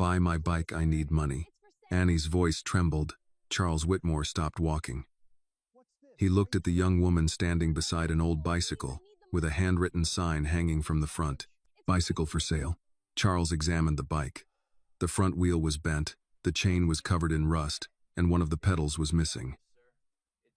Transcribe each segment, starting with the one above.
Buy my bike, I need money. Annie's voice trembled. Charles Whitmore stopped walking. He looked at the young woman standing beside an old bicycle, with a handwritten sign hanging from the front. Bicycle for sale. Charles examined the bike. The front wheel was bent, the chain was covered in rust, and one of the pedals was missing.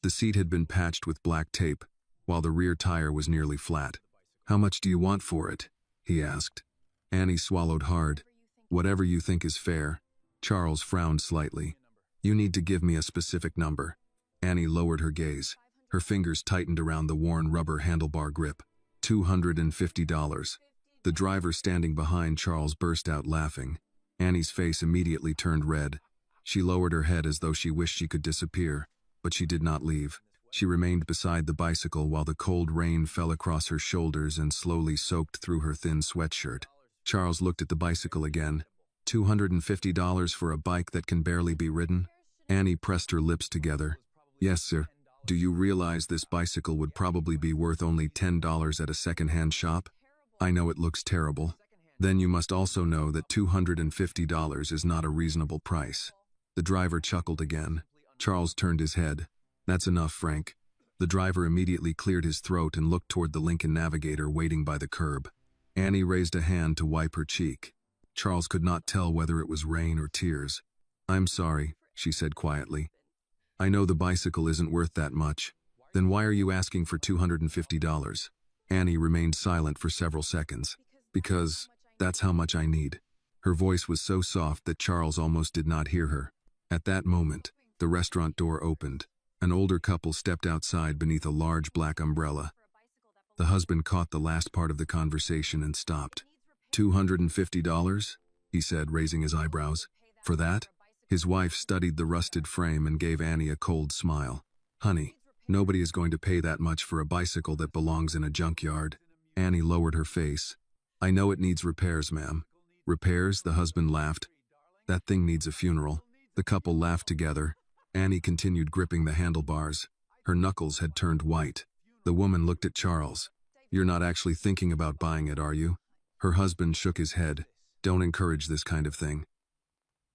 The seat had been patched with black tape, while the rear tire was nearly flat. How much do you want for it? He asked. Annie swallowed hard. Whatever you think is fair. Charles frowned slightly. You need to give me a specific number. Annie lowered her gaze. Her fingers tightened around the worn rubber handlebar grip. $250. The driver standing behind Charles burst out laughing. Annie's face immediately turned red. She lowered her head as though she wished she could disappear, but she did not leave. She remained beside the bicycle while the cold rain fell across her shoulders and slowly soaked through her thin sweatshirt. Charles looked at the bicycle again. $250 for a bike that can barely be ridden? Annie pressed her lips together. Yes, sir. Do you realize this bicycle would probably be worth only $10 at a second-hand shop? I know it looks terrible. Then you must also know that $250 is not a reasonable price. The driver chuckled again. Charles turned his head. That's enough, Frank. The driver immediately cleared his throat and looked toward the Lincoln Navigator waiting by the curb. Annie raised a hand to wipe her cheek. Charles could not tell whether it was rain or tears. I'm sorry, she said quietly. I know the bicycle isn't worth that much. Then why are you asking for $250? Annie remained silent for several seconds. Because that's how much I need. Her voice was so soft that Charles almost did not hear her. At that moment, the restaurant door opened. An older couple stepped outside beneath a large black umbrella. The husband caught the last part of the conversation and stopped. $250? He said, raising his eyebrows. For that? His wife studied the rusted frame and gave Annie a cold smile. Honey, nobody is going to pay that much for a bicycle that belongs in a junkyard. Annie lowered her face. I know it needs repairs, ma'am. Repairs? The husband laughed. That thing needs a funeral. The couple laughed together. Annie continued gripping the handlebars. Her knuckles had turned white. The woman looked at Charles. You're not actually thinking about buying it, are you? Her husband shook his head. Don't encourage this kind of thing.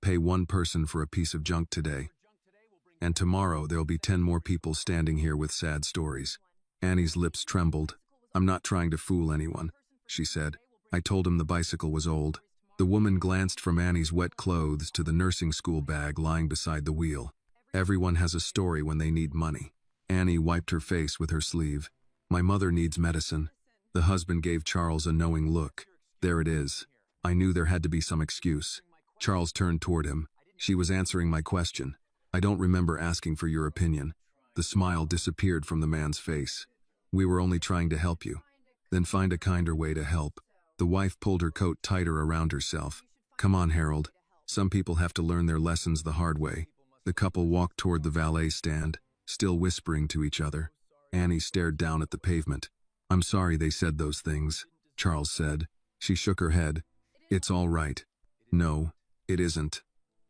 Pay one person for a piece of junk today. And tomorrow there'll be 10 more people standing here with sad stories. Annie's lips trembled. I'm not trying to fool anyone, she said. I told him the bicycle was old. The woman glanced from Annie's wet clothes to the nursing school bag lying beside the wheel. Everyone has a story when they need money. Annie wiped her face with her sleeve. My mother needs medicine. The husband gave Charles a knowing look. There it is. I knew there had to be some excuse. Charles turned toward him. She was answering my question. I don't remember asking for your opinion. The smile disappeared from the man's face. We were only trying to help you. Then find a kinder way to help. The wife pulled her coat tighter around herself. Come on, Harold. Some people have to learn their lessons the hard way. The couple walked toward the valet stand, still whispering to each other. Annie stared down at the pavement. I'm sorry they said those things, Charles said. She shook her head. It's all right. No, it isn't.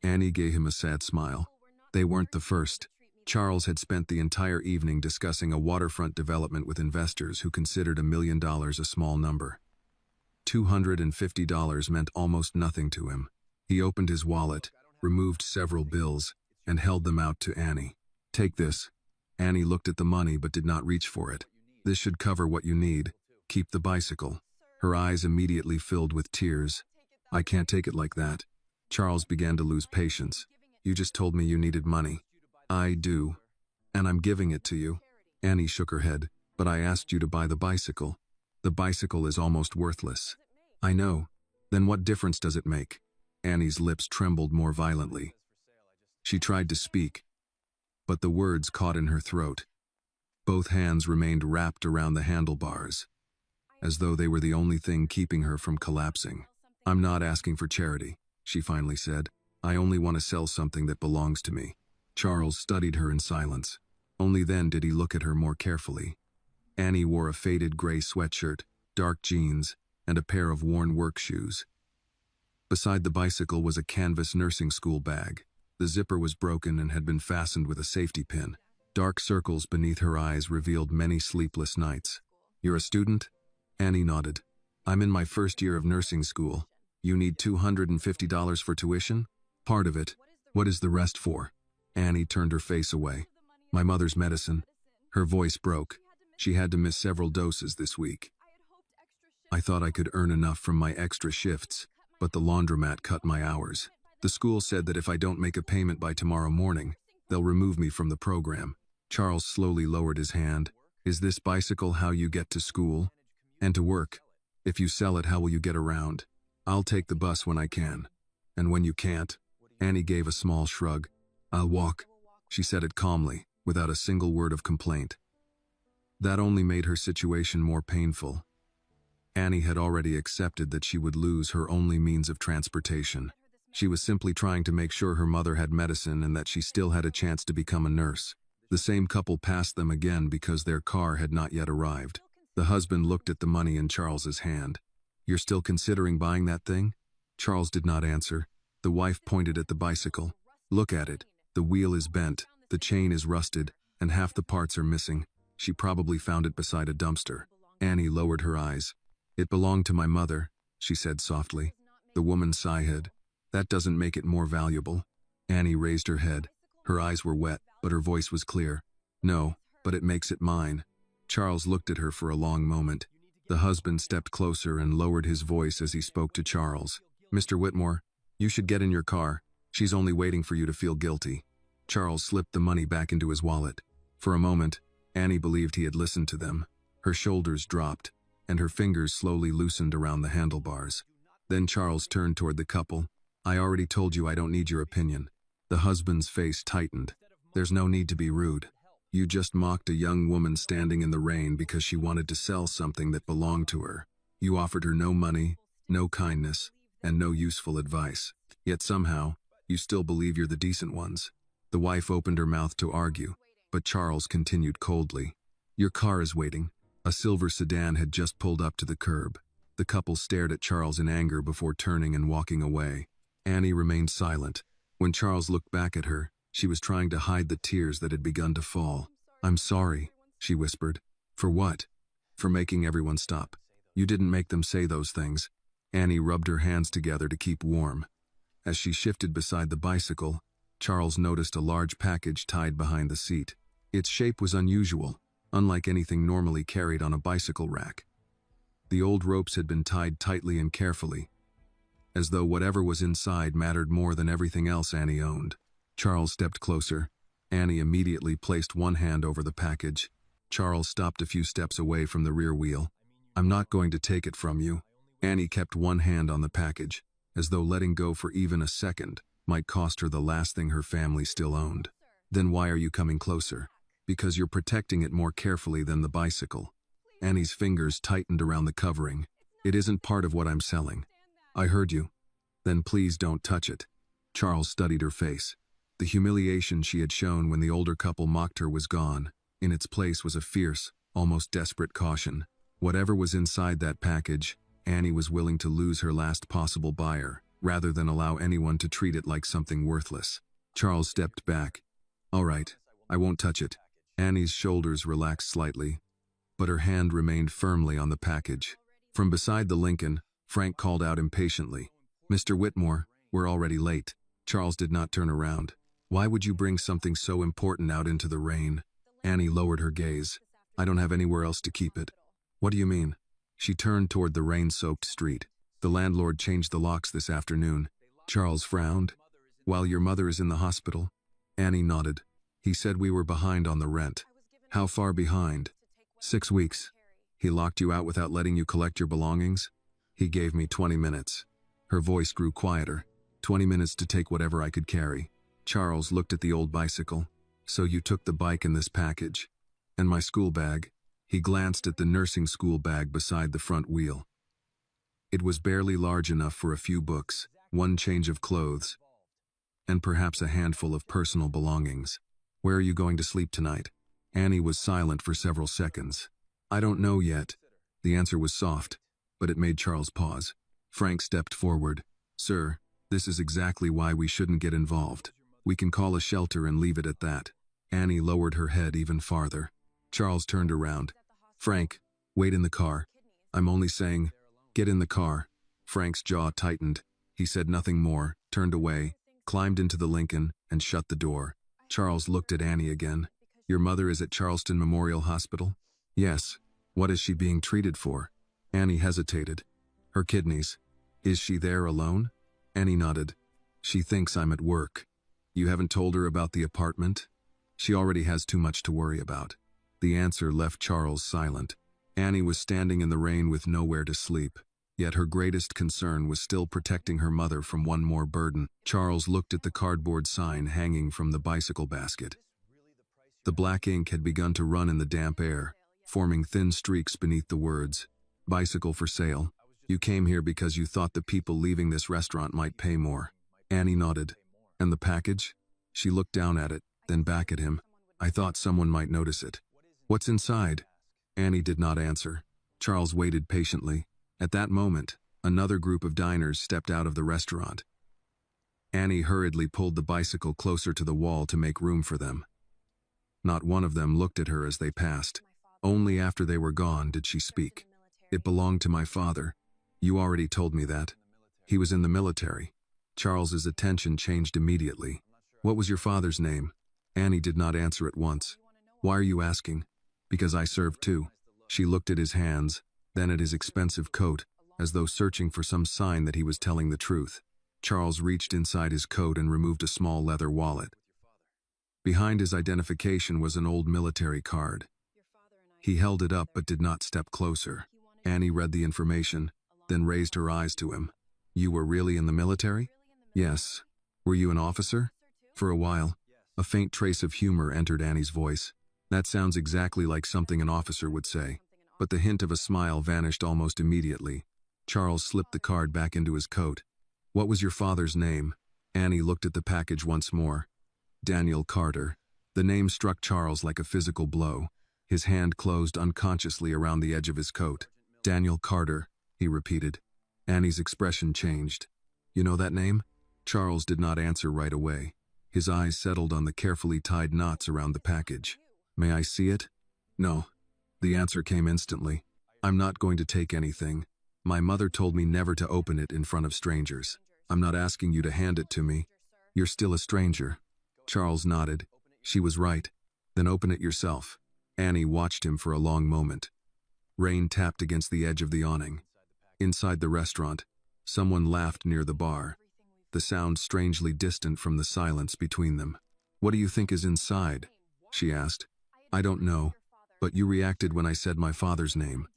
Annie gave him a sad smile. They weren't the first. Charles had spent the entire evening discussing a waterfront development with investors who considered $1 million a small number. $250 meant almost nothing to him. He opened his wallet, removed several bills, and held them out to Annie. Take this. Annie looked at the money but did not reach for it. This should cover what you need. Keep the bicycle. Her eyes immediately filled with tears. I can't take it like that. Charles began to lose patience. You just told me you needed money. I do. And I'm giving it to you. Annie shook her head. But I asked you to buy the bicycle. The bicycle is almost worthless. I know. Then what difference does it make? Annie's lips trembled more violently. She tried to speak, but the words caught in her throat. Both hands remained wrapped around the handlebars, as though they were the only thing keeping her from collapsing. I'm not asking for charity, she finally said. I only want to sell something that belongs to me. Charles studied her in silence. Only then did he look at her more carefully. Annie wore a faded gray sweatshirt, dark jeans, and a pair of worn work shoes. Beside the bicycle was a canvas nursing school bag. The zipper was broken and had been fastened with a safety pin. Dark circles beneath her eyes revealed many sleepless nights. You're a student? Annie nodded. I'm in my first year of nursing school. You need $250 for tuition? Part of it. What is the rest for? Annie turned her face away. My mother's medicine. Her voice broke. She had to miss several doses this week. I thought I could earn enough from my extra shifts, but the laundromat cut my hours. The school said that if I don't make a payment by tomorrow morning, they'll remove me from the program. Charles slowly lowered his hand. Is this bicycle how you get to school? And to work? If you sell it, how will you get around? I'll take the bus when I can. And when you can't? Annie gave a small shrug. I'll walk. She said it calmly, without a single word of complaint. That only made her situation more painful. Annie had already accepted that she would lose her only means of transportation. She was simply trying to make sure her mother had medicine and that she still had a chance to become a nurse. The same couple passed them again because their car had not yet arrived. The husband looked at the money in Charles's hand. You're still considering buying that thing? Charles did not answer. The wife pointed at the bicycle. Look at it. The wheel is bent, the chain is rusted, and half the parts are missing. She probably found it beside a dumpster. Annie lowered her eyes. It belonged to my mother, she said softly. The woman sighed. That doesn't make it more valuable. Annie raised her head. Her eyes were wet, but her voice was clear. No, but it makes it mine. Charles looked at her for a long moment. The husband stepped closer and lowered his voice as he spoke to Charles. Mr. Whitmore, you should get in your car. She's only waiting for you to feel guilty. Charles slipped the money back into his wallet. For a moment, Annie believed he had listened to them. Her shoulders dropped, and her fingers slowly loosened around the handlebars. Then Charles turned toward the couple. I already told you I don't need your opinion. The husband's face tightened. There's no need to be rude. You just mocked a young woman standing in the rain because she wanted to sell something that belonged to her. You offered her no money, no kindness, and no useful advice. Yet somehow, you still believe you're the decent ones. The wife opened her mouth to argue, but Charles continued coldly. Your car is waiting. A silver sedan had just pulled up to the curb. The couple stared at Charles in anger before turning and walking away. Annie remained silent. When Charles looked back at her, she was trying to hide the tears that had begun to fall. I'm sorry, she whispered. For what? For making everyone stop. You didn't make them say those things. Annie rubbed her hands together to keep warm. As she shifted beside the bicycle, Charles noticed a large package tied behind the seat. Its shape was unusual, unlike anything normally carried on a bicycle rack. The old ropes had been tied tightly and carefully, as though whatever was inside mattered more than everything else Annie owned. Charles stepped closer. Annie immediately placed one hand over the package. Charles stopped a few steps away from the rear wheel. I'm not going to take it from you. Annie kept one hand on the package, as though letting go for even a second might cost her the last thing her family still owned. Then why are you coming closer? Because you're protecting it more carefully than the bicycle. Annie's fingers tightened around the covering. It isn't part of what I'm selling. I heard you. Then please don't touch it. Charles studied her face. The humiliation she had shown when the older couple mocked her was gone. In its place was a fierce, almost desperate caution. Whatever was inside that package, Annie was willing to lose her last possible buyer, rather than allow anyone to treat it like something worthless. Charles stepped back. All right, I won't touch it. Annie's shoulders relaxed slightly, but her hand remained firmly on the package. From beside the Lincoln, Frank called out impatiently, Mr. Whitmore, we're already late. Charles did not turn around. Why would you bring something so important out into the rain? Annie lowered her gaze. I don't have anywhere else to keep it. What do you mean? She turned toward the rain-soaked street. The landlord changed the locks this afternoon. Charles frowned. While your mother is in the hospital? Annie nodded. He said we were behind on the rent. How far behind? 6 weeks. He locked you out without letting you collect your belongings? He gave me 20 minutes. Her voice grew quieter. 20 minutes to take whatever I could carry. Charles looked at the old bicycle. So you took the bike in this package. And my school bag. He glanced at the nursing school bag beside the front wheel. It was barely large enough for a few books, one change of clothes, and perhaps a handful of personal belongings. Where are you going to sleep tonight? Annie was silent for several seconds. I don't know yet. The answer was soft, but it made Charles pause. Frank stepped forward. Sir, this is exactly why we shouldn't get involved. We can call a shelter and leave it at that. Annie lowered her head even farther. Charles turned around. Frank, wait in the car. I'm only saying, get in the car. Frank's jaw tightened. He said nothing more, turned away, climbed into the Lincoln, and shut the door. Charles looked at Annie again. Your mother is at Charleston Memorial Hospital? Yes. What is she being treated for? Annie hesitated. Her kidneys. Is she there alone? Annie nodded. She thinks I'm at work. You haven't told her about the apartment? She already has too much to worry about. The answer left Charles silent. Annie was standing in the rain with nowhere to sleep. Yet her greatest concern was still protecting her mother from one more burden. Charles looked at the cardboard sign hanging from the bicycle basket. The black ink had begun to run in the damp air, forming thin streaks beneath the words, "Bicycle for sale. You came here because you thought the people leaving this restaurant might pay more." Annie nodded. And the package? She looked down at it, then back at him. I thought someone might notice it. What's inside? Annie did not answer. Charles waited patiently. At that moment, another group of diners stepped out of the restaurant. Annie hurriedly pulled the bicycle closer to the wall to make room for them. Not one of them looked at her as they passed. Only after they were gone did she speak. It belonged to my father. You already told me that. He was in the military. Charles's attention changed immediately. What was your father's name? Annie did not answer at once. Why are you asking? Because I served too. She looked at his hands, then at his expensive coat, as though searching for some sign that he was telling the truth. Charles reached inside his coat and removed a small leather wallet. Behind his identification was an old military card. He held it up but did not step closer. Annie read the information, then raised her eyes to him. You were really in the military? Yes. Were you an officer? For a while. A faint trace of humor entered Annie's voice. That sounds exactly like something an officer would say. But the hint of a smile vanished almost immediately. Charles slipped the card back into his coat. What was your father's name? Annie looked at the package once more. Daniel Carter. The name struck Charles like a physical blow. His hand closed unconsciously around the edge of his coat. Daniel Carter, he repeated. Annie's expression changed. You know that name? Charles did not answer right away. His eyes settled on the carefully tied knots around the package. May I see it? No. The answer came instantly. I'm not going to take anything. My mother told me never to open it in front of strangers. I'm not asking you to hand it to me. You're still a stranger. Charles nodded. She was right. Then open it yourself. Annie watched him for a long moment. Rain tapped against the edge of the awning. Inside the restaurant, someone laughed near the bar, the sound strangely distant from the silence between them. What do you think is inside? She asked. I don't know, but you reacted when I said my father's name.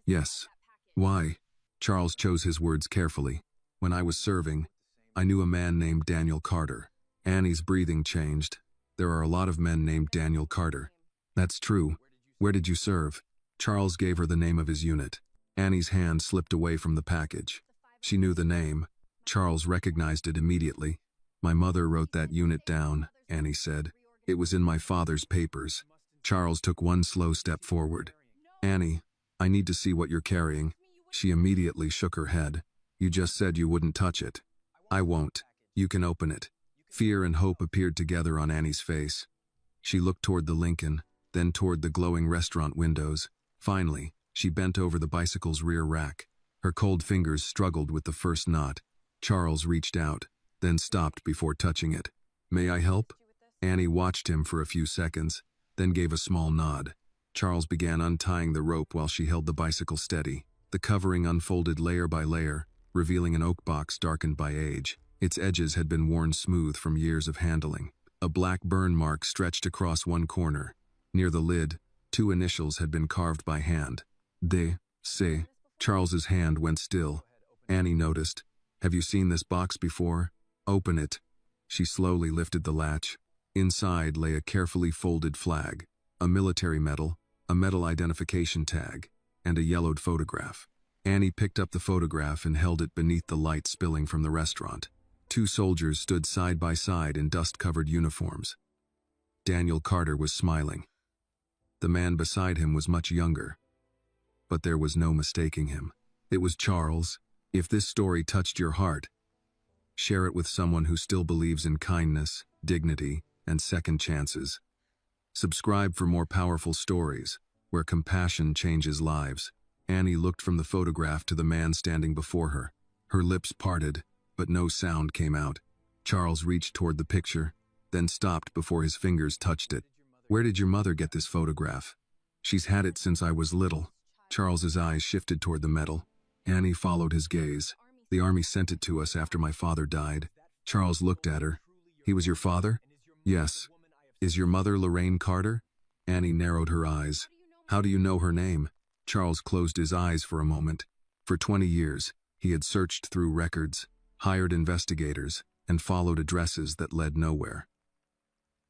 Yes. Why? Charles chose his words carefully. When I was serving, I knew a man named Daniel Carter. Annie's breathing changed. There are a lot of men named Daniel Carter. That's true. Where did you serve? Charles gave her the name of his unit. Annie's hand slipped away from the package. She knew the name. Charles recognized it immediately. My mother wrote that unit down, Annie said. It was in my father's papers. Charles took one slow step forward. Annie, I need to see what you're carrying. She immediately shook her head. You just said you wouldn't touch it. I won't. You can open it. Fear and hope appeared together on Annie's face. She looked toward the Lincoln, then toward the glowing restaurant windows. Finally, she bent over the bicycle's rear rack. Her cold fingers struggled with the first knot. Charles reached out, then stopped before touching it. May I help? Annie watched him for a few seconds, then gave a small nod. Charles began untying the rope while she held the bicycle steady. The covering unfolded layer by layer, revealing an oak box darkened by age. Its edges had been worn smooth from years of handling. A black burn mark stretched across one corner. Near the lid, 2 initials had been carved by hand. D. C. Charles's hand went still. Annie noticed. Have you seen this box before? Open it. She slowly lifted the latch. Inside lay a carefully folded flag, a military medal, a medal identification tag, and a yellowed photograph. Annie picked up the photograph and held it beneath the light spilling from the restaurant. 2 soldiers stood side by side in dust-covered uniforms. Daniel Carter was smiling. The man beside him was much younger. But there was no mistaking him. It was Charles. If this story touched your heart, share it with someone who still believes in kindness, dignity, and second chances. Subscribe for more powerful stories, where compassion changes lives. Annie looked from the photograph to the man standing before her. Her lips parted, but no sound came out. Charles reached toward the picture, then stopped before his fingers touched it. Where did your mother get this photograph? She's had it since I was little. Charles's eyes shifted toward the medal. Annie followed his gaze. The army sent it to us after my father died. Charles looked at her. He was your father? Yes. Is your mother Lorraine Carter? Annie narrowed her eyes. How do you know her name? Charles closed his eyes for a moment. For 20 years, he had searched through records, hired investigators, and followed addresses that led nowhere.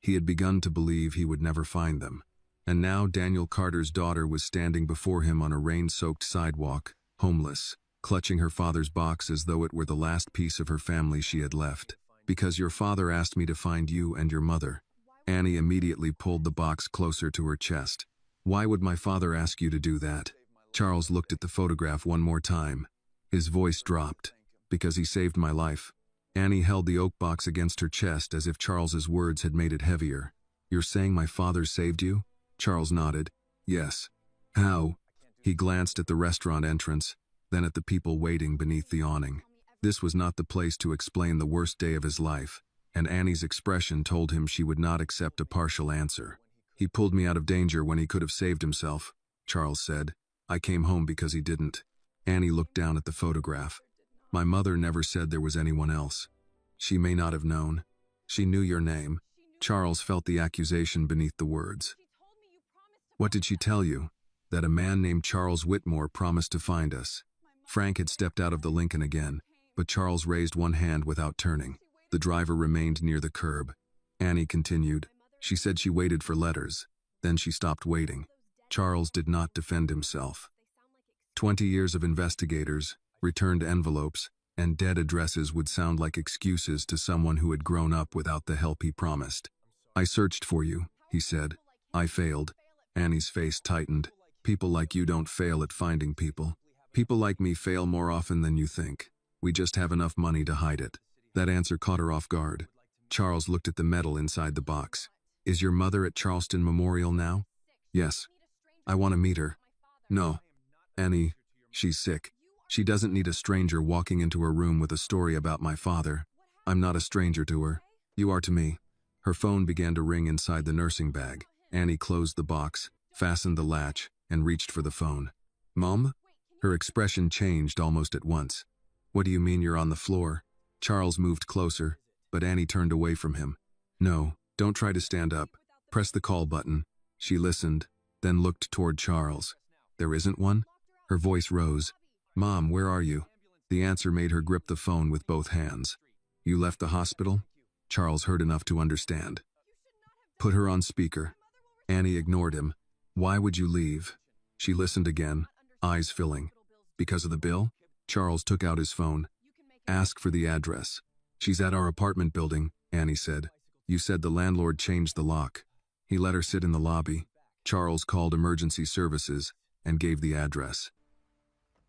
He had begun to believe he would never find them. And now Daniel Carter's daughter was standing before him on a rain-soaked sidewalk, homeless, clutching her father's box as though it were the last piece of her family she had left. Because your father asked me to find you and your mother. Annie immediately pulled the box closer to her chest. Why would my father ask you to do that? Charles looked at the photograph one more time. His voice dropped. Because he saved my life. Annie held the oak box against her chest as if Charles's words had made it heavier. You're saying my father saved you? Charles nodded. Yes. How? He glanced at the restaurant entrance, then at the people waiting beneath the awning. This was not the place to explain the worst day of his life, and Annie's expression told him she would not accept a partial answer. He pulled me out of danger when he could have saved himself, Charles said. I came home because he didn't. Annie looked down at the photograph. My mother never said there was anyone else. She may not have known. She knew your name. Charles felt the accusation beneath the words. What did she tell you? That a man named Charles Whitmore promised to find us. Frank had stepped out of the Lincoln again, but Charles raised one hand without turning. The driver remained near the curb. Annie continued. She said she waited for letters. Then she stopped waiting. Charles did not defend himself. 20 years of investigators, returned envelopes, and dead addresses would sound like excuses to someone who had grown up without the help he promised. I searched for you, he said. I failed. Annie's face tightened. People like you don't fail at finding people. People like me fail more often than you think. We just have enough money to hide it. That answer caught her off guard. Charles looked at the medal inside the box. Is your mother at Charleston Memorial now? Yes. I want to meet her. No. Annie, she's sick. She doesn't need a stranger walking into her room with a story about my father. I'm not a stranger to her. You are to me. Her phone began to ring inside the nursing bag. Annie closed the box, fastened the latch, and reached for the phone. Mom? Her expression changed almost at once. What do you mean you're on the floor? Charles moved closer, but Annie turned away from him. No, don't try to stand up. Press the call button. She listened, then looked toward Charles. There isn't one? Her voice rose. Mom, where are you? The answer made her grip the phone with both hands. You left the hospital? Charles heard enough to understand. Put her on speaker. Annie ignored him. Why would you leave? She listened again, eyes filling. Because of the bill? Charles took out his phone. Ask for the address. She's at our apartment building, Annie said. You said the landlord changed the lock. He let her sit in the lobby. Charles called emergency services and gave the address.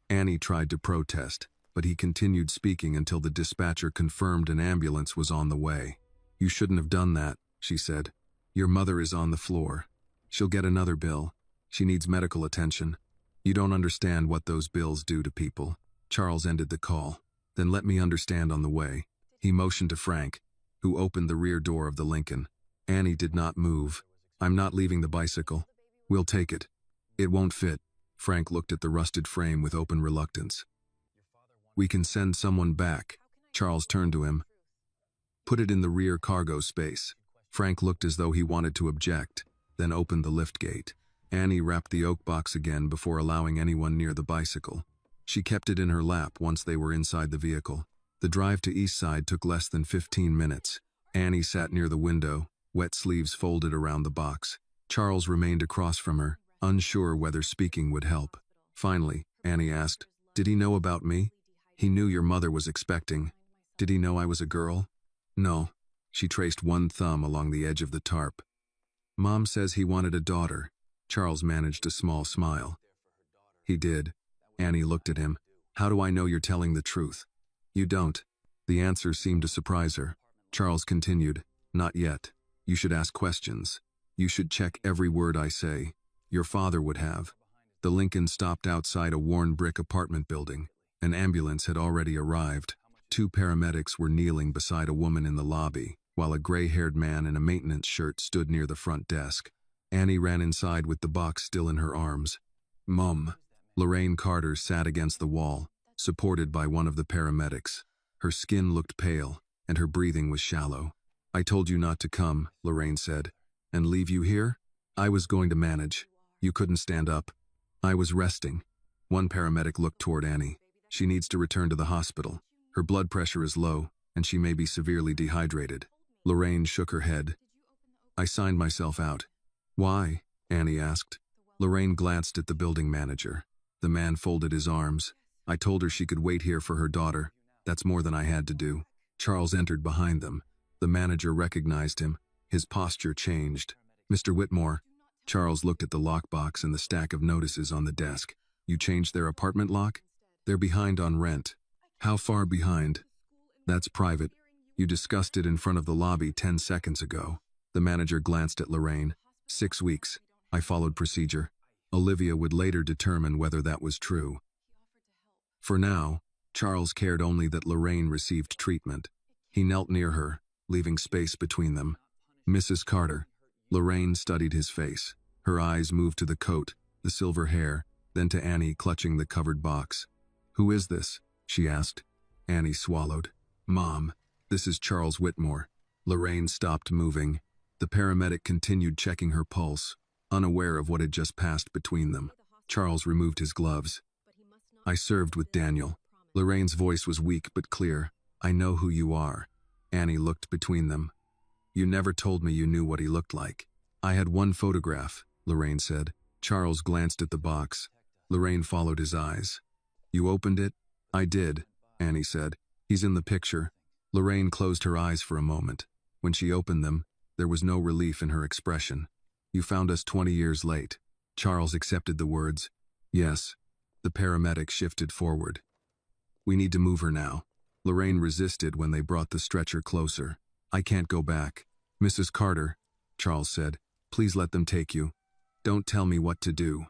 Annie tried to protest, but he continued speaking until the dispatcher confirmed an ambulance was on the way. You shouldn't have done that, she said. Your mother is on the floor. She'll get another bill. She needs medical attention. You don't understand what those bills do to people. Charles ended the call. Then let me understand on the way. He motioned to Frank, who opened the rear door of the Lincoln. Annie did not move. I'm not leaving the bicycle. We'll take it. It won't fit. Frank looked at the rusted frame with open reluctance. We can send someone back. Charles turned to him. Put it in the rear cargo space. Frank looked as though he wanted to object, then opened the lift gate. Annie wrapped the oak box again before allowing anyone near the bicycle. She kept it in her lap once they were inside the vehicle. The drive to East Side took less than 15 minutes. Annie sat near the window, wet sleeves folded around the box. Charles remained across from her, unsure whether speaking would help. Finally, Annie asked, Did he know about me? He knew your mother was expecting. Did he know I was a girl? No. She traced one thumb along the edge of the tarp. Mom says he wanted a daughter. Charles managed a small smile. He did. Annie looked at him. How do I know you're telling the truth? You don't. The answer seemed to surprise her. Charles continued, Not yet. You should ask questions. You should check every word I say. Your father would have. The Lincoln stopped outside a worn brick apartment building. An ambulance had already arrived. Two paramedics were kneeling beside a woman in the lobby, while a gray-haired man in a maintenance shirt stood near the front desk. Annie ran inside with the box still in her arms. "Mum." Lorraine Carter sat against the wall, supported by one of the paramedics. Her skin looked pale, and her breathing was shallow. "I told you not to come," Lorraine said. "And leave you here? I was going to manage. You couldn't stand up." "I was resting." One paramedic looked toward Annie. "She needs to return to the hospital. Her blood pressure is low, and she may be severely dehydrated." Lorraine shook her head. "I signed myself out." "Why?" Annie asked. Lorraine glanced at the building manager. The man folded his arms. "I told her she could wait here for her daughter. That's more than I had to do." Charles entered behind them. The manager recognized him. His posture changed. "Mr. Whitmore." Charles looked at the lockbox and the stack of notices on the desk. "You changed their apartment lock?" "They're behind on rent." "How far behind?" "That's private. You discussed it in front of the lobby 10 seconds ago." The manager glanced at Lorraine. 6 weeks. I followed procedure. Olivia would later determine whether that was true. For now, Charles cared only that Lorraine received treatment. He knelt near her, leaving space between them. "Mrs. Carter." Lorraine studied his face. Her eyes moved to the coat, the silver hair, then to Annie clutching the covered box. "Who is this?" she asked. Annie swallowed. "Mom, this is Charles Whitmore." Lorraine stopped moving. The paramedic continued checking her pulse, unaware of what had just passed between them. Charles removed his gloves. "I served with Daniel." Lorraine's voice was weak but clear. "I know who you are." Annie looked between them. "You never told me you knew what he looked like." "I had one photograph," Lorraine said. Charles glanced at the box. Lorraine followed his eyes. "You opened it?" "I did," Annie said. "He's in the picture." Lorraine closed her eyes for a moment. When she opened them, there was no relief in her expression. "You found us 20 years late." Charles accepted the words. "Yes." The paramedic shifted forward. "We need to move her now." Lorraine resisted when they brought the stretcher closer. "I can't go back." "Mrs. Carter," Charles said, "please let them take you. Don't tell me what to do."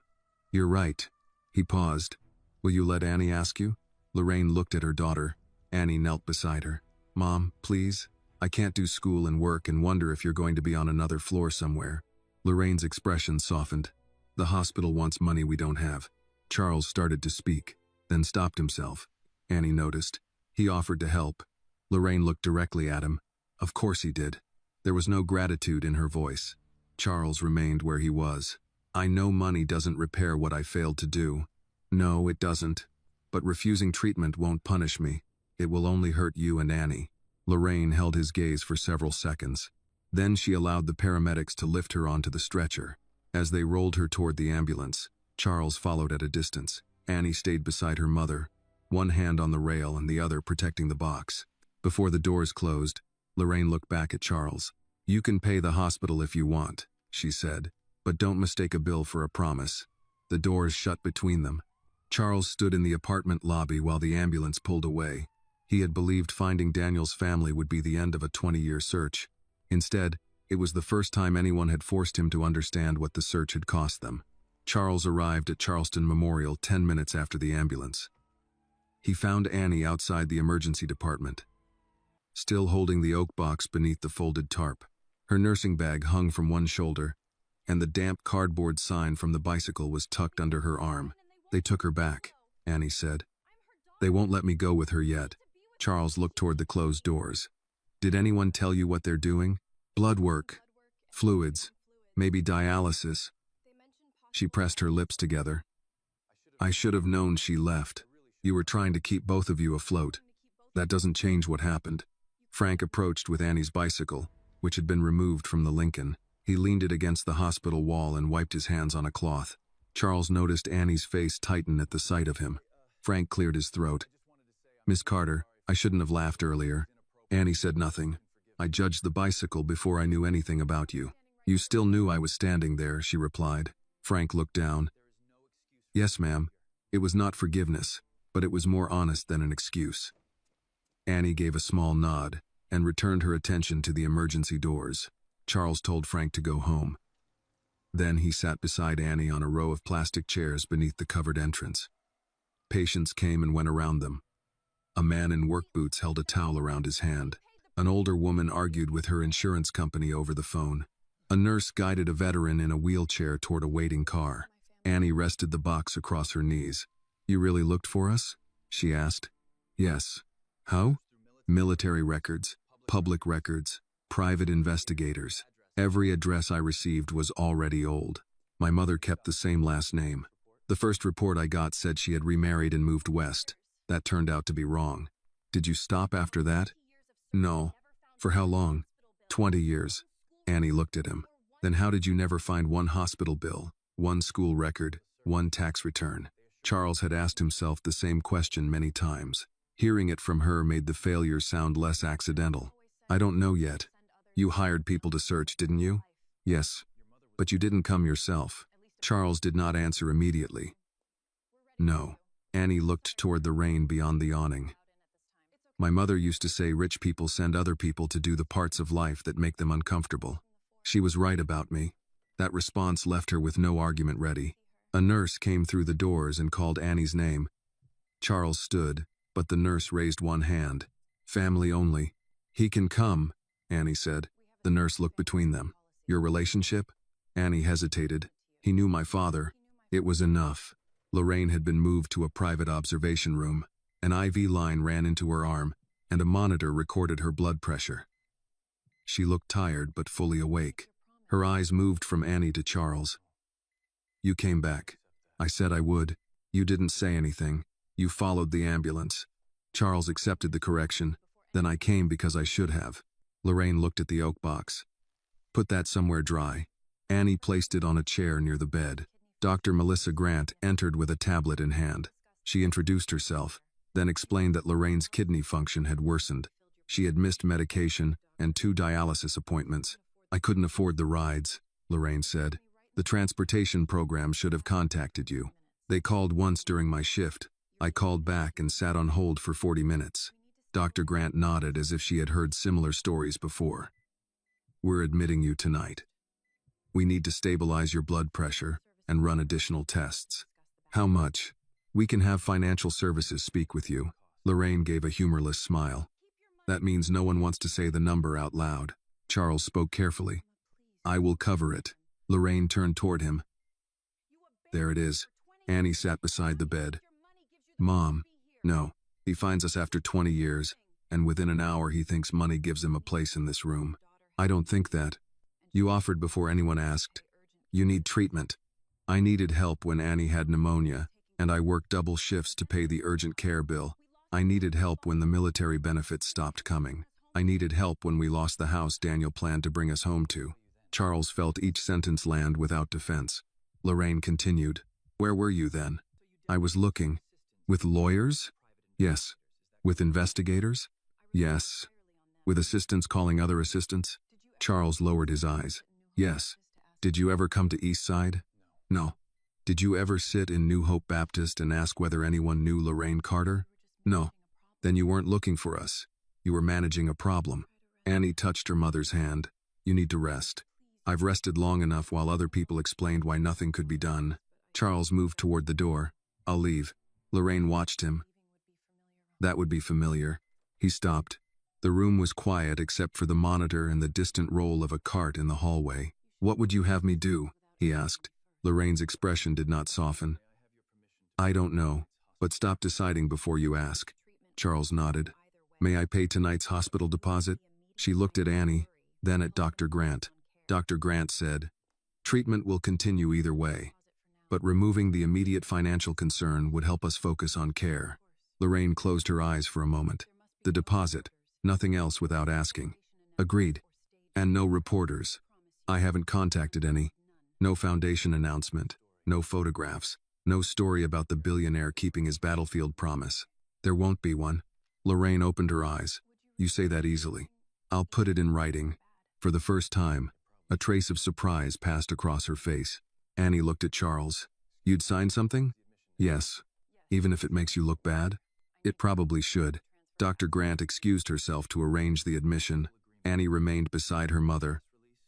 "You're right." He paused. "Will you let Annie ask you?" Lorraine looked at her daughter. Annie knelt beside her. "Mom, please. I can't do school and work and wonder if you're going to be on another floor somewhere." Lorraine's expression softened. "The hospital wants money we don't have." Charles started to speak, then stopped himself. Annie noticed. He offered to help. Lorraine looked directly at him. Of course he did. There was no gratitude in her voice. Charles remained where he was. "I know money doesn't repair what I failed to do." "No, it doesn't. But refusing treatment won't punish me. It will only hurt you and Annie." Lorraine held his gaze for several seconds. Then she allowed the paramedics to lift her onto the stretcher. As they rolled her toward the ambulance, Charles followed at a distance. Annie stayed beside her mother, one hand on the rail and the other protecting the box. Before the doors closed, Lorraine looked back at Charles. "You can pay the hospital if you want," she said, "but don't mistake a bill for a promise." The doors shut between them. Charles stood in the apartment lobby while the ambulance pulled away. He had believed finding Daniel's family would be the end of a 20-year search. Instead, it was the first time anyone had forced him to understand what the search had cost them. Charles arrived at Charleston Memorial 10 minutes after the ambulance. He found Annie outside the emergency department, still holding the oak box beneath the folded tarp. Her nursing bag hung from one shoulder, and the damp cardboard sign from the bicycle was tucked under her arm. "They took her back," Annie said. "They won't let me go with her yet." Charles looked toward the closed doors. "Did anyone tell you what they're doing?" "Blood work. Fluids. Maybe dialysis." She pressed her lips together. "I should have known she left. You were trying to keep both of you afloat. That doesn't change what happened." Frank approached with Annie's bicycle, which had been removed from the Lincoln. He leaned it against the hospital wall and wiped his hands on a cloth. Charles noticed Annie's face tighten at the sight of him. Frank cleared his throat. "Miss Carter, I shouldn't have laughed earlier." Annie said nothing. "I judged the bicycle before I knew anything about you." "You still knew I was standing there," she replied. Frank looked down. "Yes, ma'am. It was not forgiveness, but it was more honest than an excuse." Annie gave a small nod and returned her attention to the emergency doors. Charles told Frank to go home. Then he sat beside Annie on a row of plastic chairs beneath the covered entrance. Patients came and went around them. A man in work boots held a towel around his hand. An older woman argued with her insurance company over the phone. A nurse guided a veteran in a wheelchair toward a waiting car. Annie rested the box across her knees. "You really looked for us?" she asked. "Yes." "How?" "Military records, public records, private investigators. Every address I received was already old. My mother kept the same last name. The first report I got said she had remarried and moved west. That turned out to be wrong." "Did you stop after that?" "No." "For how long?" 20 years. Annie looked at him. "Then how did you never find one hospital bill, one school record, one tax return?" Charles had asked himself the same question many times. Hearing it from her made the failure sound less accidental. "I don't know yet. You hired people to search, didn't you?" "Yes. But you didn't come yourself." Charles did not answer immediately. "No." Annie looked toward the rain beyond the awning. "My mother used to say rich people send other people to do the parts of life that make them uncomfortable. She was right about me." That response left her with no argument ready. A nurse came through the doors and called Annie's name. Charles stood, but the nurse raised one hand. "Family only." "He can come," Annie said. The nurse looked between them. "Your relationship?" Annie hesitated. "He knew my father." It was enough. Lorraine had been moved to a private observation room. An IV line ran into her arm, and a monitor recorded her blood pressure. She looked tired but fully awake. Her eyes moved from Annie to Charles. "You came back. I said I would. You didn't say anything. You followed the ambulance." Charles accepted the correction. "Then I came because I should have." Lorraine looked at the oak box. "Put that somewhere dry." Annie placed it on a chair near the bed. Dr. Melissa Grant entered with a tablet in hand. She introduced herself, then explained that Lorraine's kidney function had worsened. She had missed medication and 2 dialysis appointments. "I couldn't afford the rides," Lorraine said. "The transportation program should have contacted you. They called once during my shift. I called back and sat on hold for 40 minutes. Dr. Grant nodded as if she had heard similar stories before. "We're admitting you tonight. We need to stabilize your blood pressure and run additional tests." "How much?" "We can have financial services speak with you." Lorraine gave a humorless smile. "That means no one wants to say the number out loud." Charles spoke carefully. "I will cover it." Lorraine turned toward him. "There it is." Annie sat beside the bed. "Mom." "No. He finds us after 20 years, and within an hour he thinks money gives him a place in this room." "I don't think that." "You offered before anyone asked. You need treatment." "I needed help when Annie had pneumonia, and I worked double shifts to pay the urgent care bill. I needed help when the military benefits stopped coming. I needed help when we lost the house Daniel planned to bring us home to." Charles felt each sentence land without defense. Lorraine continued. "Where were you then?" "I was looking." "With lawyers?" "Yes." "With investigators?" "Yes." "With assistants calling other assistants?" Charles lowered his eyes. "Yes." "Did you ever come to East Side?" "No." "Did you ever sit in New Hope Baptist and ask whether anyone knew Lorraine Carter?" "No." "Then you weren't looking for us. You were managing a problem." Annie touched her mother's hand. "You need to rest." "I've rested long enough while other people explained why nothing could be done." Charles moved toward the door. "I'll leave." Lorraine watched him. "That would be familiar." He stopped. The room was quiet except for the monitor and the distant roll of a cart in the hallway. "What would you have me do?" he asked. Lorraine's expression did not soften. "I don't know, but stop deciding before you ask." Charles nodded. "May I pay tonight's hospital deposit?" She looked at Annie, then at Dr. Grant. Dr. Grant said, "Treatment will continue either way, but removing the immediate financial concern would help us focus on care." Lorraine closed her eyes for a moment. "The deposit, nothing else without asking." "Agreed." "And no reporters." "I haven't contacted any." "No foundation announcement, no photographs, no story about the billionaire keeping his battlefield promise." "There won't be one." Lorraine opened her eyes. "You say that easily." "I'll put it in writing." For the first time, a trace of surprise passed across her face. Annie looked at Charles. "You'd sign something?" "Yes." "Even if it makes you look bad?" "It probably should." Dr. Grant excused herself to arrange the admission. Annie remained beside her mother,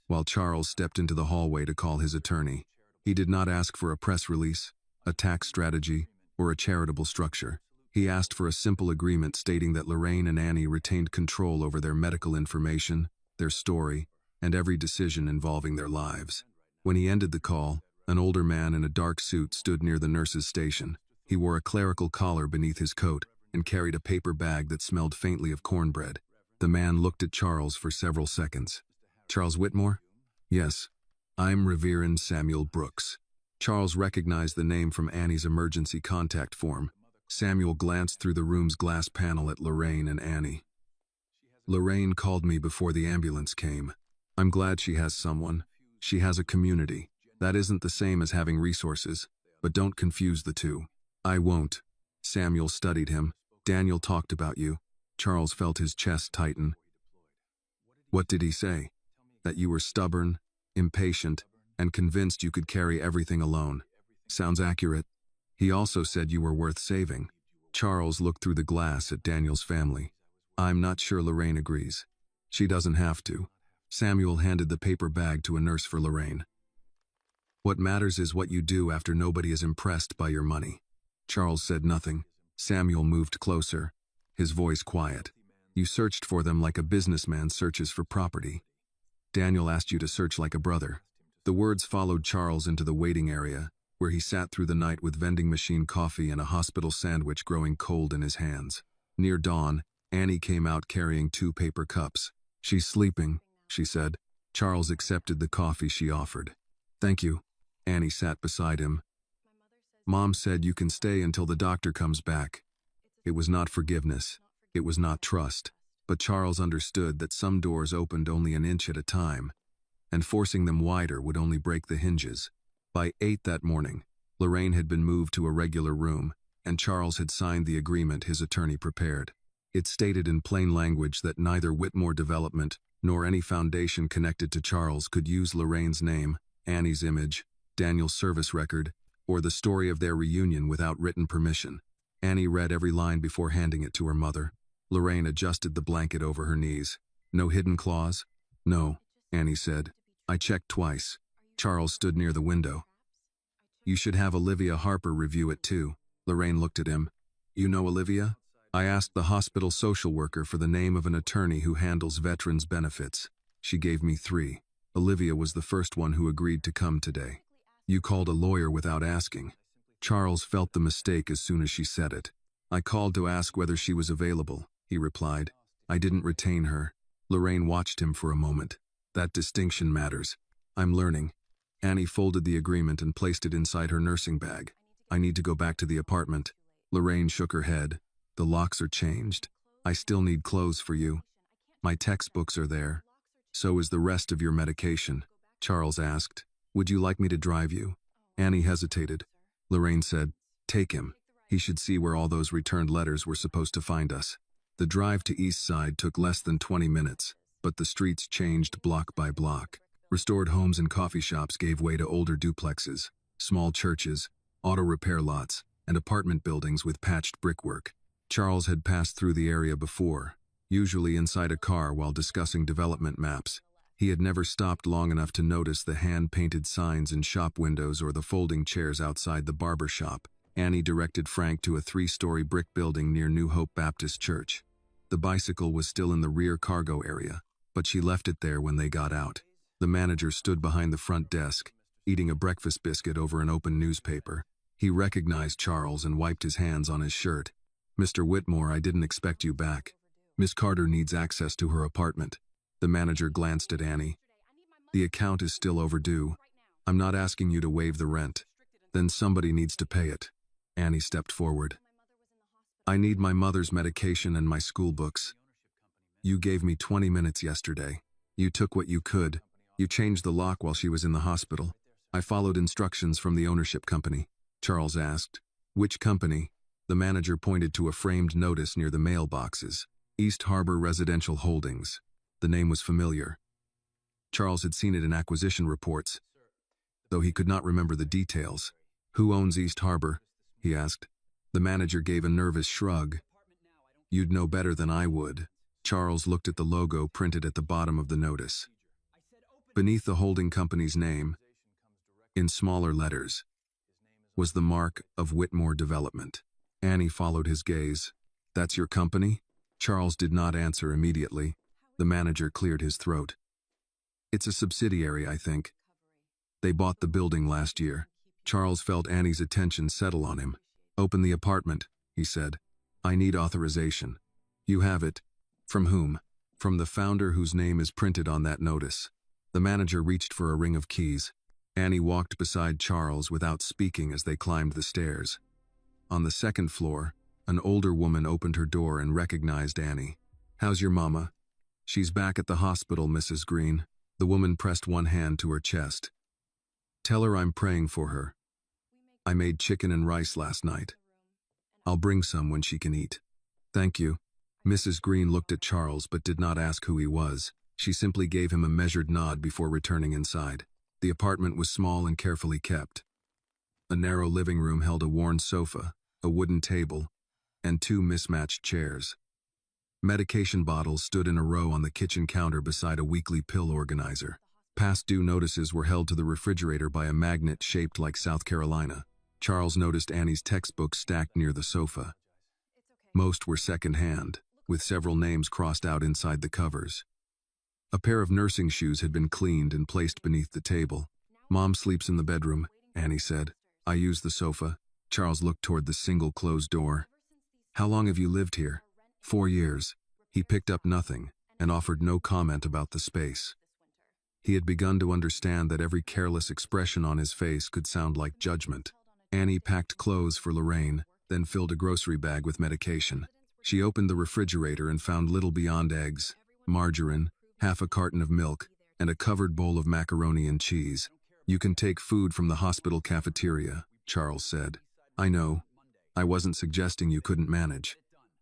while Charles stepped into the hallway to call his attorney. He did not ask for a press release, a tax strategy, or a charitable structure. He asked for a simple agreement stating that Lorraine and Annie retained control over their medical information, their story, and every decision involving their lives. When he ended the call, an older man in a dark suit stood near the nurse's station. He wore a clerical collar beneath his coat and carried a paper bag that smelled faintly of cornbread. The man looked at Charles for several seconds. "Charles Whitmore?" "Yes. I'm Reverend Samuel Brooks." Charles recognized the name from Annie's emergency contact form. Samuel glanced through the room's glass panel at Lorraine and Annie. "Lorraine called me before the ambulance came. I'm glad she has someone. She has a community. That isn't the same as having resources, but don't confuse the two." "I won't." Samuel studied him. "Daniel talked about you." Charles felt his chest tighten. "What did he say?" "That you were stubborn, impatient, and convinced you could carry everything alone." "Sounds accurate." "He also said you were worth saving." Charles looked through the glass at Daniel's family. "I'm not sure Lorraine agrees." "She doesn't have to." Samuel handed the paper bag to a nurse for Lorraine. "What matters is what you do after nobody is impressed by your money." Charles said nothing. Samuel moved closer, his voice quiet. "You searched for them like a businessman searches for property. Daniel asked you to search like a brother." The words followed Charles into the waiting area, where he sat through the night with vending machine coffee and a hospital sandwich growing cold in his hands. Near dawn, Annie came out carrying 2 paper cups. "She's sleeping," she said. Charles accepted the coffee she offered. "Thank you." Annie sat beside him. "Mom said you can stay until the doctor comes back." It was not forgiveness. It was not trust. But Charles understood that some doors opened only an inch at a time, and forcing them wider would only break the hinges. By 8 that morning, Lorraine had been moved to a regular room, and Charles had signed the agreement his attorney prepared. It stated in plain language that neither Whitmore Development nor any foundation connected to Charles could use Lorraine's name, Annie's image, Daniel's service record, or the story of their reunion without written permission. Annie read every line before handing it to her mother. Lorraine adjusted the blanket over her knees. "No hidden clause?" "No," Annie said. "I checked twice." Charles stood near the window. "You should have Olivia Harper review it too." Lorraine looked at him. "You know Olivia?" "I asked the hospital social worker for the name of an attorney who handles veterans' benefits. She gave me 3. Olivia was the first one who agreed to come today." "You called a lawyer without asking." Charles felt the mistake as soon as she said it. "I called to ask whether she was available," he replied. "I didn't retain her." Lorraine watched him for a moment. "That distinction matters." "I'm learning." Annie folded the agreement and placed it inside her nursing bag. "I need to go back to the apartment." Lorraine shook her head. "The locks are changed. I still need clothes for you. My textbooks are there. So is the rest of your medication." Charles asked, "Would you like me to drive you?" Annie hesitated. Lorraine said, "Take him. He should see where all those returned letters were supposed to find us." The drive to East Side took less than 20 minutes, but the streets changed block by block. Restored homes and coffee shops gave way to older duplexes, small churches, auto repair lots, and apartment buildings with patched brickwork. Charles had passed through the area before, usually inside a car while discussing development maps. He had never stopped long enough to notice the hand-painted signs in shop windows or the folding chairs outside the barber shop. Annie directed Frank to a 3-story brick building near New Hope Baptist Church. The bicycle was still in the rear cargo area, but she left it there when they got out. The manager stood behind the front desk, eating a breakfast biscuit over an open newspaper. He recognized Charles and wiped his hands on his shirt. "Mr. Whitmore, I didn't expect you back. Miss Carter needs access to her apartment." The manager glanced at Annie. "The account is still overdue. I'm not asking you to waive the rent. Then somebody needs to pay it." Annie stepped forward. "I need my mother's medication and my school books. You gave me 20 minutes yesterday. You took what you could. You changed the lock while she was in the hospital. I followed instructions from the ownership company." Charles asked, "Which company?" The manager pointed to a framed notice near the mailboxes. "East Harbor Residential Holdings." The name was familiar. Charles had seen it in acquisition reports, though he could not remember the details. "Who owns East Harbor?" he asked. The manager gave a nervous shrug. "You'd know better than I would." Charles looked at the logo printed at the bottom of the notice. Beneath the holding company's name, in smaller letters, was the mark of Whitmore Development. Annie followed his gaze. "That's your company?" Charles did not answer immediately. The manager cleared his throat. "It's a subsidiary, I think. They bought the building last year." Charles felt Annie's attention settle on him. "Open the apartment," he said. "I need authorization." "You have it." "From whom?" "From the founder whose name is printed on that notice." The manager reached for a ring of keys. Annie walked beside Charles without speaking as they climbed the stairs. On the second floor, an older woman opened her door and recognized Annie. "How's your mama?" "She's back at the hospital, Mrs. Green." The woman pressed one hand to her chest. "Tell her I'm praying for her. I made chicken and rice last night. I'll bring some when she can eat." "Thank you." Mrs. Green looked at Charles but did not ask who he was. She simply gave him a measured nod before returning inside. The apartment was small and carefully kept. A narrow living room held a worn sofa, a wooden table, and two mismatched chairs. Medication bottles stood in a row on the kitchen counter beside a weekly pill organizer. Past due notices were held to the refrigerator by a magnet shaped like South Carolina. Charles noticed Annie's textbooks stacked near the sofa. Most were second-hand, with several names crossed out inside the covers. A pair of nursing shoes had been cleaned and placed beneath the table. "Mom sleeps in the bedroom," Annie said. "I use the sofa." Charles looked toward the single closed door. "How long have you lived here?" 4 years. He picked up nothing and offered no comment about the space. He had begun to understand that every careless expression on his face could sound like judgment. Annie packed clothes for Lorraine, then filled a grocery bag with medication. She opened the refrigerator and found little beyond eggs, margarine, half a carton of milk, and a covered bowl of macaroni and cheese. "You can take food from the hospital cafeteria," Charles said. "I know. I wasn't suggesting you couldn't manage."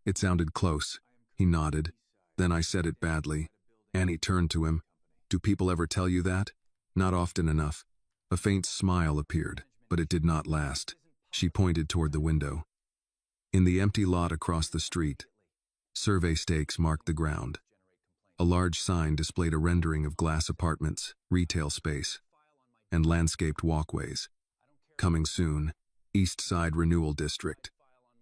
It sounded close. He nodded. "Then I said it badly." Annie turned to him. "Do people ever tell you that?" "Not often enough." A faint smile appeared, but it did not last. She pointed toward the window. In the empty lot across the street, survey stakes marked the ground. A large sign displayed a rendering of glass apartments, retail space, and landscaped walkways. "Coming soon, East Side Renewal District.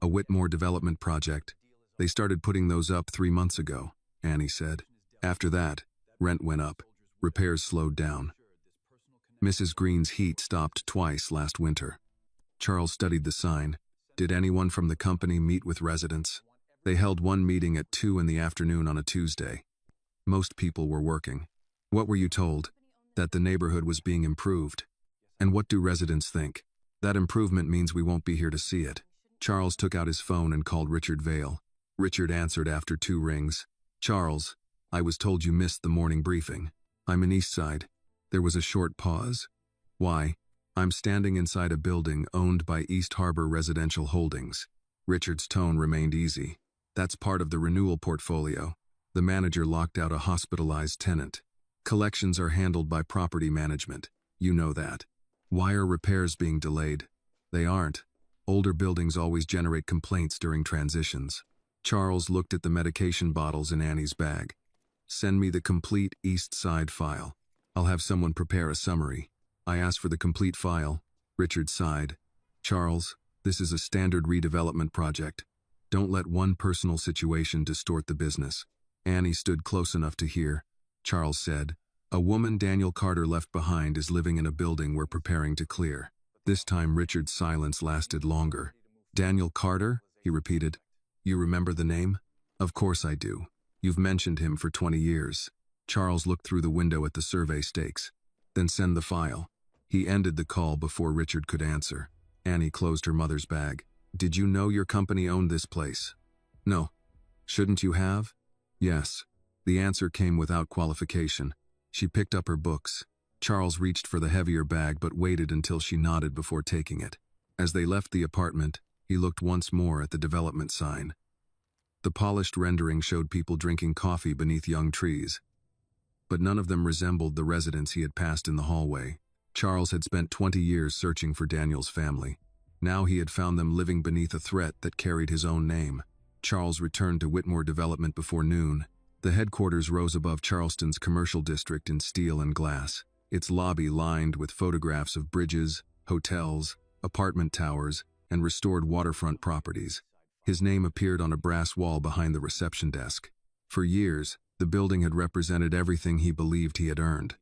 A Whitmore development project. They started putting those up 3 months ago," Annie said. "After that, rent went up. Repairs slowed down. Mrs. Green's heat stopped twice last winter." Charles studied the sign. "Did anyone from the company meet with residents?" "They held one meeting at 2 in the afternoon on a Tuesday. Most people were working." "What were you told?" "That the neighborhood was being improved." "And what do residents think?" "That improvement means we won't be here to see it." Charles took out his phone and called Richard Vale. Richard answered after 2 rings. "Charles, I was told you missed the morning briefing. I'm in East Side." There was a short pause. "Why?" "I'm standing inside a building owned by East Harbor Residential Holdings." Richard's tone remained easy. "That's part of the renewal portfolio." The manager locked out a hospitalized tenant. "Collections are handled by property management. You know that." "Why are repairs being delayed?" "They aren't. Older buildings always generate complaints during transitions." Charles looked at the medication bottles in Annie's bag. "Send me the complete East Side file. I'll have someone prepare a summary." "I asked for the complete file." Richard sighed. "Charles, this is a standard redevelopment project. Don't let one personal situation distort the business." Annie stood close enough to hear. Charles said, "A woman Daniel Carter left behind is living in a building we're preparing to clear." This time Richard's silence lasted longer. "Daniel Carter?" he repeated. "You remember the name?" "Of course I do. You've mentioned him for 20 years. Charles looked through the window at the survey stakes. "Then send the file." He ended the call before Richard could answer. Annie closed her mother's bag. "Did you know your company owned this place?" "No." "Shouldn't you have?" "Yes." The answer came without qualification. She picked up her books. Charles reached for the heavier bag but waited until she nodded before taking it. As they left the apartment, he looked once more at the development sign. The polished rendering showed people drinking coffee beneath young trees, but none of them resembled the residents he had passed in the hallway. Charles had spent 20 years searching for Daniel's family. Now he had found them living beneath a threat that carried his own name. Charles returned to Whitmore Development before noon. The headquarters rose above Charleston's commercial district in steel and glass, its lobby lined with photographs of bridges, hotels, apartment towers, and restored waterfront properties. His name appeared on a brass wall behind the reception desk. For years, the building had represented everything he believed he had earned.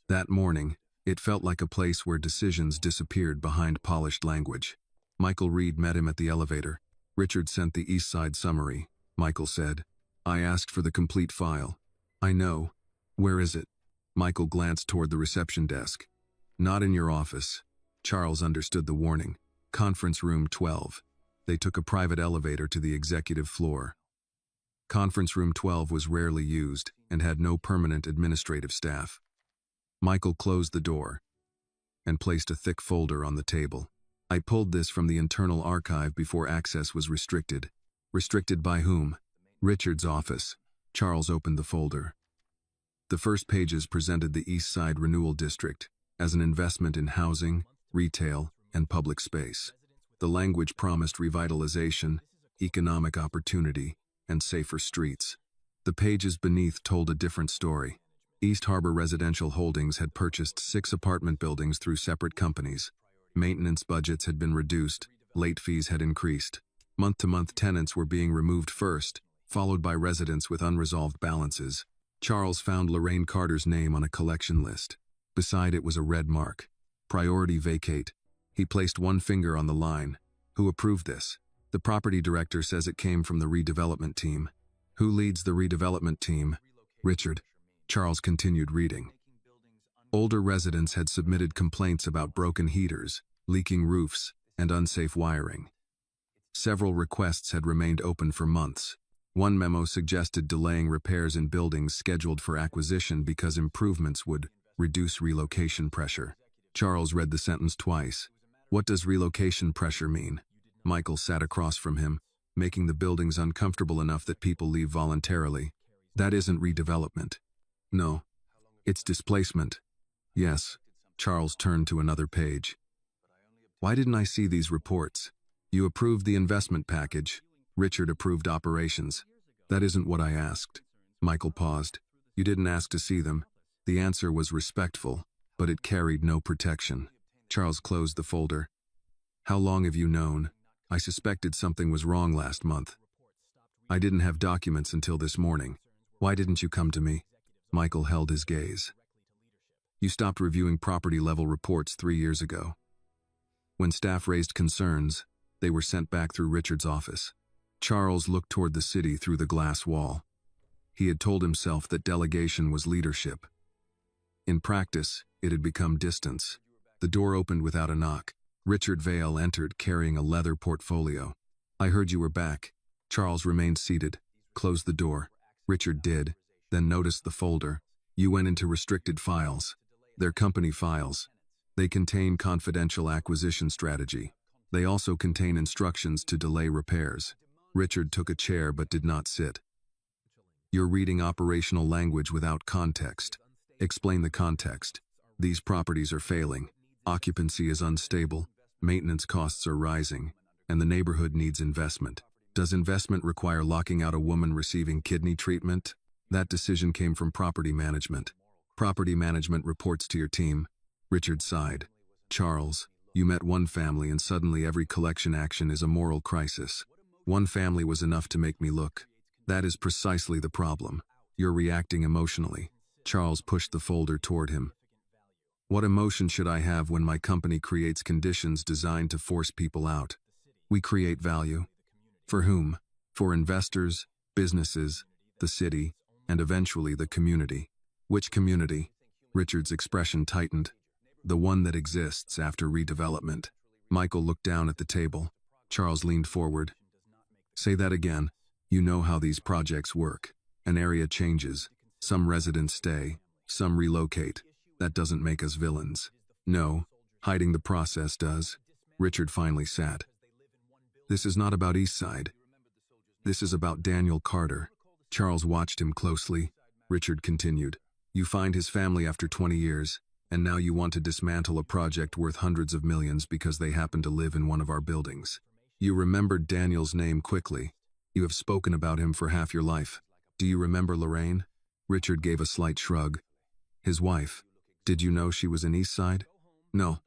That morning, it felt like a place where decisions disappeared behind polished language. Michael Reed met him at the elevator. Richard sent the East Side summary. Michael said, "I asked for the complete file." "I know. Where is it?" Michael glanced toward the reception desk. "Not in your office." Charles understood the warning. "Conference room 12. They took a private elevator to the executive floor. Conference room 12 was rarely used and had no permanent administrative staff. Michael closed the door and placed a thick folder on the table. "I pulled this from the internal archive before access was restricted." "Restricted by whom?" "Richard's office." Charles opened the folder. The first pages presented the East Side Renewal District as an investment in housing, retail, and public space. The language promised revitalization, economic opportunity, and safer streets. The pages beneath told a different story. East Harbor Residential Holdings had purchased 6 apartment buildings through separate companies. Maintenance budgets had been reduced, late fees had increased. Month-to-month tenants were being removed first, followed by residents with unresolved balances. Charles found Lorraine Carter's name on a collection list. Beside it was a red mark. Priority vacate. He placed one finger on the line. "Who approved this?" "The property director says it came from the redevelopment team." "Who leads the redevelopment team?" "Richard." Charles continued reading. Older residents had submitted complaints about broken heaters, leaking roofs, and unsafe wiring. Several requests had remained open for months. One memo suggested delaying repairs in buildings scheduled for acquisition because improvements would reduce relocation pressure. Charles read the sentence twice. "What does relocation pressure mean?" Michael sat across from him, making the buildings uncomfortable enough that people leave voluntarily. "That isn't redevelopment." "No. It's displacement." "Yes." Charles turned to another page. "Why didn't I see these reports?" "You approved the investment package. Richard approved operations." "That isn't what I asked." Michael paused. "You didn't ask to see them." The answer was respectful, but it carried no protection. Charles closed the folder. "How long have you known?" "I suspected something was wrong last month. I didn't have documents until this morning." "Why didn't you come to me?" Michael held his gaze. "You stopped reviewing property-level reports 3 years ago. When staff raised concerns, they were sent back through Richard's office." Charles looked toward the city through the glass wall. He had told himself that delegation was leadership. In practice, it had become distance. The door opened without a knock. Richard Vale entered carrying a leather portfolio. "I heard you were back." Charles remained seated, closed the door. Richard did, then noticed the folder. "You went into restricted files. They're company files. They contain confidential acquisition strategy. They also contain instructions to delay repairs." Richard took a chair but did not sit. "You're reading operational language without context." "Explain the context." "These properties are failing. Occupancy is unstable. Maintenance costs are rising. And the neighborhood needs investment." "Does investment require locking out a woman receiving kidney treatment?" "That decision came from property management." "Property management reports to your team." Richard sighed. "Charles, you met one family and suddenly every collection action is a moral crisis. One family was enough to make me look. That is precisely the problem. You're reacting emotionally." Charles pushed the folder toward him. "What emotion should I have when my company creates conditions designed to force people out? We create value. For whom? For investors, businesses, the city, and eventually the community." "Which community?" Richard's expression tightened. "The one that exists after redevelopment." Michael looked down at the table. Charles leaned forward. "Say that again." "You know how these projects work. An area changes. Some residents stay. Some relocate. That doesn't make us villains." "No, hiding the process does." Richard finally sat. "This is not about Eastside. This is about Daniel Carter." Charles watched him closely. Richard continued. "You find his family after 20 years, and now you want to dismantle a project worth hundreds of millions because they happen to live in one of our buildings. You remembered Daniel's name quickly. You have spoken about him for half your life. Do you remember Lorraine?" Richard gave a slight shrug. "His wife. Did you know she was in Eastside?" "No.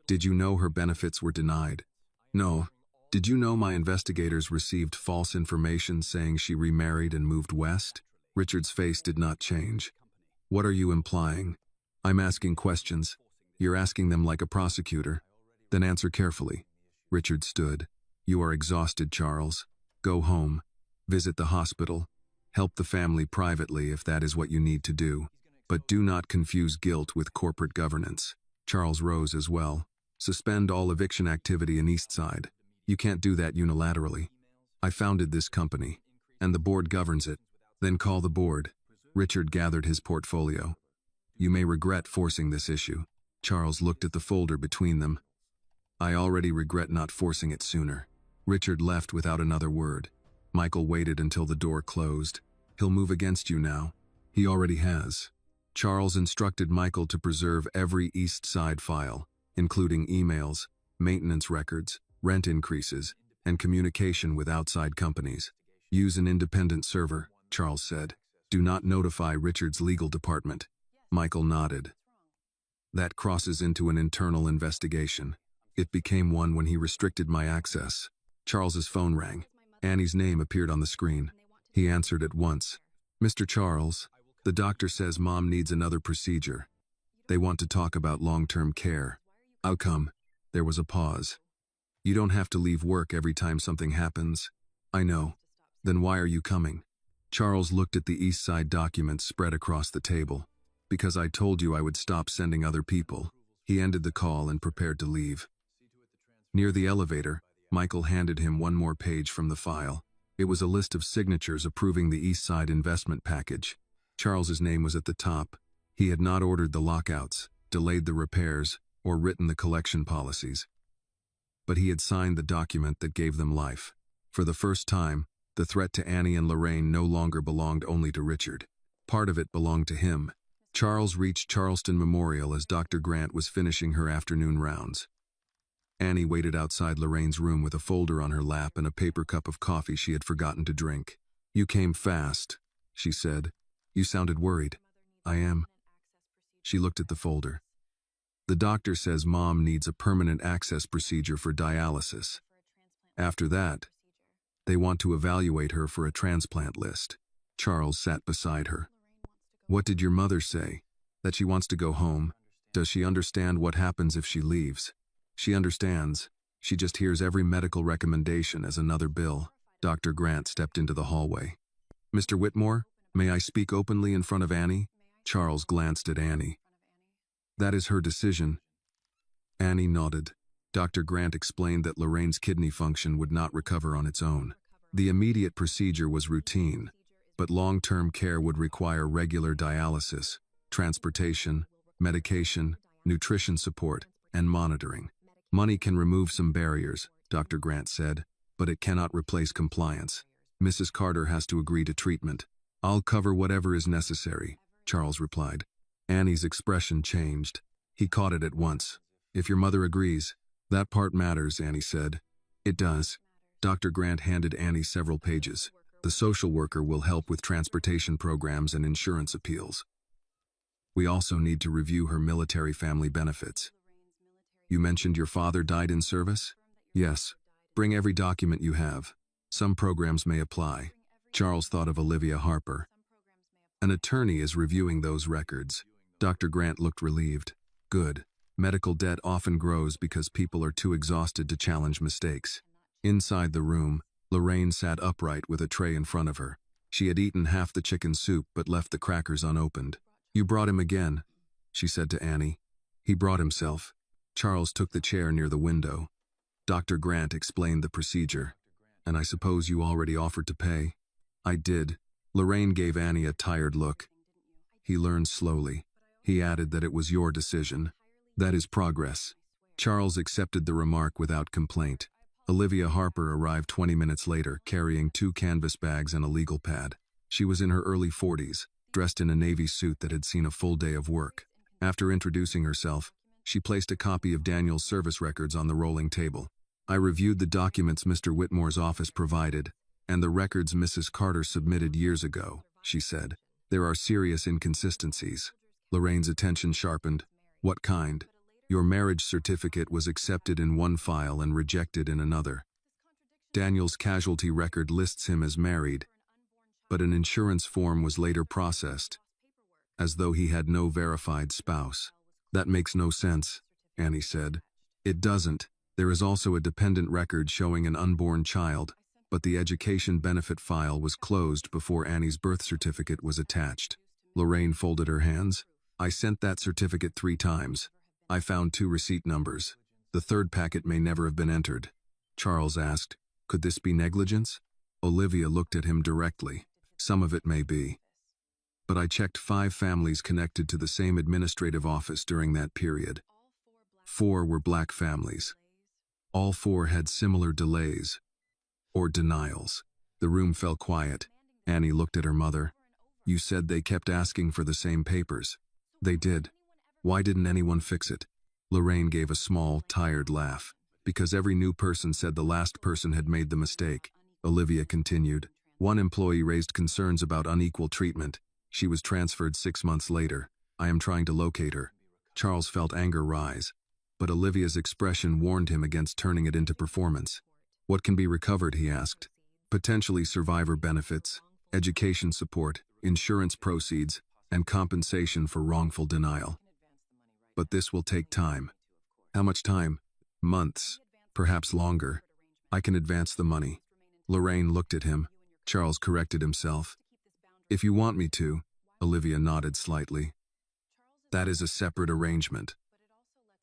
Did you know her benefits were denied? No. Did you know my investigators received false information saying she remarried and moved west? Richard's face did not change. What are you implying? I'm asking questions. You're asking them like a prosecutor. Then answer carefully. Richard stood. You are exhausted, Charles. Go home. Visit the hospital. Help the family privately if that is what you need to do. But do not confuse guilt with corporate governance. Charles rose as well. Suspend all eviction activity in Eastside. You can't do that unilaterally. I founded this company, and the board governs it. Then call the board. Richard gathered his portfolio. You may regret forcing this issue. Charles looked at the folder between them. I already regret not forcing it sooner. Richard left without another word. Michael waited until the door closed. He'll move against you now. He already has. Charles instructed Michael to preserve every East Side file, including emails, maintenance records, rent increases, and communication with outside companies. Use an independent server, Charles said. Do not notify Richard's legal department. Michael nodded. That crosses into an internal investigation. It became one when he restricted my access. Charles's phone rang. Annie's name appeared on the screen. He answered at once. Mr. Charles, the doctor says Mom needs another procedure. They want to talk about long-term care. I'll come. There was a pause. You don't have to leave work every time something happens. I know. Then why are you coming? Charles looked at the East Side documents spread across the table. Because I told you I would stop sending other people. He ended the call and prepared to leave. Near the elevator, Michael handed him one more page from the file. It was a list of signatures approving the East Side investment package. Charles's name was at the top. He had not ordered the lockouts, delayed the repairs, or written the collection policies. But he had signed the document that gave them life. For the first time, the threat to Annie and Lorraine no longer belonged only to Richard. Part of it belonged to him. Charles reached Charleston Memorial as Dr. Grant was finishing her afternoon rounds. Annie waited outside Lorraine's room with a folder on her lap and a paper cup of coffee she had forgotten to drink. You came fast, she said. You sounded worried. I am. She looked at the folder. The doctor says Mom needs a permanent access procedure for dialysis. After that, they want to evaluate her for a transplant list. Charles sat beside her. What did your mother say? That she wants to go home? Does she understand what happens if she leaves? She understands. She just hears every medical recommendation as another bill. Dr. Grant stepped into the hallway. Mr. Whitmore, may I speak openly in front of Annie? Charles glanced at Annie. That is her decision. Annie nodded. Dr. Grant explained that Lorraine's kidney function would not recover on its own. The immediate procedure was routine, but long-term care would require regular dialysis, transportation, medication, nutrition support, and monitoring. Money can remove some barriers, Dr. Grant said, but it cannot replace compliance. Mrs. Carter has to agree to treatment. I'll cover whatever is necessary, Charles replied. Annie's expression changed. He caught it at once. If your mother agrees. That part matters, Annie said. It does. Dr. Grant handed Annie several pages. The social worker will help with transportation programs and insurance appeals. We also need to review her military family benefits. You mentioned your father died in service? Yes. Bring every document you have. Some programs may apply. Charles thought of Olivia Harper. An attorney is reviewing those records. Dr. Grant looked relieved. Good. Medical debt often grows because people are too exhausted to challenge mistakes. Inside the room, Lorraine sat upright with a tray in front of her. She had eaten half the chicken soup but left the crackers unopened. You brought him again, she said to Annie. He brought himself. Charles took the chair near the window. Dr. Grant explained the procedure. And I suppose you already offered to pay? I did. Lorraine gave Annie a tired look. He learned slowly. He added that it was your decision. That is progress. Charles accepted the remark without complaint. Olivia Harper arrived 20 minutes later, carrying 2 canvas bags and a legal pad. She was in her early 40s, dressed in a navy suit that had seen a full day of work. After introducing herself, she placed a copy of Daniel's service records on the rolling table. I reviewed the documents Mr. Whitmore's office provided, and the records Mrs. Carter submitted years ago, she said. There are serious inconsistencies. Lorraine's attention sharpened. What kind? Your marriage certificate was accepted in one file and rejected in another. Daniel's casualty record lists him as married, but an insurance form was later processed, as though he had no verified spouse. That makes no sense, Annie said. It doesn't. There is also a dependent record showing an unborn child, but the education benefit file was closed before Annie's birth certificate was attached. Lorraine folded her hands. I sent that certificate 3 times. I found 2 receipt numbers. The third packet may never have been entered. Charles asked, could this be negligence? Olivia looked at him directly. Some of it may be. But I checked 5 families connected to the same administrative office during that period. 4 were black families. All 4 had similar delays or denials. The room fell quiet. Annie looked at her mother. You said they kept asking for the same papers. They did. Why didn't anyone fix it? Lorraine gave a small, tired laugh. Because every new person said the last person had made the mistake. Olivia continued. One employee raised concerns about unequal treatment. She was transferred 6 months later. I am trying to locate her. Charles felt anger rise, but Olivia's expression warned him against turning it into performance. What can be recovered, he asked. Potentially survivor benefits, education support, insurance proceeds, and compensation for wrongful denial. But this will take time. How much time? Months, perhaps longer. I can advance the money. Lorraine looked at him. Charles corrected himself. If you want me to, Olivia nodded slightly. That is a separate arrangement.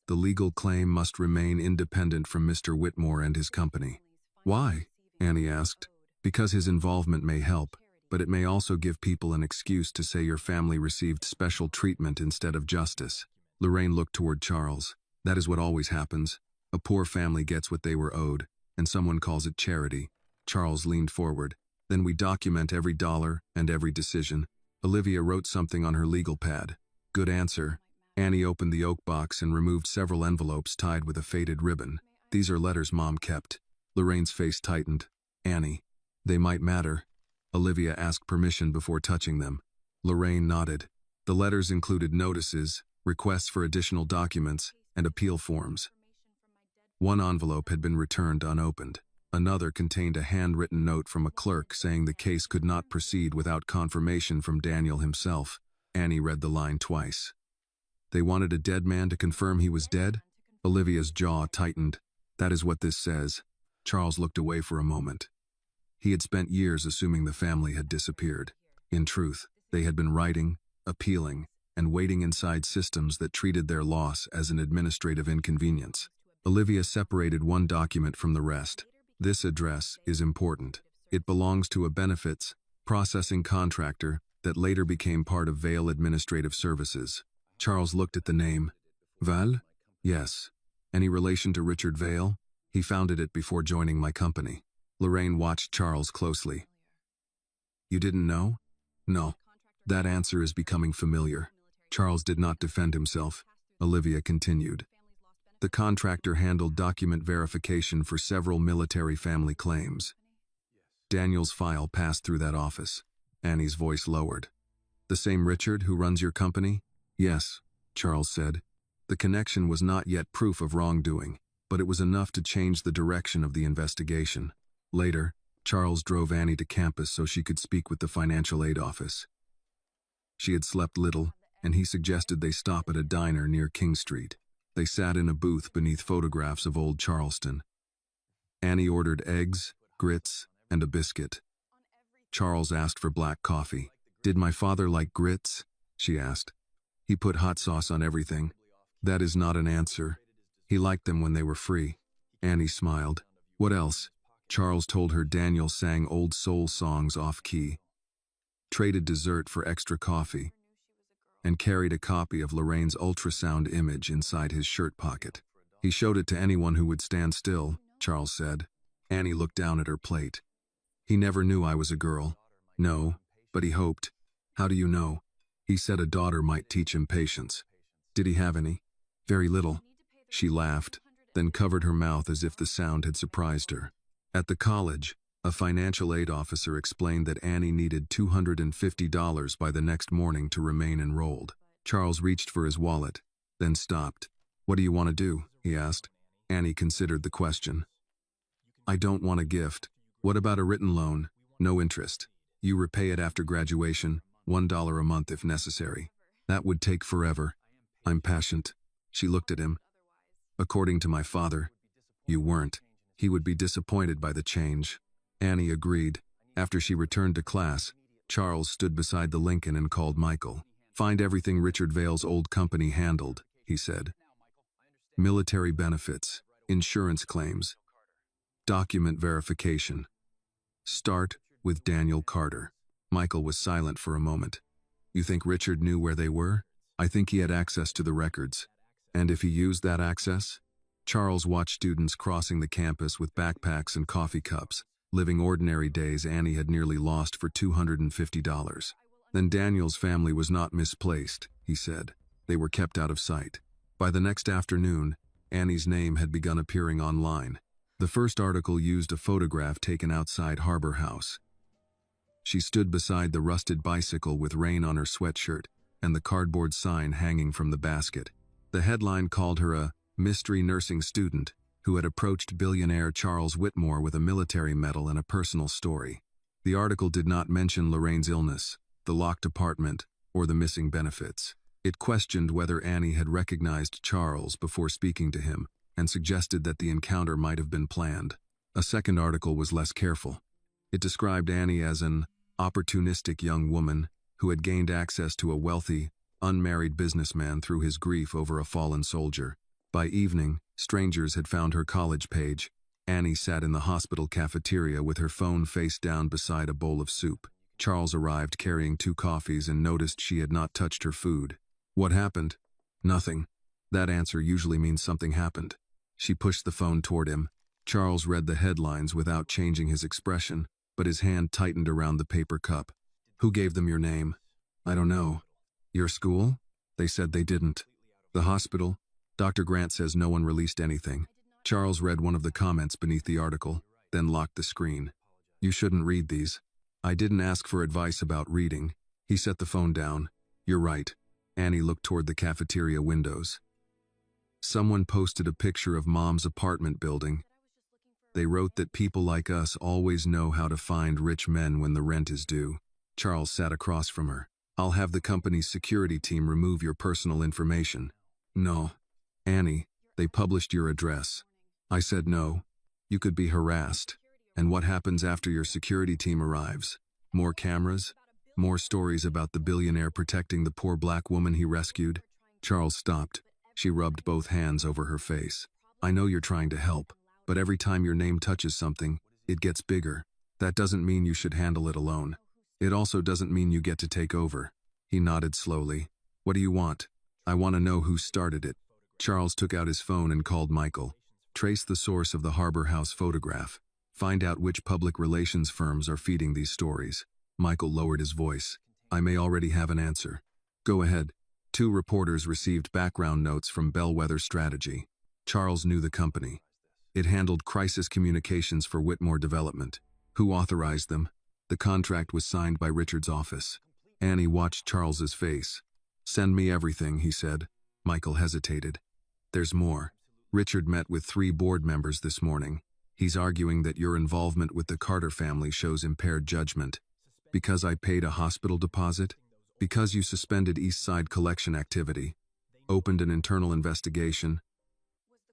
The legal claim must remain independent from Mr. Whitmore and his company. Why? Annie asked. Because his involvement may help, but it may also give people an excuse to say your family received special treatment instead of justice. Lorraine looked toward Charles. That is what always happens. A poor family gets what they were owed, and someone calls it charity. Charles leaned forward. Then we document every dollar and every decision. Olivia wrote something on her legal pad. Good answer. Annie opened the oak box and removed several envelopes tied with a faded ribbon. These are letters Mom kept. Lorraine's face tightened. Annie, they might matter. Olivia asked permission before touching them. Lorraine nodded. The letters included notices, requests for additional documents, and appeal forms. One envelope had been returned unopened. Another contained a handwritten note from a clerk saying the case could not proceed without confirmation from Daniel himself. Annie read the line twice. They wanted a dead man to confirm he was dead? Olivia's jaw tightened. That is what this says. Charles looked away for a moment. He had spent years assuming the family had disappeared. In truth, they had been writing, appealing, and waiting inside systems that treated their loss as an administrative inconvenience. Olivia separated one document from the rest. This address is important. It belongs to a benefits processing contractor that later became part of Vale Administrative Services. Charles looked at the name. Val? Yes. Any relation to Richard Vale? He founded it before joining my company. Lorraine watched Charles closely. You didn't know? No. That answer is becoming familiar. Charles did not defend himself. Olivia continued. The contractor handled document verification for several military family claims. Daniel's file passed through that office. Annie's voice lowered. The same Richard who runs your company? Yes, Charles said. The connection was not yet proof of wrongdoing, but it was enough to change the direction of the investigation. Later, Charles drove Annie to campus so she could speak with the financial aid office. She had slept little, and he suggested they stop at a diner near King Street. They sat in a booth beneath photographs of old Charleston. Annie ordered eggs, grits, and a biscuit. Charles asked for black coffee. Did my father like grits? She asked. He put hot sauce on everything. That is not an answer. He liked them when they were free. Annie smiled. What else? Charles told her Daniel sang old soul songs off-key, traded dessert for extra coffee, and carried a copy of Lorraine's ultrasound image inside his shirt pocket. He showed it to anyone who would stand still, Charles said. Annie looked down at her plate. He never knew I was a girl. No, but he hoped. How do you know? He said a daughter might teach him patience. Did he have any? Very little. She laughed, then covered her mouth as if the sound had surprised her. At the college, a financial aid officer explained that Annie needed $250 by the next morning to remain enrolled. Charles reached for his wallet, then stopped. What do you want to do? He asked. Annie considered the question. I don't want a gift. What about a written loan? No interest. You repay it after graduation, $1 a month if necessary. That would take forever. I'm patient. She looked at him. According to my father, you weren't. He would be disappointed by the change. Annie agreed. After she returned to class, Charles stood beside the Lincoln and called Michael. Find everything Richard Vale's old company handled, he said. Military benefits, insurance claims, document verification. Start with Daniel Carter. Michael was silent for a moment. You think Richard knew where they were? I think he had access to the records. And if he used that access? Charles watched students crossing the campus with backpacks and coffee cups, living ordinary days Annie had nearly lost for $250. Then Daniel's family was not misplaced, he said. They were kept out of sight. By the next afternoon, Annie's name had begun appearing online. The first article used a photograph taken outside Harbor House. She stood beside the rusted bicycle with rain on her sweatshirt and the cardboard sign hanging from the basket. The headline called her a mystery nursing student who had approached billionaire Charles Whitmore with a military medal and a personal story. The article did not mention Lorraine's illness, the locked apartment, or the missing benefits. It questioned whether Annie had recognized Charles before speaking to him and suggested that the encounter might have been planned. A second article was less careful. It described Annie as an opportunistic young woman who had gained access to a wealthy, unmarried businessman through his grief over a fallen soldier. By evening, strangers had found her college page. Annie sat in the hospital cafeteria with her phone face down beside a bowl of soup. Charles arrived carrying 2 coffees and noticed she had not touched her food. What happened? Nothing. That answer usually means something happened. She pushed the phone toward him. Charles read the headlines without changing his expression, but his hand tightened around the paper cup. Who gave them your name? I don't know. Your school? They said they didn't. The hospital? Dr. Grant says no one released anything. Charles read one of the comments beneath the article, then locked the screen. You shouldn't read these. I didn't ask for advice about reading. He set the phone down. You're right. Annie looked toward the cafeteria windows. Someone posted a picture of Mom's apartment building. They wrote that people like us always know how to find rich men when the rent is due. Charles sat across from her. I'll have the company's security team remove your personal information. No. Annie, they published your address. I said no. You could be harassed. And what happens after your security team arrives? More cameras? More stories about the billionaire protecting the poor black woman he rescued? Charles stopped. She rubbed both hands over her face. I know you're trying to help, but every time your name touches something, it gets bigger. That doesn't mean you should handle it alone. It also doesn't mean you get to take over. He nodded slowly. What do you want? I want to know who started it. Charles took out his phone and called Michael. Trace the source of the Harbor House photograph. Find out which public relations firms are feeding these stories. Michael lowered his voice. I may already have an answer. Go ahead. 2 reporters received background notes from Bellwether Strategy. Charles knew the company. It handled crisis communications for Whitmore Development. Who authorized them? The contract was signed by Richard's office. Annie watched Charles's face. Send me everything, he said. Michael hesitated. There's more. Richard met with 3 board members this morning. He's arguing that your involvement with the Carter family shows impaired judgment. Because I paid a hospital deposit? Because you suspended East Side collection activity, opened an internal investigation,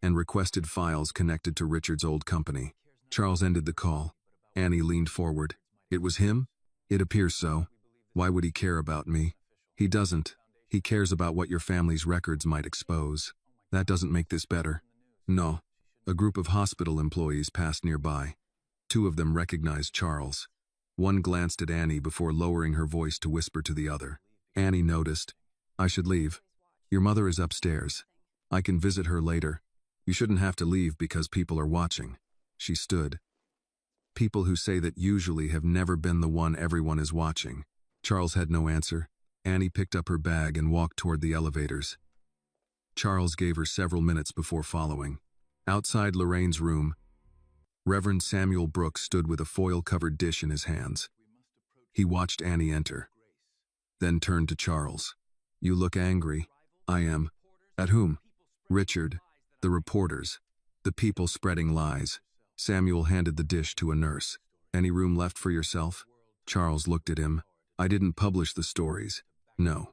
and requested files connected to Richard's old company. Charles ended the call. Annie leaned forward. It was him? It appears so. Why would he care about me? He doesn't. He cares about what your family's records might expose. That doesn't make this better. No. A group of hospital employees passed nearby. 2 of them recognized Charles. One glanced at Annie before lowering her voice to whisper to the other. Annie noticed. I should leave. Your mother is upstairs. I can visit her later. You shouldn't have to leave because people are watching. She stood. People who say that usually have never been the one everyone is watching. Charles had no answer. Annie picked up her bag and walked toward the elevators. Charles gave her several minutes before following. Outside Lorraine's room, Reverend Samuel Brooks stood with a foil-covered dish in his hands. He watched Annie enter, then turned to Charles. You look angry. I am. At whom? Richard, the reporters, the people spreading lies. Samuel handed the dish to a nurse. Any room left for yourself? Charles looked at him. I didn't publish the stories. No.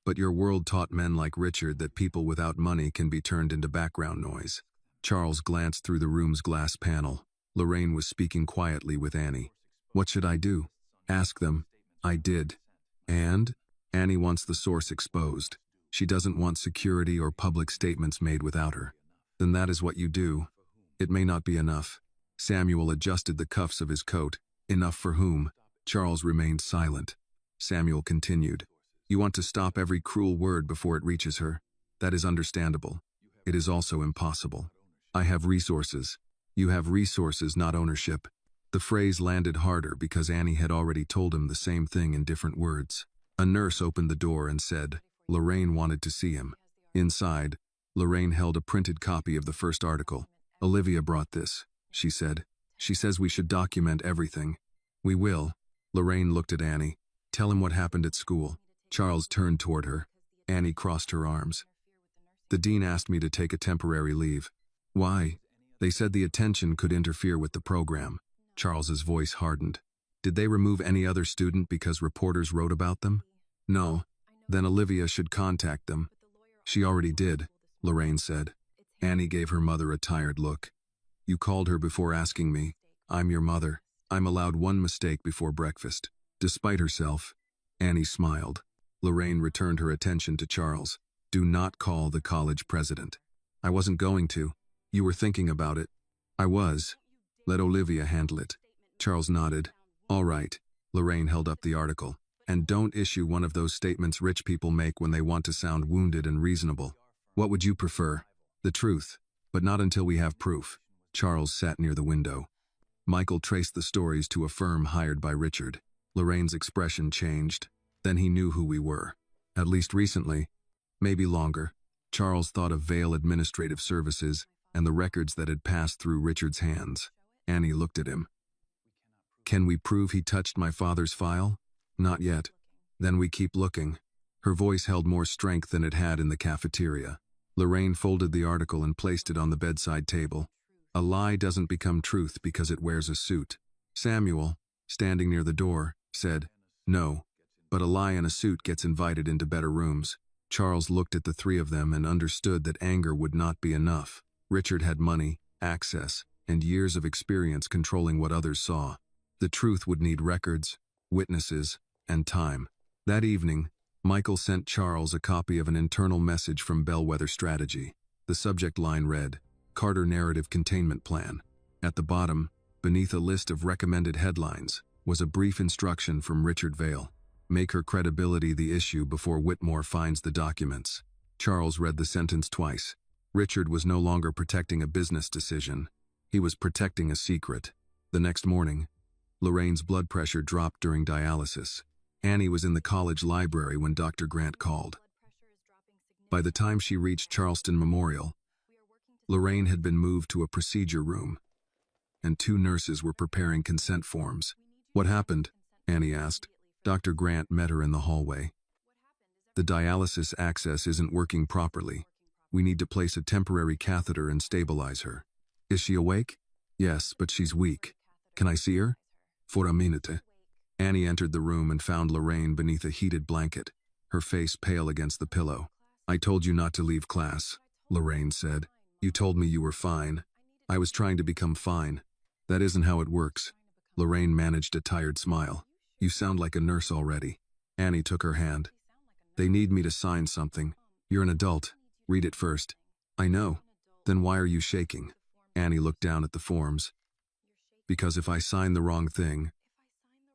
But your world taught men like Richard that people without money can be turned into background noise. Charles glanced through the room's glass panel. Lorraine was speaking quietly with Annie. What should I do? Ask them. I did. And? Annie wants the source exposed. She doesn't want security or public statements made without her. Then that is what you do. It may not be enough. Samuel adjusted the cuffs of his coat. Enough for whom? Charles remained silent. Samuel continued. You want to stop every cruel word before it reaches her. That is understandable. It is also impossible. I have resources. You have resources, not ownership. The phrase landed harder because Annie had already told him the same thing in different words. A nurse opened the door and said, Lorraine wanted to see him. Inside, Lorraine held a printed copy of the first article. Olivia brought this, she said. She says we should document everything. We will. Lorraine looked at Annie. Tell him what happened at school. Charles turned toward her. Annie crossed her arms. The dean asked me to take a temporary leave. Why? They said the attention could interfere with the program. Charles's voice hardened. Did they remove any other student because reporters wrote about them? No. Then Olivia should contact them. She already did, Lorraine said. Annie gave her mother a tired look. You called her before asking me. I'm your mother. I'm allowed one mistake before breakfast. Despite herself, Annie smiled. Lorraine returned her attention to Charles. Do not call the college president. I wasn't going to. You were thinking about it. I was. Let Olivia handle it. Charles nodded. All right. Lorraine held up the article. And don't issue one of those statements rich people make when they want to sound wounded and reasonable. What would you prefer? The truth, but not until we have proof. Charles sat near the window. Michael traced the stories to a firm hired by Richard. Lorraine's expression changed. Then he knew who we were. At least recently. Maybe longer. Charles thought of Vale Administrative Services and the records that had passed through Richard's hands. Annie looked at him. Can we prove he touched my father's file? Not yet. Then we keep looking. Her voice held more strength than it had in the cafeteria. Lorraine folded the article and placed it on the bedside table. A lie doesn't become truth because it wears a suit. Samuel, standing near the door, said, No, but a lie in a suit gets invited into better rooms. Charles looked at the three of them and understood that anger would not be enough. Richard had money, access, and years of experience controlling what others saw. The truth would need records, witnesses, and time. That evening, Michael sent Charles a copy of an internal message from Bellwether Strategy. The subject line read, Carter Narrative Containment Plan. At the bottom, beneath a list of recommended headlines, was a brief instruction from Richard Vale. Make her credibility the issue before Whitmore finds the documents. Charles read the sentence twice. Richard was no longer protecting a business decision. He was protecting a secret. The next morning, Lorraine's blood pressure dropped during dialysis. Annie was in the college library when Dr. Grant called. By the time she reached Charleston Memorial, Lorraine had been moved to a procedure room, and two nurses were preparing consent forms. What happened? Annie asked. Dr. Grant met her in the hallway. The dialysis access isn't working properly. We need to place a temporary catheter and stabilize her. Is she awake? Yes, but she's weak. Can I see her? For a minute. Annie entered the room and found Lorraine beneath a heated blanket, her face pale against the pillow. I told you not to leave class, Lorraine said. You told me you were fine. I was trying to become fine. That isn't how it works. Lorraine managed a tired smile. You sound like a nurse already. Annie took her hand. They need me to sign something. You're an adult. Read it first. I know. Then why are you shaking? Annie looked down at the forms. Because if I sign the wrong thing,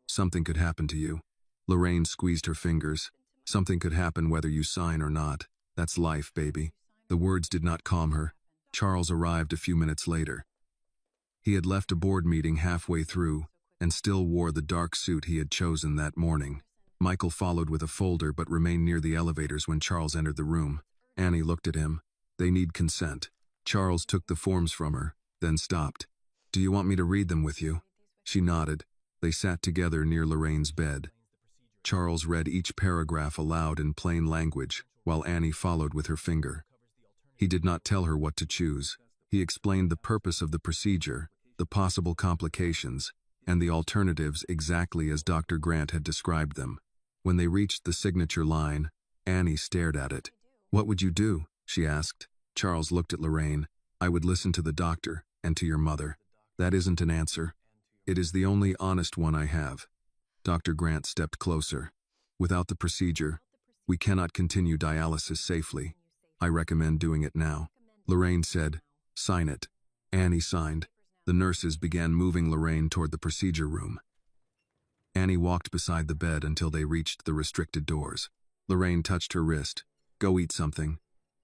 something could happen to you. Lorraine squeezed her fingers. Something could happen whether you sign or not. That's life, baby. The words did not calm her. Charles arrived a few minutes later. He had left a board meeting halfway through and still wore the dark suit he had chosen that morning. Michael followed with a folder but remained near the elevators when Charles entered the room. Annie looked at him. They need consent. Charles took the forms from her, then stopped. Do you want me to read them with you? She nodded. They sat together near Lorraine's bed. Charles read each paragraph aloud in plain language, while Annie followed with her finger. He did not tell her what to choose. He explained the purpose of the procedure, the possible complications, and the alternatives exactly as Dr. Grant had described them. When they reached the signature line, Annie stared at it. "What would you do?" she asked. Charles looked at Lorraine. "I would listen to the doctor and to your mother." "That isn't an answer. It is the only honest one I have." Dr. Grant stepped closer. "Without the procedure, we cannot continue dialysis safely. I recommend doing it now." Lorraine said, "Sign it." Annie signed. The nurses began moving Lorraine toward the procedure room. Annie walked beside the bed until they reached the restricted doors. Lorraine touched her wrist. "Go eat something."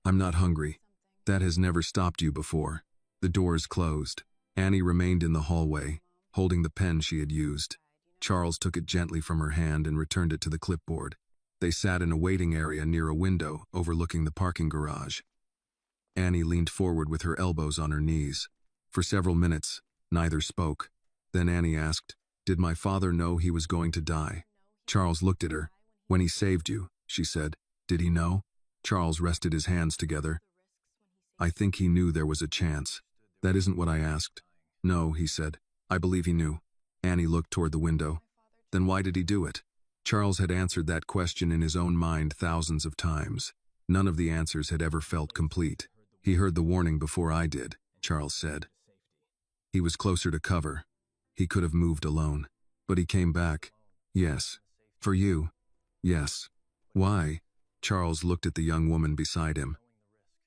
"I'm not hungry." "That has never stopped you before." The doors closed. Annie remained in the hallway, holding the pen she had used. Charles took it gently from her hand and returned it to the clipboard. They sat in a waiting area near a window overlooking the parking garage. Annie leaned forward with her elbows on her knees. For several minutes, neither spoke. Then Annie asked, "Did my father know he was going to die?" Charles looked at her. "When he saved you," she said. "Did he know?" Charles rested his hands together. "I think he knew there was a chance." "That isn't what I asked." "No," he said. "I believe he knew." Annie looked toward the window. "Then why did he do it?" Charles had answered that question in his own mind thousands of times. None of the answers had ever felt complete. "He heard the warning before I did," Charles said. "He was closer to cover. He could have moved alone. But he came back." "Yes." "For you?" "Yes." "Why?" Charles looked at the young woman beside him.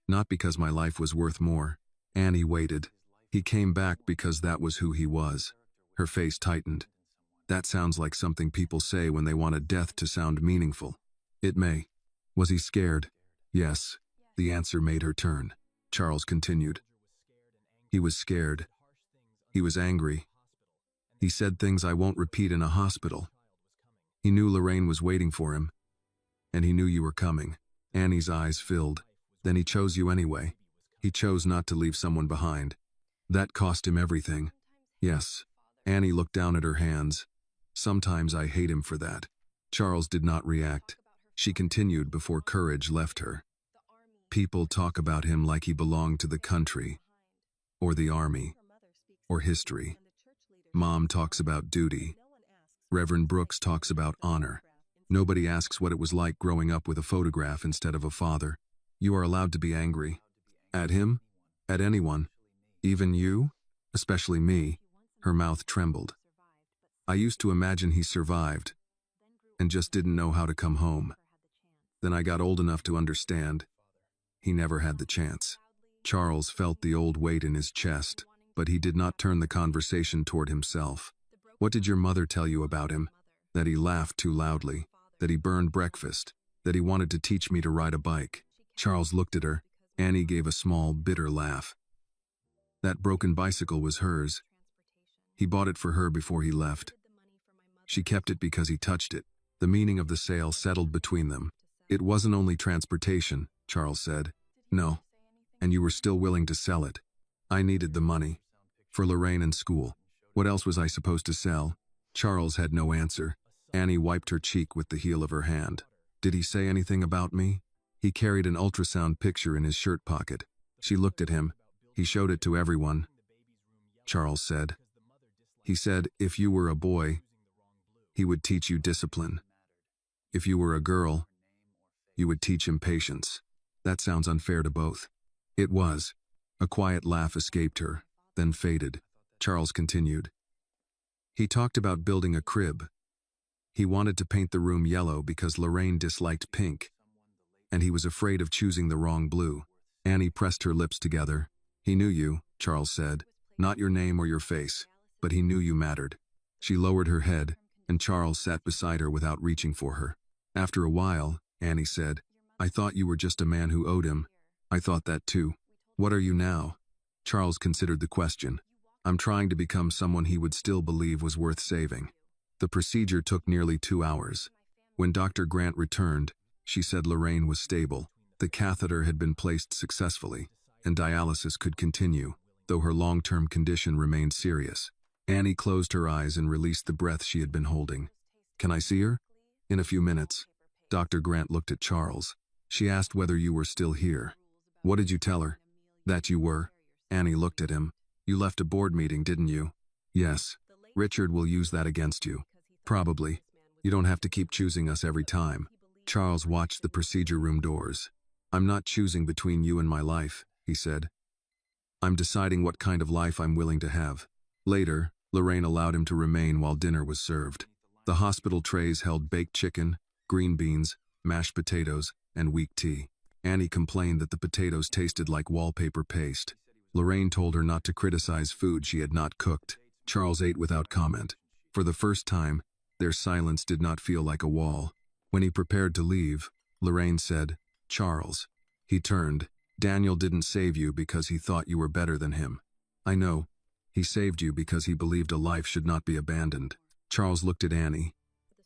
"Not because my life was worth more." Annie waited. "He came back because that was who he was." Her face tightened. "That sounds like something people say when they want a death to sound meaningful." "It may." "Was he scared?" "Yes." The answer made her turn. Charles continued. "He was scared. He was angry. He said things I won't repeat in a hospital. He knew Lorraine was waiting for him. And he knew you were coming." Annie's eyes filled. "Then he chose you anyway. He chose not to leave someone behind. That cost him everything." "Yes." Annie looked down at her hands. "Sometimes I hate him for that." Charles did not react. She continued before courage left her. "People talk about him like he belonged to the country, or the army, or history. Mom talks about duty. Reverend Brooks talks about honor. Nobody asks what it was like growing up with a photograph instead of a father. You are allowed to be angry. At him? At anyone? Even you? Especially me." Her mouth trembled. "I used to imagine he survived, and just didn't know how to come home. Then I got old enough to understand. He never had the chance." Charles felt the old weight in his chest, but he did not turn the conversation toward himself. "What did your mother tell you about him?" "That he laughed too loudly, that he burned breakfast, that he wanted to teach me to ride a bike." Charles looked at her. Annie gave a small, bitter laugh. "That broken bicycle was hers. He bought it for her before he left. She kept it because he touched it." The meaning of the sale settled between them. "It wasn't only transportation," Charles said. "No. And you were still willing to sell it." "I needed the money. For Lorraine and school. What else was I supposed to sell?" Charles had no answer. Annie wiped her cheek with the heel of her hand. "Did he say anything about me?" "He carried an ultrasound picture in his shirt pocket." She looked at him. "He showed it to everyone," Charles said. "He said, if you were a boy, he would teach you discipline. If you were a girl, you would teach him patience." "That sounds unfair to both." It was. A quiet laugh escaped her, then faded. Charles continued. "He talked about building a crib. He wanted to paint the room yellow because Lorraine disliked pink, and he was afraid of choosing the wrong blue." Annie pressed her lips together. "He knew you," Charles said. "Not your name or your face, but he knew you mattered." She lowered her head, and Charles sat beside her without reaching for her. "After a while," Annie said, "I thought you were just a man who owed him." "I thought that too." "What are you now?" Charles considered the question. "I'm trying to become someone he would still believe was worth saving." The procedure took nearly 2 hours. When Dr. Grant returned, she said Lorraine was stable. The catheter had been placed successfully, and dialysis could continue, though her long-term condition remained serious. Annie closed her eyes and released the breath she had been holding. "Can I see her?" "In a few minutes." Dr. Grant looked at Charles. "She asked whether you were still here." What did you tell her? That you were? Annie looked at him. You left a board meeting, didn't you? Yes. Richard will use that against you. Probably. You don't have to keep choosing us every time. Charles watched the procedure room doors. I'm not choosing between you and my life, he said. I'm deciding what kind of life I'm willing to have. Later, Lorraine allowed him to remain while dinner was served. The hospital trays held baked chicken, green beans, mashed potatoes, and weak tea. Annie complained that the potatoes tasted like wallpaper paste. Lorraine told her not to criticize food she had not cooked. Charles ate without comment. For the first time, their silence did not feel like a wall. When he prepared to leave, Lorraine said, "Charles." He turned. "Daniel didn't save you because he thought you were better than him. I know. He saved you because he believed a life should not be abandoned." Charles looked at Annie,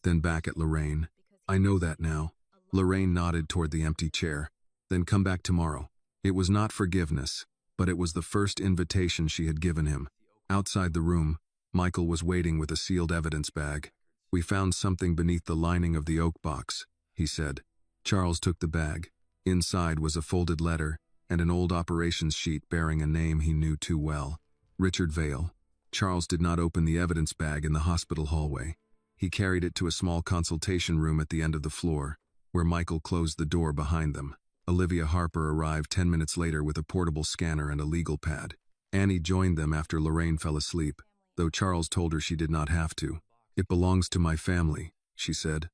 then back at Lorraine. "I know that now." Lorraine nodded toward the empty chair. "Then come back tomorrow." It was not forgiveness, but it was the first invitation she had given him. Outside the room, Michael was waiting with a sealed evidence bag. "We found something beneath the lining of the oak box," he said. Charles took the bag. Inside was a folded letter and an old operations sheet bearing a name he knew too well. Richard Vale. Charles did not open the evidence bag in the hospital hallway. He carried it to a small consultation room at the end of the floor, where Michael closed the door behind them. Olivia Harper arrived 10 minutes later with a portable scanner and a legal pad. Annie joined them after Lorraine fell asleep, though Charles told her she did not have to. "It belongs to my family," she said.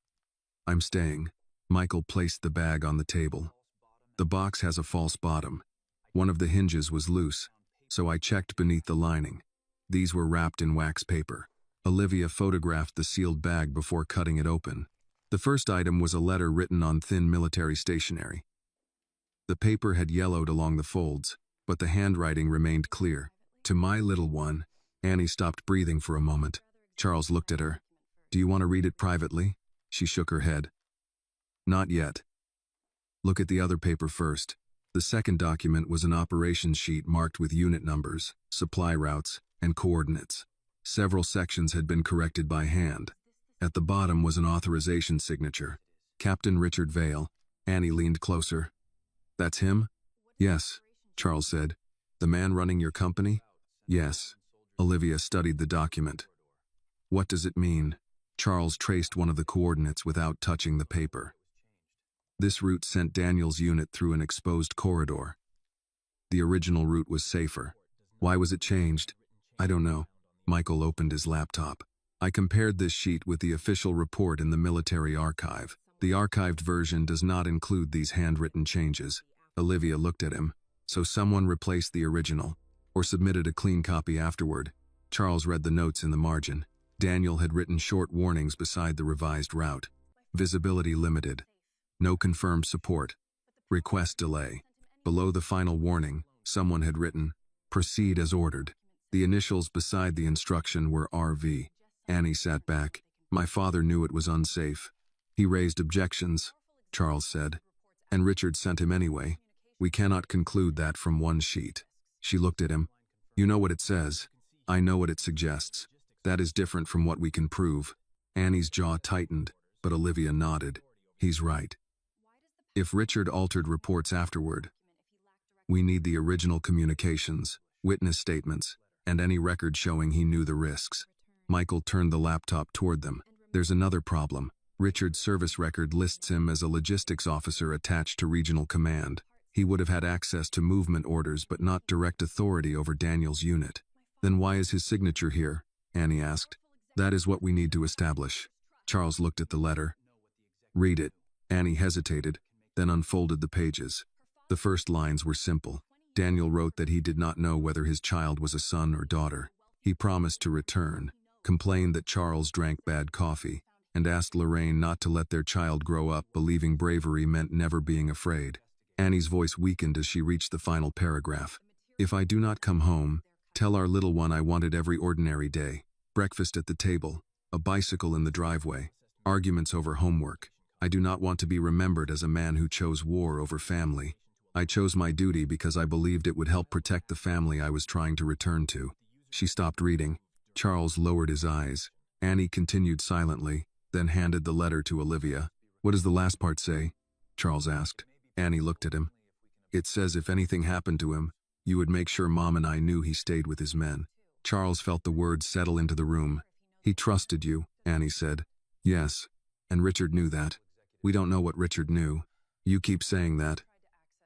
"I'm staying." Michael placed the bag on the table. "The box has a false bottom. One of the hinges was loose, so I checked beneath the lining. These were wrapped in wax paper." Olivia photographed the sealed bag before cutting it open. The first item was a letter written on thin military stationery. The paper had yellowed along the folds, but the handwriting remained clear. "To my little one." Annie stopped breathing for a moment. Charles looked at her. "Do you want to read it privately?" She shook her head. "Not yet. Look at the other paper first." The second document was an operations sheet marked with unit numbers, supply routes, and coordinates. Several sections had been corrected by hand. At the bottom was an authorization signature. "Captain Richard Vale." Annie leaned closer. "That's him?" "Yes," Charles said. "The man running your company?" "Yes." Olivia studied the document. "What does it mean?" Charles traced one of the coordinates without touching the paper. "This route sent Daniel's unit through an exposed corridor. The original route was safer. Why was it changed?" "I don't know." Michael opened his laptop. "I compared this sheet with the official report in the military archive. The archived version does not include these handwritten changes." Olivia looked at him. "So someone replaced the original, or submitted a clean copy afterward." Charles read the notes in the margin. Daniel had written short warnings beside the revised route. "Visibility limited. No confirmed support. Request delay." Below the final warning, someone had written, "Proceed as ordered." The initials beside the instruction were RV. Annie sat back. "My father knew it was unsafe. He raised objections," Charles said. "And Richard sent him anyway. We cannot conclude that from one sheet." She looked at him. "You know what it says. I know what it suggests. That is different from what we can prove." Annie's jaw tightened, but Olivia nodded. "He's right. If Richard altered reports afterward, we need the original communications, witness statements, and any record showing he knew the risks." Michael turned the laptop toward them. "There's another problem. Richard's service record lists him as a logistics officer attached to regional command. He would have had access to movement orders but not direct authority over Daniel's unit." "Then why is his signature here?" Annie asked. "That is what we need to establish." Charles looked at the letter. "Read it." Annie hesitated, then unfolded the pages. The first lines were simple. Daniel wrote that he did not know whether his child was a son or daughter. He promised to return, complained that Charles drank bad coffee, and asked Lorraine not to let their child grow up believing bravery meant never being afraid. Annie's voice weakened as she reached the final paragraph. "If I do not come home, tell our little one I want it every ordinary day. Breakfast at the table, a bicycle in the driveway, arguments over homework. I do not want to be remembered as a man who chose war over family. I chose my duty because I believed it would help protect the family I was trying to return to." She stopped reading. Charles lowered his eyes. Annie continued silently, then handed the letter to Olivia. "What does the last part say?" Charles asked. Annie looked at him. It says if anything happened to him, you would make sure Mom and I knew he stayed with his men. Charles felt the words settle into the room. He trusted you, Annie said. Yes, and Richard knew that. We don't know what Richard knew. You keep saying that.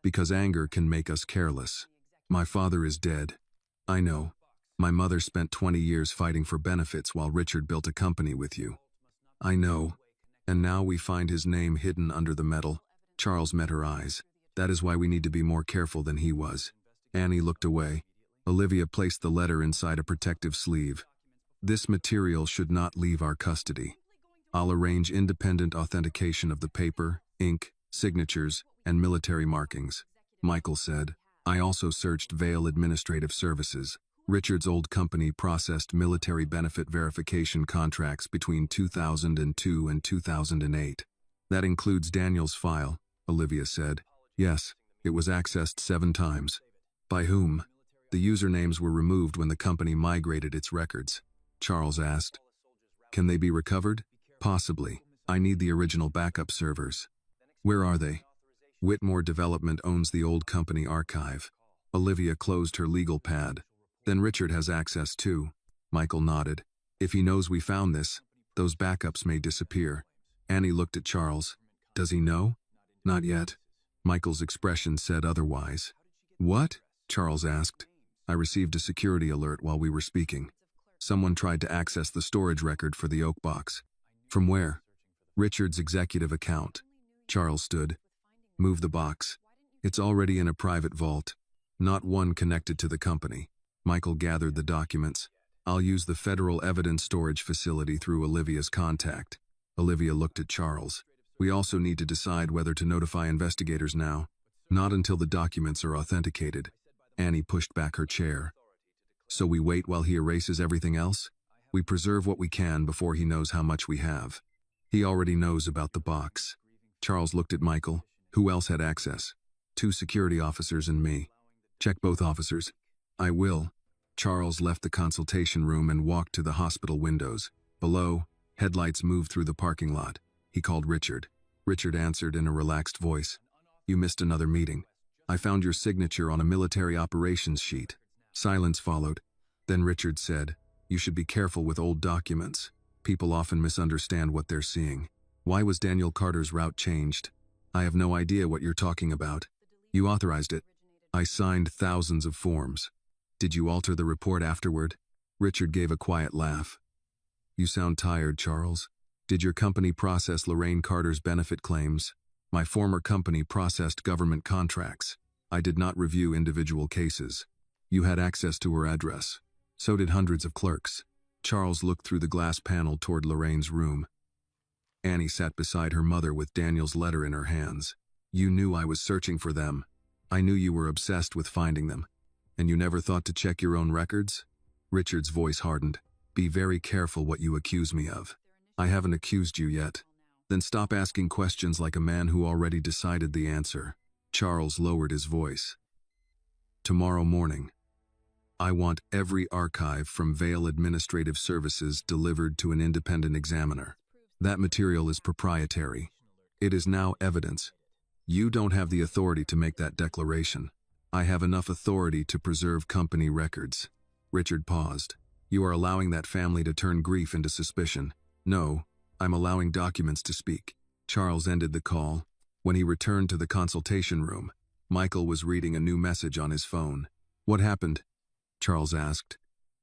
Because anger can make us careless. My father is dead. I know. My mother spent 20 years fighting for benefits while Richard built a company with you. I know. And now we find his name hidden under the metal. Charles met her eyes. That is why we need to be more careful than he was. Annie looked away. Olivia placed the letter inside a protective sleeve. This material should not leave our custody. I'll arrange independent authentication of the paper, ink, signatures, and military markings. Michael said. I also searched Vale Administrative Services. Richard's old company processed military benefit verification contracts between 2002 and 2008. That includes Daniel's file, Olivia said. Yes, it was accessed 7 times. By whom? The usernames were removed when the company migrated its records. Charles asked. Can they be recovered? Possibly. I need the original backup servers. Where are they? Whitmore Development owns the old company archive. Olivia closed her legal pad. Then Richard has access too. Michael nodded. If he knows we found this, those backups may disappear. Annie looked at Charles. Does he know? Not yet. Michael's expression said otherwise. What? Charles asked. I received a security alert while we were speaking. Someone tried to access the storage record for the oak box. From where? Richard's executive account. Charles stood. Move the box. It's already in a private vault. Not one connected to the company. Michael gathered the documents. I'll use the federal evidence storage facility through Olivia's contact. Olivia looked at Charles. We also need to decide whether to notify investigators now. Not until the documents are authenticated. Annie pushed back her chair. So we wait while he erases everything else? We preserve what we can before he knows how much we have. He already knows about the box. Charles looked at Michael. Who else had access? 2 security officers and me. Check both officers. I will. Charles left the consultation room and walked to the hospital windows. Below, headlights moved through the parking lot. He called Richard. Richard answered in a relaxed voice. You missed another meeting. I found your signature on a military operations sheet. Silence followed. Then Richard said, You should be careful with old documents. People often misunderstand what they're seeing. Why was Daniel Carter's route changed? I have no idea what you're talking about. You authorized it. I signed thousands of forms. Did you alter the report afterward? Richard gave a quiet laugh. You sound tired, Charles. Did your company process Lorraine Carter's benefit claims? My former company processed government contracts. I did not review individual cases. You had access to her address. So did hundreds of clerks. Charles looked through the glass panel toward Lorraine's room. Annie sat beside her mother with Daniel's letter in her hands. You knew I was searching for them. I knew you were obsessed with finding them. And you never thought to check your own records? Richard's voice hardened. Be very careful what you accuse me of. I haven't accused you yet. Then stop asking questions like a man who already decided the answer. Charles lowered his voice. Tomorrow morning. I want every archive from Vale Administrative Services delivered to an independent examiner. That material is proprietary. It is now evidence. You don't have the authority to make that declaration. I have enough authority to preserve company records. Richard paused. You are allowing that family to turn grief into suspicion. No, I'm allowing documents to speak. Charles ended the call. When he returned to the consultation room, Michael was reading a new message on his phone. What happened? Charles asked.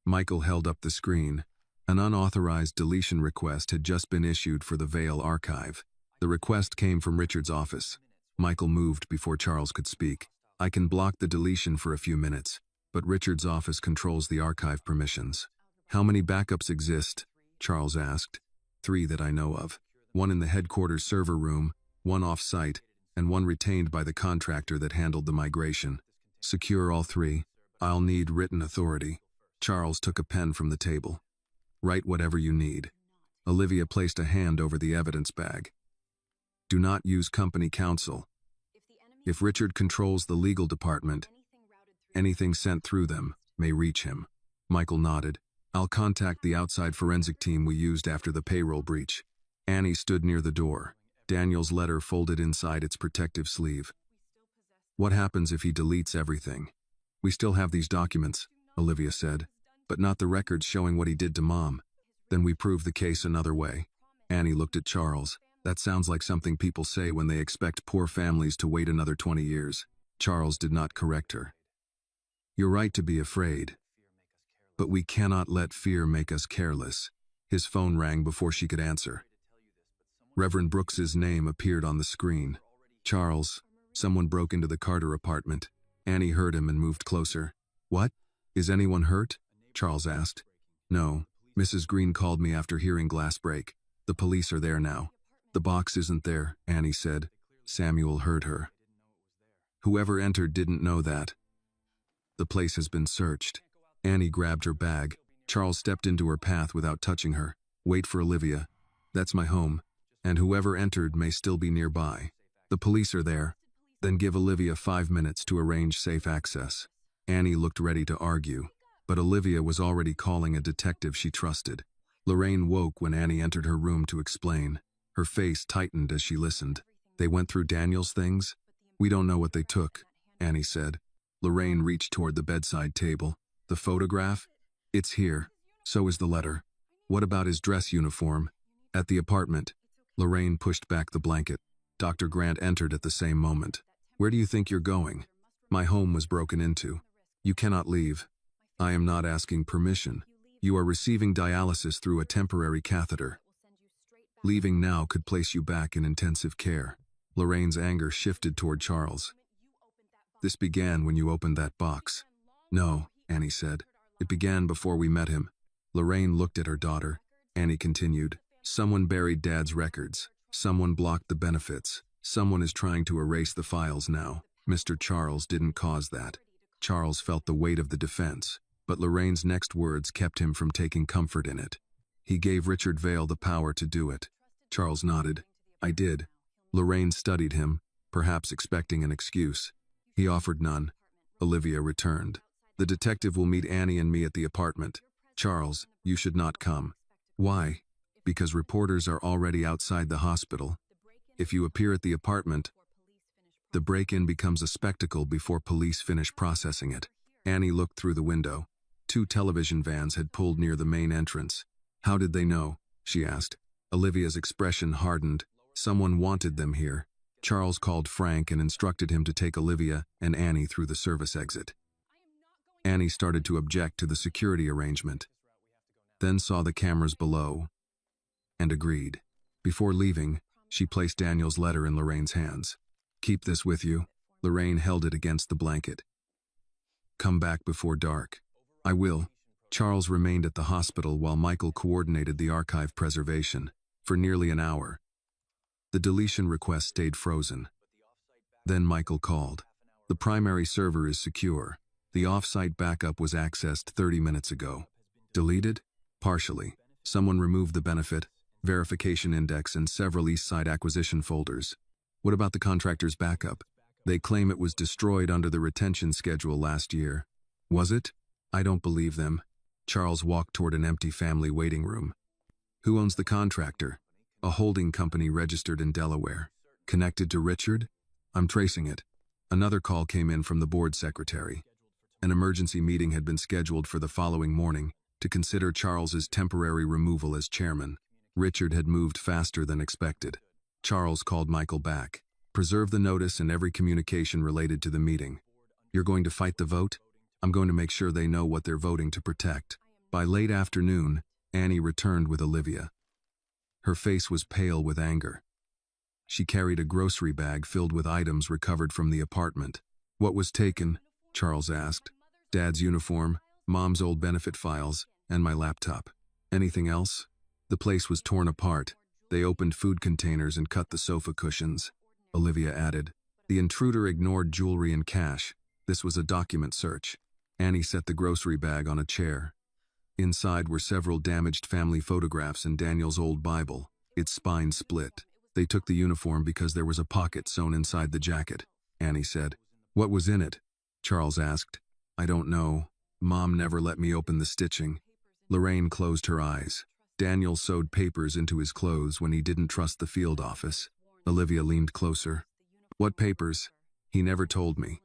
Michael held up the screen. An unauthorized deletion request had just been issued for the Vale archive. The request came from Richard's office. Michael moved before Charles could speak. I can block the deletion for a few minutes, but Richard's office controls the archive permissions. How many backups exist? Charles asked. 3 that I know of. 1 in the headquarters server room, 1 off-site, and 1 retained by the contractor that handled the migration. Secure all 3. I'll need written authority. Charles took a pen from the table. Write whatever you need. Olivia placed a hand over the evidence bag. Do not use company counsel. If Richard controls the legal department, anything sent through them may reach him. Michael nodded. I'll contact the outside forensic team we used after the payroll breach. Annie stood near the door, Daniel's letter folded inside its protective sleeve. What happens if he deletes everything? We still have these documents, Olivia said, but not the records showing what he did to Mom. Then we prove the case another way. Annie looked at Charles. That sounds like something people say when they expect poor families to wait another 20 years. Charles did not correct her. You're right to be afraid. But we cannot let fear make us careless. His phone rang before she could answer. Reverend Brooks's name appeared on the screen. Charles, someone broke into the Carter apartment. Annie heard him and moved closer. What? Is anyone hurt? Charles asked. No. Mrs. Green called me after hearing glass break. The police are there now. The box isn't there, Annie said. Samuel heard her. Whoever entered didn't know that. The place has been searched. Annie grabbed her bag. Charles stepped into her path without touching her. Wait for Olivia. That's my home. And whoever entered may still be nearby. The police are there. Then give Olivia 5 minutes to arrange safe access. Annie looked ready to argue, but Olivia was already calling a detective she trusted. Lorraine woke when Annie entered her room to explain. Her face tightened as she listened. They went through Daniel's things? We don't know what they took, Annie said. Lorraine reached toward the bedside table. The photograph? It's here. So is the letter. What about his dress uniform? At the apartment. Lorraine pushed back the blanket. Dr. Grant entered at the same moment. Where do you think you're going? My home was broken into. You cannot leave. I am not asking permission. You are receiving dialysis through a temporary catheter. Leaving now could place you back in intensive care. Lorraine's anger shifted toward Charles. This began when you opened that box. No, Annie said. It began before we met him. Lorraine looked at her daughter. Annie continued. Someone buried Dad's records. Someone blocked the benefits. Someone is trying to erase the files now. Mr. Charles didn't cause that. Charles felt the weight of the defense, but Lorraine's next words kept him from taking comfort in it. He gave Richard Vale the power to do it. Charles nodded. I did. Lorraine studied him, perhaps expecting an excuse. He offered none. Olivia returned. The detective will meet Annie and me at the apartment. Charles, you should not come. Why? Because reporters are already outside the hospital. If you appear at the apartment, the break-in becomes a spectacle before police finish processing it. Annie looked through the window. 2 television vans had pulled near the main entrance. How did they know? She asked. Olivia's expression hardened. Someone wanted them here. Charles called Frank and instructed him to take Olivia and Annie through the service exit. Annie started to object to the security arrangement, then saw the cameras below, and agreed. Before leaving, she placed Daniel's letter in Lorraine's hands. Keep this with you. Lorraine held it against the blanket. Come back before dark. I will. Charles remained at the hospital while Michael coordinated the archive preservation. For nearly an hour. The deletion request stayed frozen. Then Michael called. The primary server is secure. The off-site backup was accessed 30 minutes ago. Deleted? Partially. Someone removed the benefit, verification index, and several Eastside acquisition folders. What about the contractor's backup? They claim it was destroyed under the retention schedule last year. Was it? I don't believe them. Charles walked toward an empty family waiting room. Who owns the contractor? A holding company registered in Delaware. Connected to Richard? I'm tracing it. Another call came in from the board secretary. An emergency meeting had been scheduled for the following morning to consider Charles's temporary removal as chairman. Richard had moved faster than expected. Charles called Michael back. Preserve the notice and every communication related to the meeting. You're going to fight the vote? I'm going to make sure they know what they're voting to protect. By late afternoon, Annie returned with Olivia. Her face was pale with anger. She carried a grocery bag filled with items recovered from the apartment. What was taken? Charles asked. Dad's uniform, Mom's old benefit files, and my laptop. Anything else? The place was torn apart. They opened food containers and cut the sofa cushions. Olivia added. The intruder ignored jewelry and cash. This was a document search. Annie set the grocery bag on a chair. Inside were several damaged family photographs and Daniel's old Bible. Its spine split. They took the uniform because there was a pocket sewn inside the jacket, Annie said. What was in it? Charles asked. I don't know. Mom never let me open the stitching. Lorraine closed her eyes. Daniel sewed papers into his clothes when he didn't trust the field office. Olivia leaned closer. What papers? He never told me.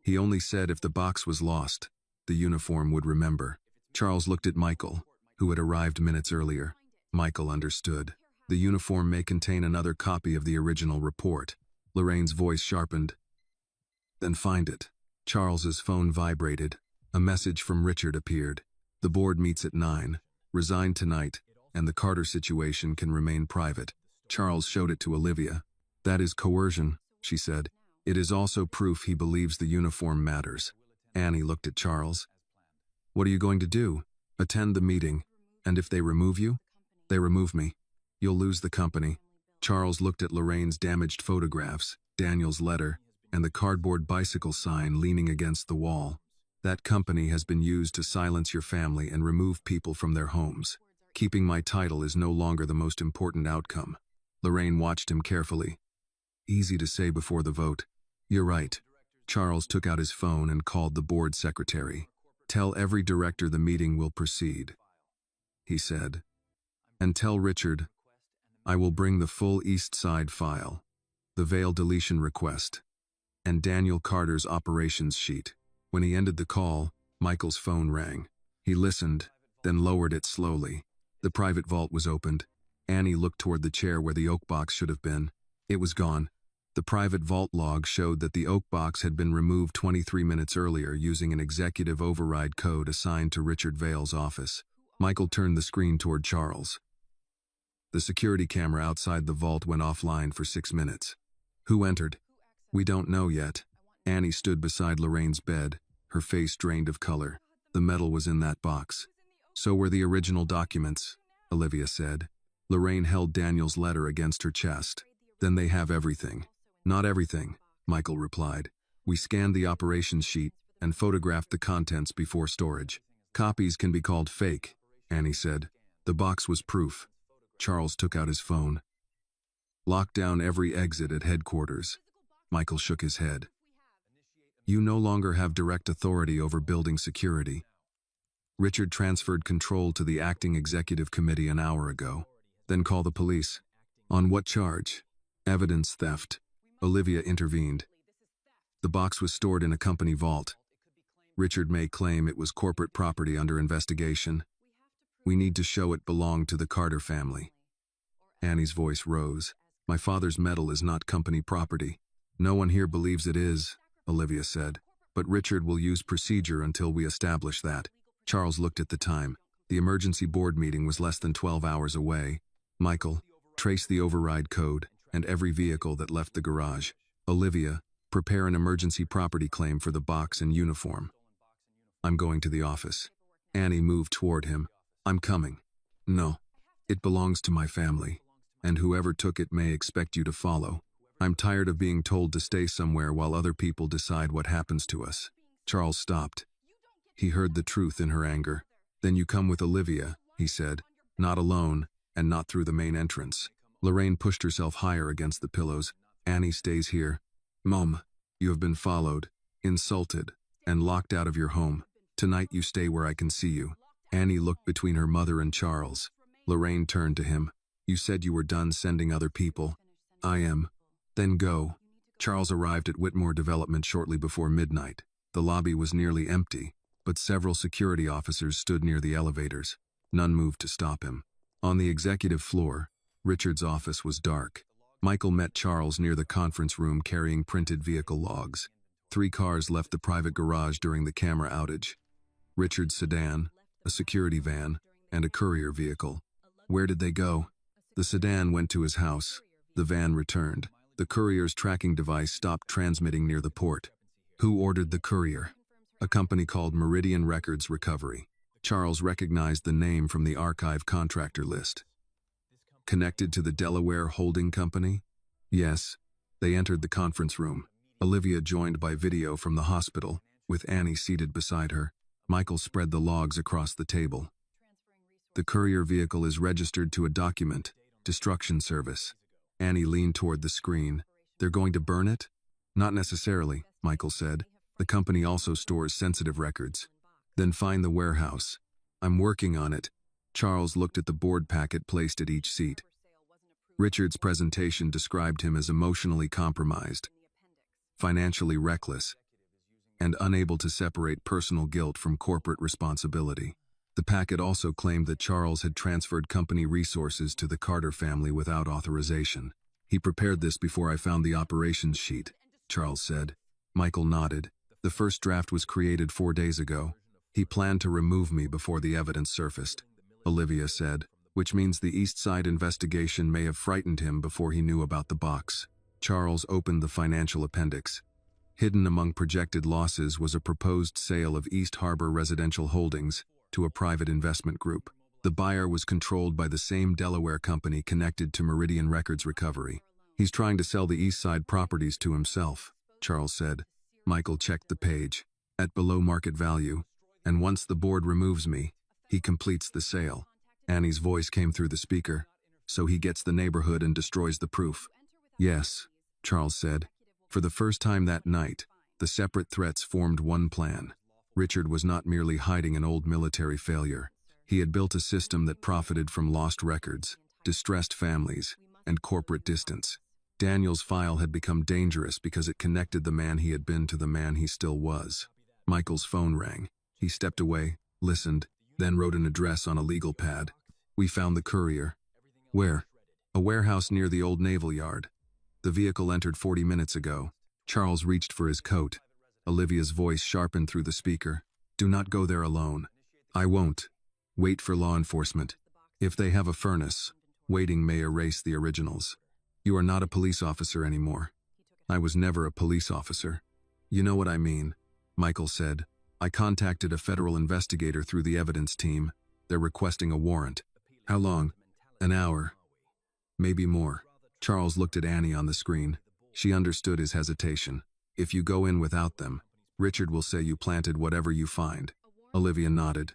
He only said if the box was lost, the uniform would remember. Charles looked at Michael, who had arrived minutes earlier. Michael understood. The uniform may contain another copy of the original report. Lorraine's voice sharpened. Then find it. Charles's phone vibrated. A message from Richard appeared. The board meets at 9. Resign tonight, and the Carter situation can remain private. Charles showed it to Olivia. That is coercion, she said. It is also proof he believes the uniform matters. Annie looked at Charles. What are you going to do? Attend the meeting. And if they remove you? They remove me. You'll lose the company. Charles looked at Lorraine's damaged photographs, Daniel's letter, and the cardboard bicycle sign leaning against the wall. That company has been used to silence your family and remove people from their homes. Keeping my title is no longer the most important outcome. Lorraine watched him carefully. Easy to say before the vote. You're right. Charles took out his phone and called the board secretary. Tell every director the meeting will proceed, he said. And tell Richard, I will bring the full East Side file, the veil deletion request, and Daniel Carter's operations sheet. When he ended the call, Michael's phone rang. He listened, then lowered it slowly. The private vault was opened. Annie looked toward the chair where the oak box should have been. It was gone. The private vault log showed that the oak box had been removed 23 minutes earlier using an executive override code assigned to Richard Vale's office. Michael turned the screen toward Charles. The security camera outside the vault went offline for 6 minutes. Who entered? We don't know yet. Annie stood beside Lorraine's bed, her face drained of color. The metal was in that box. So were the original documents, Olivia said. Lorraine held Daniel's letter against her chest. Then they have everything. Not everything, Michael replied. We scanned the operations sheet and photographed the contents before storage. Copies can be called fake, Annie said. The box was proof. Charles took out his phone. Lock down every exit at headquarters. Michael shook his head. You no longer have direct authority over building security. Richard transferred control to the acting executive committee an hour ago. Then call the police. On what charge? Evidence theft. Olivia intervened. The box was stored in a company vault. Richard may claim it was corporate property under investigation. We need to show it belonged to the Carter family. Annie's voice rose. My father's metal is not company property. No one here believes it is, Olivia said. But Richard will use procedure until we establish that. Charles looked at the time. The emergency board meeting was less than 12 hours away. Michael, trace the override code and every vehicle that left the garage. Olivia, prepare an emergency property claim for the box and uniform. I'm going to the office. Annie moved toward him. I'm coming. No, it belongs to my family, and whoever took it may expect you to follow. I'm tired of being told to stay somewhere while other people decide what happens to us. Charles stopped. He heard the truth in her anger. Then you come with Olivia, he said. Not alone, and not through the main entrance. Lorraine pushed herself higher against the pillows. Annie stays here. Mom, you have been followed, insulted, and locked out of your home. Tonight you stay where I can see you. Annie looked between her mother and Charles. Lorraine turned to him. You said you were done sending other people. I am. Then go. Charles arrived at Whitmore Development shortly before midnight. The lobby was nearly empty, but several security officers stood near the elevators. None moved to stop him. On the executive floor, Richard's office was dark. Michael met Charles near the conference room carrying printed vehicle logs. 3 cars left the private garage during the camera outage. Richard's sedan, a security van, and a courier vehicle. Where did they go? The sedan went to his house. The van returned. The courier's tracking device stopped transmitting near the port. Who ordered the courier? A company called Meridian Records Recovery. Charles recognized the name from the archive contractor list. Connected to the Delaware Holding Company? Yes. They entered the conference room. Olivia joined by video from the hospital, with Annie seated beside her. Michael spread the logs across the table. The courier vehicle is registered to a document, Destruction Service. Annie leaned toward the screen. They're going to burn it? Not necessarily, Michael said. The company also stores sensitive records. Then find the warehouse. I'm working on it. Charles looked at the board packet placed at each seat. Richard's presentation described him as emotionally compromised. financially reckless, and unable to separate personal guilt from corporate responsibility. The packet also claimed that Charles had transferred company resources to the Carter family without authorization. "He prepared this before I found the operations sheet," Charles said. Michael nodded. "The first draft was created 4 days ago. He planned to remove me before the evidence surfaced," Olivia said, "which means the East Side investigation may have frightened him before he knew about the box." Charles opened the financial appendix. Hidden among projected losses was a proposed sale of East Harbor Residential Holdings to a private investment group. The buyer was controlled by the same Delaware company connected to Meridian Records recovery. "He's trying to sell the East Side properties to himself," Charles said. Michael checked the page. "At below market value, and once the board removes me, he completes the sale." Annie's voice came through the speaker. "So he gets the neighborhood and destroys the proof." "Yes," Charles said. For the first time that night, the separate threats formed one plan. Richard was not merely hiding an old military failure. He had built a system that profited from lost records, distressed families, and corporate distance. Daniel's file had become dangerous because it connected the man he had been to the man he still was. Michael's phone rang. He stepped away, listened, then wrote an address on a legal pad. "We found the courier." "Where?" "A warehouse near the old naval yard. The vehicle entered 40 minutes ago." Charles reached for his coat. Olivia's voice sharpened through the speaker. "Do not go there alone." "I won't. Wait for law enforcement. If they have a furnace, waiting may erase the originals. You are not a police officer anymore." "I was never a police officer." "You know what I mean," Michael said. "I contacted a federal investigator through the evidence team. They're requesting a warrant." "How long?" "An hour. Maybe more." Charles looked at Annie on the screen. She understood his hesitation. "If you go in without them, Richard will say you planted whatever you find." Olivia nodded.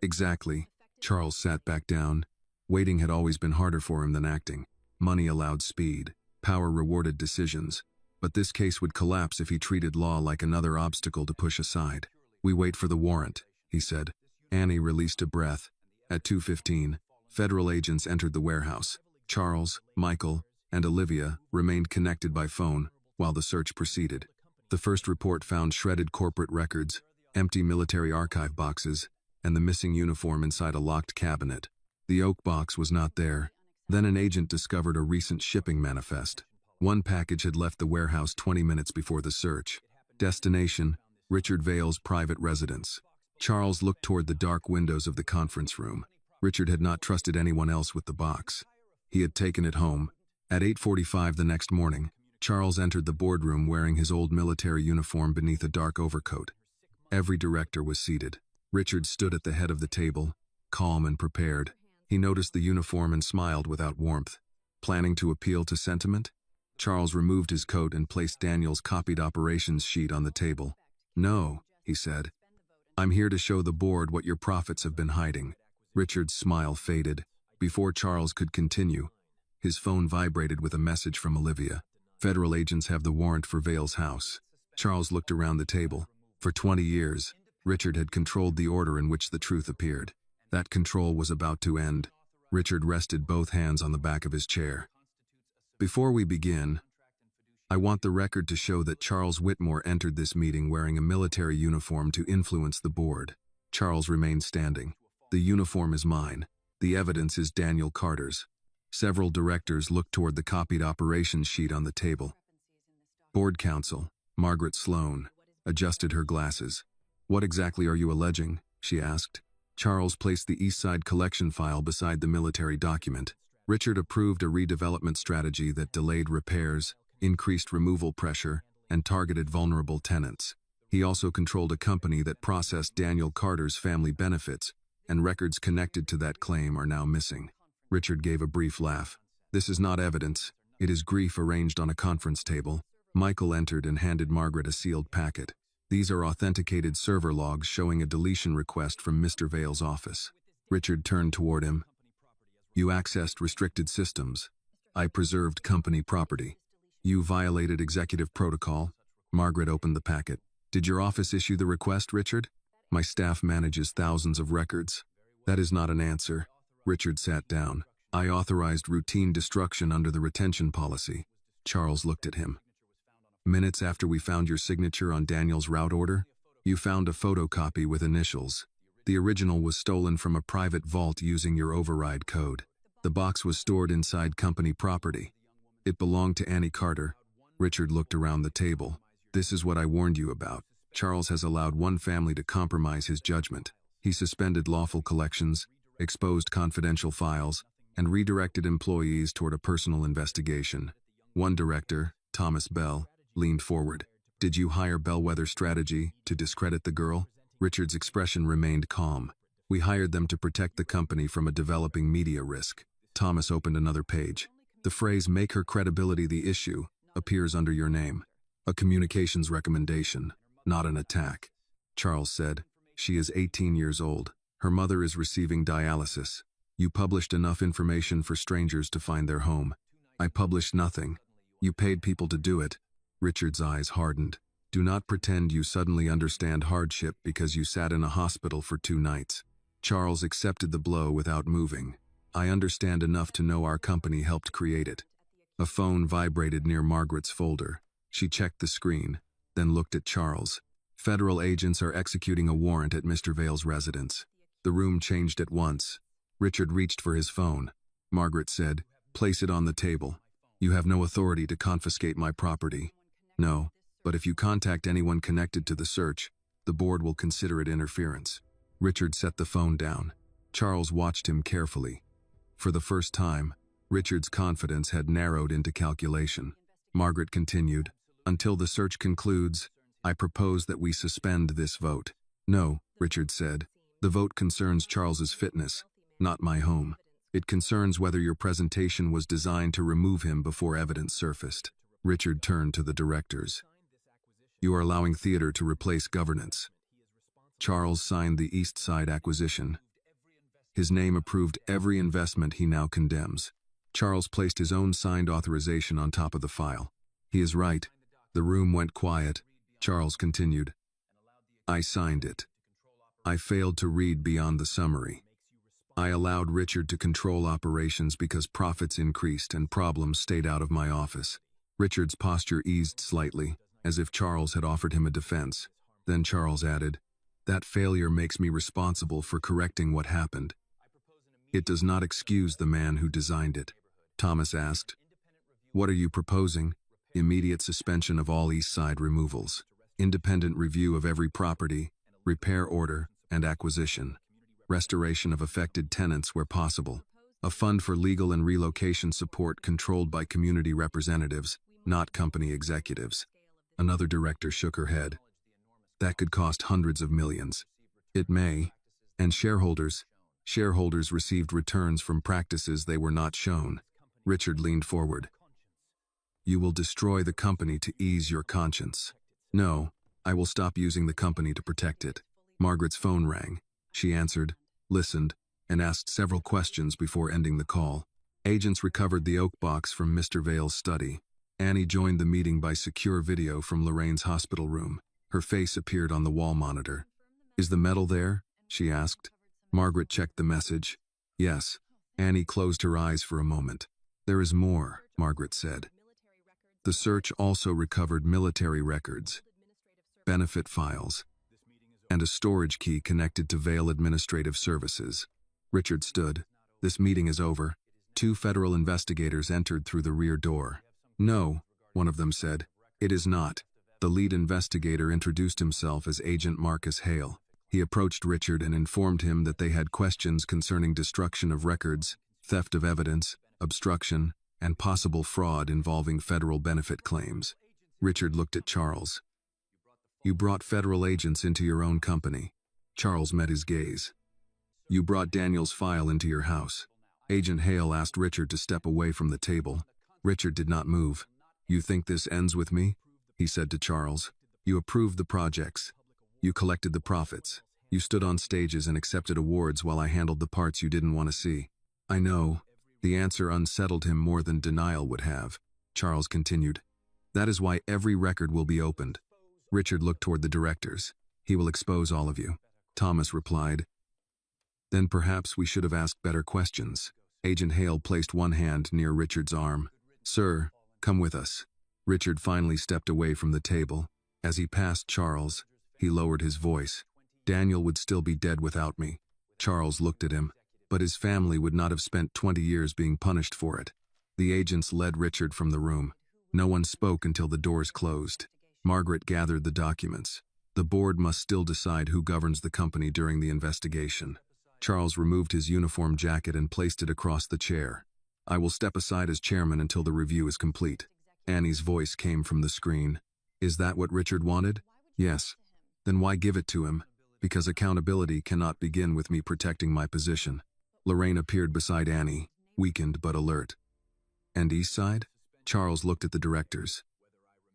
"Exactly." Charles sat back down. Waiting had always been harder for him than acting. Money allowed speed. Power rewarded decisions. But this case would collapse if he treated law like another obstacle to push aside. "We wait for the warrant," he said. Annie released a breath. At 2:15, federal agents entered the warehouse. Charles, Michael, and Olivia remained connected by phone while the search proceeded. The first report found shredded corporate records, empty military archive boxes, and the missing uniform inside a locked cabinet. The oak box was not there. Then an agent discovered a recent shipping manifest. One package had left the warehouse 20 minutes before the search. Destination: Richard Vale's private residence. Charles looked toward the dark windows of the conference room. Richard had not trusted anyone else with the box. He had taken it home. At 8:45 the next morning, Charles entered the boardroom wearing his old military uniform beneath a dark overcoat. Every director was seated. Richard stood at the head of the table, calm and prepared. He noticed the uniform and smiled without warmth. Planning to appeal to sentiment? Charles removed his coat and placed Daniel's copied operations sheet on the table. "No," he said. "I'm here to show the board what your profits have been hiding." Richard's smile faded. Before Charles could continue, his phone vibrated with a message from Olivia. "Federal agents have the warrant for Vale's house." Charles looked around the table. For 20 years, Richard had controlled the order in which the truth appeared. That control was about to end. Richard rested both hands on the back of his chair. "Before we begin, I want the record to show that Charles Whitmore entered this meeting wearing a military uniform to influence the board." Charles remained standing. "The uniform is mine. The evidence is Daniel Carter's." Several directors looked toward the copied operations sheet on the table. Board counsel, Margaret Sloan, adjusted her glasses. "What exactly are you alleging?" she asked. Charles placed the East Side collection file beside the military document. Richard approved a redevelopment strategy that delayed repairs, increased removal pressure, and targeted vulnerable tenants. He also controlled a company that processed Daniel Carter's family benefits, and records connected to that claim are now missing. Richard gave a brief laugh. "This is not evidence. It is grief arranged on a conference table." Michael entered and handed Margaret a sealed packet. "These are authenticated server logs showing a deletion request from Mr. Vale's office." Richard turned toward him. "You accessed restricted systems. I preserved company property. You violated executive protocol." Margaret opened the packet. "Did your office issue the request, Richard?" "My staff manages thousands of records." "That is not an answer." Richard sat down. "I authorized routine destruction under the retention policy." Charles looked at him. Minutes after we found your signature on Daniel's route order, you found a photocopy with initials. The original was stolen from a private vault using your override code. The box was stored inside company property. It belonged to Annie Carter. Richard looked around the table. This is what I warned you about. Charles has allowed one family to compromise his judgment. He suspended lawful collections, exposed confidential files, and redirected employees toward a personal investigation. One director, Thomas Bell, leaned forward. Did you hire Bellwether Strategy to discredit the girl? Richard's expression remained calm. We hired them to protect the company from a developing media risk. Thomas opened another page. The phrase "make her credibility the issue" appears under your name. A communications recommendation, not an attack. Charles said, she is 18 years old. Her mother is receiving dialysis. You published enough information for strangers to find their home. I published nothing. You paid people to do it. Richard's eyes hardened. Do not pretend you suddenly understand hardship because you sat in a hospital for 2 nights. Charles accepted the blow without moving. I understand enough to know our company helped create it. A phone vibrated near Margaret's folder. She checked the screen, then looked at Charles. Federal agents are executing a warrant at Mr. Vale's residence. The room changed at once. Richard reached for his phone. Margaret said, "Place it on the table. You have no authority to confiscate my property." "No, but if you contact anyone connected to the search, the board will consider it interference." Richard set the phone down. Charles watched him carefully. For the first time, Richard's confidence had narrowed into calculation. Margaret continued, "Until the search concludes, I propose that we suspend this vote." "No," Richard said. "The vote concerns Charles's fitness, not my home. It concerns whether your presentation was designed to remove him before evidence surfaced." Richard turned to the directors. "You are allowing theater to replace governance." Charles signed the East Side acquisition. His name approved every investment he now condemns. Charles placed his own signed authorization on top of the file. "He is right." The room went quiet. Charles continued, "I signed it. I failed to read beyond the summary. I allowed Richard to control operations because profits increased and problems stayed out of my office." Richard's posture eased slightly, as if Charles had offered him a defense. Then Charles added, "That failure makes me responsible for correcting what happened. It does not excuse the man who designed it." Thomas asked, "What are you proposing?" "Immediate suspension of all East Side removals, independent review of every property, repair order, and acquisition, restoration of affected tenants where possible, a fund for legal and relocation support controlled by community representatives, not company executives." Another director shook her head. "That could cost hundreds of millions." "It may. And shareholders received returns from practices they were not shown." Richard leaned forward. "You will destroy the company to ease your conscience." "No, I will stop using the company to protect it." Margaret's phone rang. She answered, listened, and asked several questions before ending the call. Agents recovered the oak box from Mr. Vale's study. Annie joined the meeting by secure video from Lorraine's hospital room. Her face appeared on the wall monitor. "Is the metal there?" she asked. Margaret checked the message. "Yes." Annie closed her eyes for a moment. "There is more," Margaret said. The search also recovered military records, benefit files, and a storage key connected to Vale Administrative Services. Richard stood. "This meeting is over." 2 federal investigators entered through the rear door. "No," one of them said. "It is not." The lead investigator introduced himself as Agent Marcus Hale. He approached Richard and informed him that they had questions concerning destruction of records, theft of evidence, obstruction, and possible fraud involving federal benefit claims. Richard looked at Charles. "You brought federal agents into your own company." Charles met his gaze. "You brought Daniel's file into your house." Agent Hale asked Richard to step away from the table. Richard did not move. "You think this ends with me?" he said to Charles. "You approved the projects. You collected the profits. You stood on stages and accepted awards while I handled the parts you didn't want to see." "I know." The answer unsettled him more than denial would have. Charles continued, "That is why every record will be opened." Richard looked toward the directors. "He will expose all of you." Thomas replied, "Then perhaps we should have asked better questions." Agent Hale placed one hand near Richard's arm. "Sir, come with us. Richard finally stepped away from the table. As he passed Charles, he lowered his voice. Daniel would still be dead without me. Charles looked at him, but his family would not have spent 20 years being punished for it. The agents led Richard from the room. No one spoke until the doors closed. Margaret gathered the documents. The board must still decide who governs the company during the investigation. Charles removed his uniform jacket and placed it across the chair. I will step aside as chairman until the review is complete. Annie's voice came from the screen. Is that what Richard wanted? Yes. Then why give it to him? Because accountability cannot begin with me protecting my position. Lorraine appeared beside Annie, weakened but alert. And Eastside? Charles looked at the directors.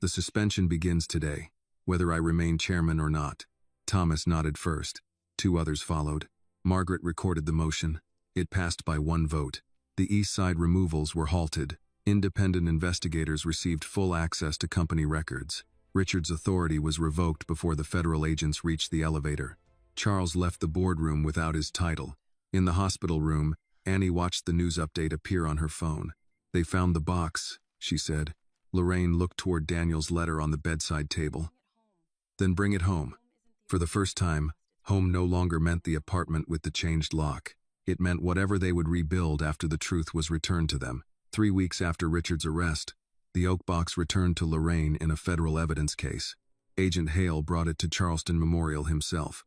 The suspension begins today, whether I remain chairman or not. Thomas nodded first. 2 others followed. Margaret recorded the motion. It passed by 1 vote. The Eastside removals were halted. Independent investigators received full access to company records. Richard's authority was revoked before the federal agents reached the elevator. Charles left the boardroom without his title. In the hospital room, Annie watched the news update appear on her phone. They found the box, she said. Lorraine looked toward Daniel's letter on the bedside table. Then bring it home. For the first time, home no longer meant the apartment with the changed lock. It meant whatever they would rebuild after the truth was returned to them. 3 weeks after Richard's arrest, the oak box returned to Lorraine in a federal evidence case. Agent Hale brought it to Charleston Memorial himself.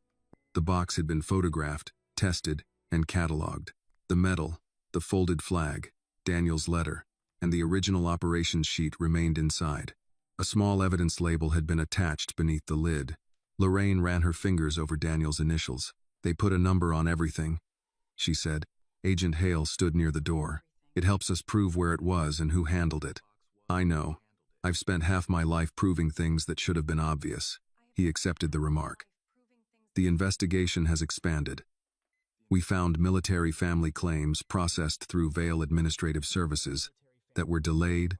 The box had been photographed, tested, and cataloged. The medal, the folded flag, Daniel's letter, and the original operations sheet remained inside. A small evidence label had been attached beneath the lid. Lorraine ran her fingers over Daniel's initials. They put a number on everything, she said. Agent Hale stood near the door. It helps us prove where it was and who handled it. I know. I've spent half my life proving things that should have been obvious. He accepted the remark. The investigation has expanded. We found military family claims processed through Vail Administrative Services that were delayed,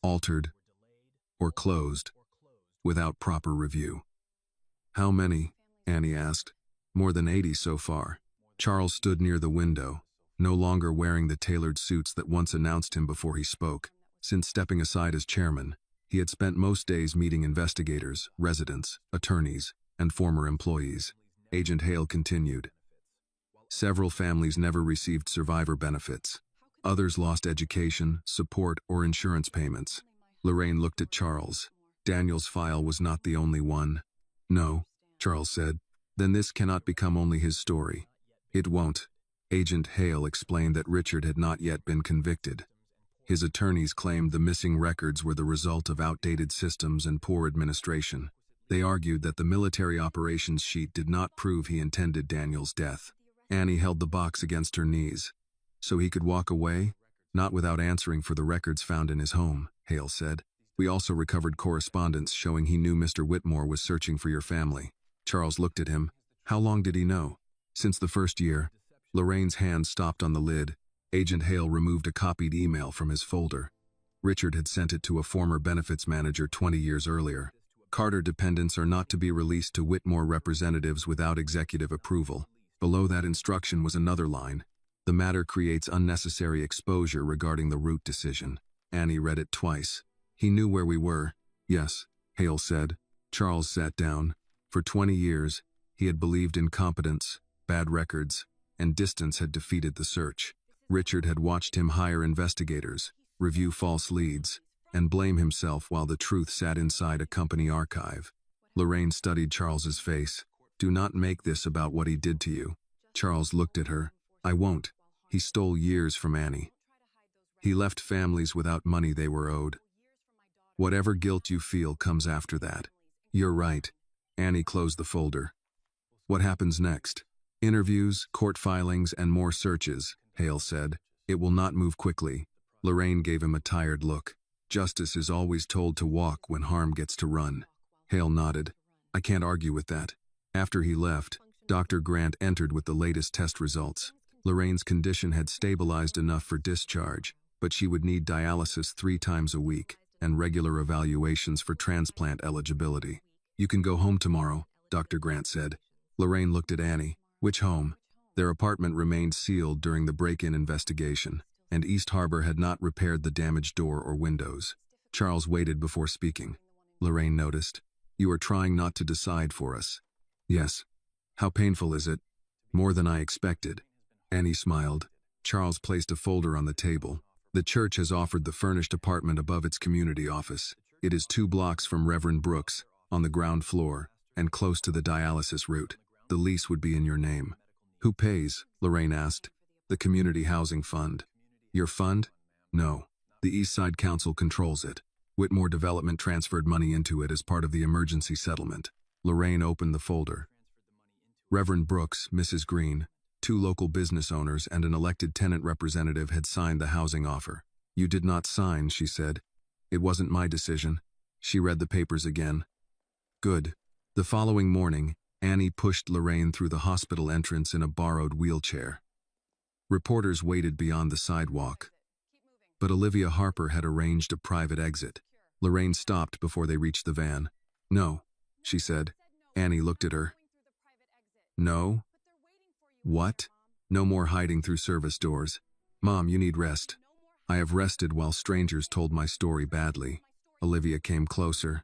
altered, or closed without proper review. How many? Annie asked. More than 80 so far. Charles stood near the window, no longer wearing the tailored suits that once announced him before he spoke. Since stepping aside as chairman, he had spent most days meeting investigators, residents, attorneys, and former employees. Agent Hale continued. Several families never received survivor benefits. Others lost education, support, or insurance payments. Lorraine looked at Charles. Daniel's file was not the only one. No, Charles said. Then this cannot become only his story. It won't. Agent Hale explained that Richard had not yet been convicted. His attorneys claimed the missing records were the result of outdated systems and poor administration. They argued that the military operations sheet did not prove he intended Daniel's death. Annie held the box against her knees. So he could walk away? Not without answering for the records found in his home, Hale said. We also recovered correspondence showing he knew Mr. Whitmore was searching for your family. Charles looked at him. How long did he know? Since the first year. Lorraine's hand stopped on the lid. Agent Hale removed a copied email from his folder. Richard had sent it to a former benefits manager 20 years earlier. Carter dependents are not to be released to Whitmore representatives without executive approval. Below that instruction was another line. The matter creates unnecessary exposure regarding the Root decision. Annie read it twice. He knew where we were. Yes, Hale said. Charles sat down. For 20 years, he had believed incompetence, bad records, and distance had defeated the search. Richard had watched him hire investigators, review false leads, and blame himself while the truth sat inside a company archive. Lorraine studied Charles's face. Do not make this about what he did to you. Charles looked at her. I won't. He stole years from Annie. He left families without money they were owed. Whatever guilt you feel comes after that. You're right. Annie closed the folder. What happens next? Interviews, court filings, and more searches, Hale said. It will not move quickly. Lorraine gave him a tired look. Justice is always told to walk when harm gets to run. Hale nodded. I can't argue with that. After he left, Dr. Grant entered with the latest test results. Lorraine's condition had stabilized enough for discharge, but she would need dialysis 3 times a week and regular evaluations for transplant eligibility. You can go home tomorrow, Dr. Grant said. Lorraine looked at Annie. Which home? Their apartment remained sealed during the break-in investigation, and East Harbor had not repaired the damaged door or windows. Charles waited before speaking. Lorraine noticed. You are trying not to decide for us. Yes. How painful is it? More than I expected. Annie smiled. Charles placed a folder on the table. The church has offered the furnished apartment above its community office. It is 2 blocks from Reverend Brooks, on the ground floor, and close to the dialysis route. The lease would be in your name. Who pays? Lorraine asked. The Community Housing Fund. Your fund? No. The East Side Council controls it. Whitmore Development transferred money into it as part of the emergency settlement. Lorraine opened the folder. Reverend Brooks, Mrs. Green, 2 local business owners and an elected tenant representative had signed the housing offer. You did not sign, she said. It wasn't my decision. She read the papers again. Good. The following morning, Annie pushed Lorraine through the hospital entrance in a borrowed wheelchair. Reporters waited beyond the sidewalk. But Olivia Harper had arranged a private exit. Lorraine stopped before they reached the van. No, she said. Annie looked at her. No? What? No more hiding through service doors. Mom, you need rest. I have rested while strangers told my story badly. Olivia came closer.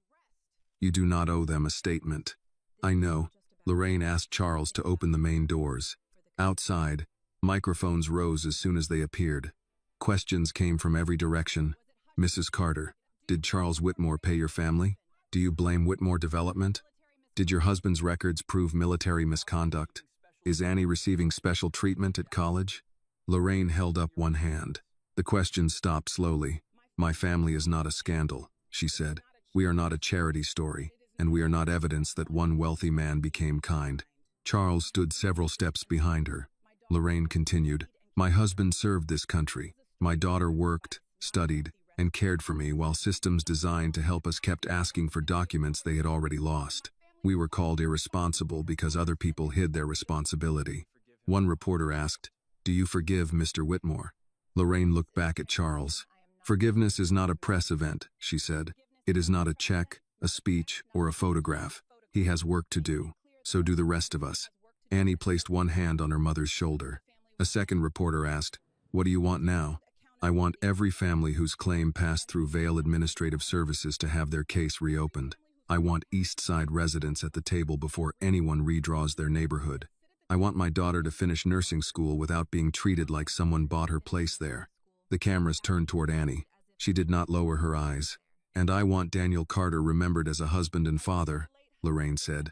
You do not owe them a statement. I know. Lorraine asked Charles to open the main doors. Outside, microphones rose as soon as they appeared. Questions came from every direction. Mrs. Carter, did Charles Whitmore pay your family? Do you blame Whitmore Development? Did your husband's records prove military misconduct? Is Annie receiving special treatment at college? Lorraine held up one hand. The questions stopped slowly. My family is not a scandal, she said. We are not a charity story, and we are not evidence that one wealthy man became kind. Charles stood several steps behind her. Lorraine continued, my husband served this country. My daughter worked, studied, and cared for me while systems designed to help us kept asking for documents they had already lost. We were called irresponsible because other people hid their responsibility. One reporter asked, do you forgive Mr. Whitmore? Lorraine looked back at Charles. Forgiveness is not a press event, she said. It is not a check, a speech, or a photograph. He has work to do. So do the rest of us. Annie placed one hand on her mother's shoulder. A second reporter asked, what do you want now? I want every family whose claim passed through Vail Administrative Services to have their case reopened. I want East Side residents at the table before anyone redraws their neighborhood. I want my daughter to finish nursing school without being treated like someone bought her place there. The cameras turned toward Annie. She did not lower her eyes. And I want Daniel Carter remembered as a husband and father, Lorraine said.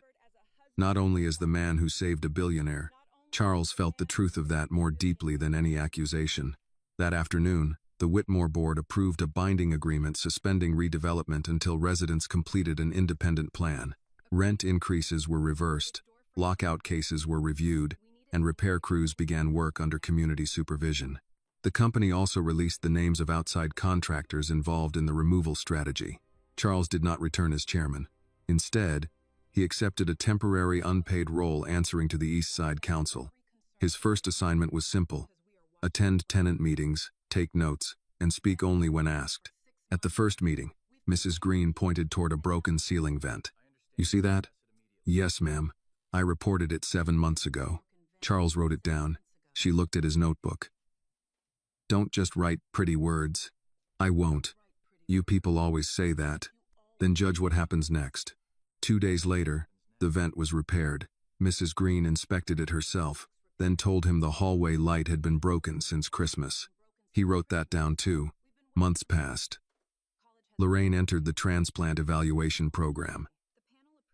Not only as the man who saved a billionaire, Charles felt the truth of that more deeply than any accusation. That afternoon, the Whitmore board approved a binding agreement suspending redevelopment until residents completed an independent plan. Rent increases were reversed, lockout cases were reviewed, and repair crews began work under community supervision. The company also released the names of outside contractors involved in the removal strategy. Charles did not return as chairman. Instead, he accepted a temporary unpaid role answering to the East Side Council. His first assignment was simple: attend tenant meetings, take notes, and speak only when asked. At the first meeting, Mrs. Green pointed toward a broken ceiling vent. You see that? Yes, ma'am. I reported it 7 months ago. Charles wrote it down. She looked at his notebook. Don't just write pretty words. I won't. You people always say that. Then judge what happens next. 2 days later, the vent was repaired. Mrs. Green inspected it herself, then told him the hallway light had been broken since Christmas. He wrote that down too. Months passed. Lorraine entered the transplant evaluation program.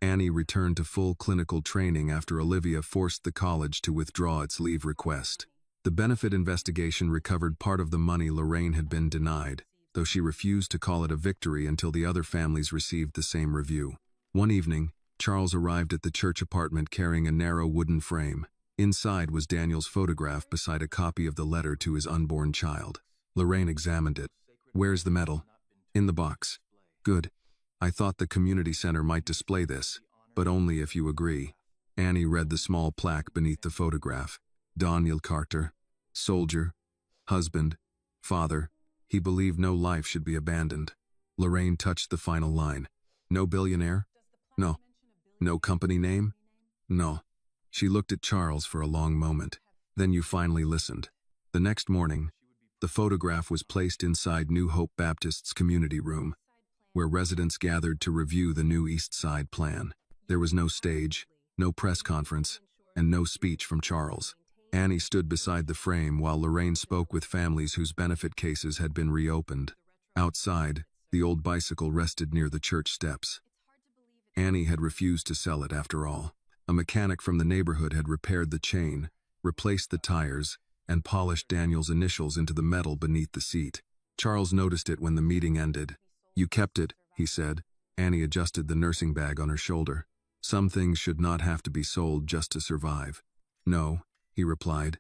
Annie returned to full clinical training after Olivia forced the college to withdraw its leave request. The benefit investigation recovered part of the money Lorraine had been denied, though she refused to call it a victory until the other families received the same review. One evening, Charles arrived at the church apartment carrying a narrow wooden frame. Inside was Daniel's photograph beside a copy of the letter to his unborn child. Lorraine examined it. Where's the medal? In the box. Good. I thought the community center might display this, but only if you agree. Annie read the small plaque beneath the photograph. Daniel Carter, soldier, husband, father. He believed no life should be abandoned. Lorraine touched the final line. No billionaire? No. No company name? No. She looked at Charles for a long moment. Then you finally listened. The next morning, the photograph was placed inside New Hope Baptist's community room. where residents gathered to review the new East Side plan. There was no stage, no press conference, and no speech from Charles. Annie stood beside the frame while Lorraine spoke with families whose benefit cases had been reopened. Outside, the old bicycle rested near the church steps. Annie had refused to sell it after all. A mechanic from the neighborhood had repaired the chain, replaced the tires, and polished Daniel's initials into the metal beneath the seat. Charles noticed it when the meeting ended. "You kept it," he said. Annie adjusted the nursing bag on her shoulder. "Some things should not have to be sold just to survive." "No," he replied.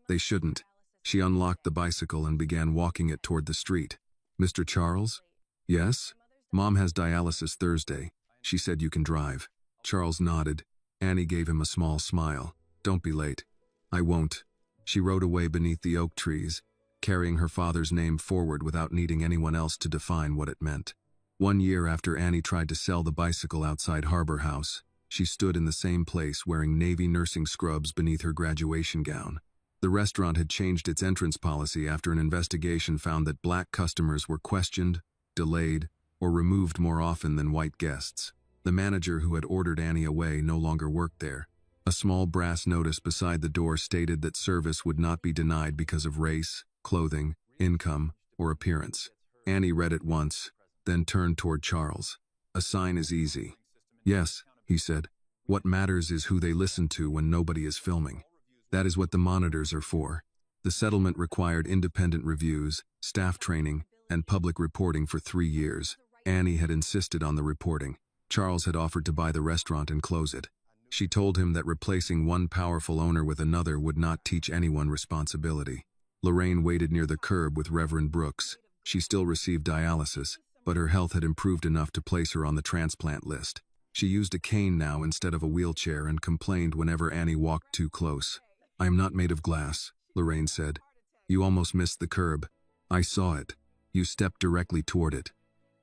"They shouldn't." She unlocked the bicycle and began walking it toward the street. "Mr. Charles?" "Yes? Mom has dialysis Thursday. She said you can drive." Charles nodded. Annie gave him a small smile. "Don't be late." "I won't." She rode away beneath the oak trees, carrying her father's name forward without needing anyone else to define what it meant. 1 year after Annie tried to sell the bicycle outside Harbor House, she stood in the same place wearing navy nursing scrubs beneath her graduation gown. The restaurant had changed its entrance policy after an investigation found that black customers were questioned, delayed, or removed more often than white guests. The manager who had ordered Annie away no longer worked there. A small brass notice beside the door stated that service would not be denied because of race, clothing, income, or appearance. Annie read it once, then turned toward Charles. "A sign is easy." "Yes," he said. "What matters is who they listen to when nobody is filming. That is what the monitors are for." The settlement required independent reviews, staff training, and public reporting for 3 years. Annie had insisted on the reporting. Charles had offered to buy the restaurant and close it. She told him that replacing one powerful owner with another would not teach anyone responsibility. Lorraine waited near the curb with Reverend Brooks. She still received dialysis, but her health had improved enough to place her on the transplant list. She used a cane now instead of a wheelchair and complained whenever Annie walked too close. "I am not made of glass," Lorraine said. "You almost missed the curb. I saw it. You stepped directly toward it.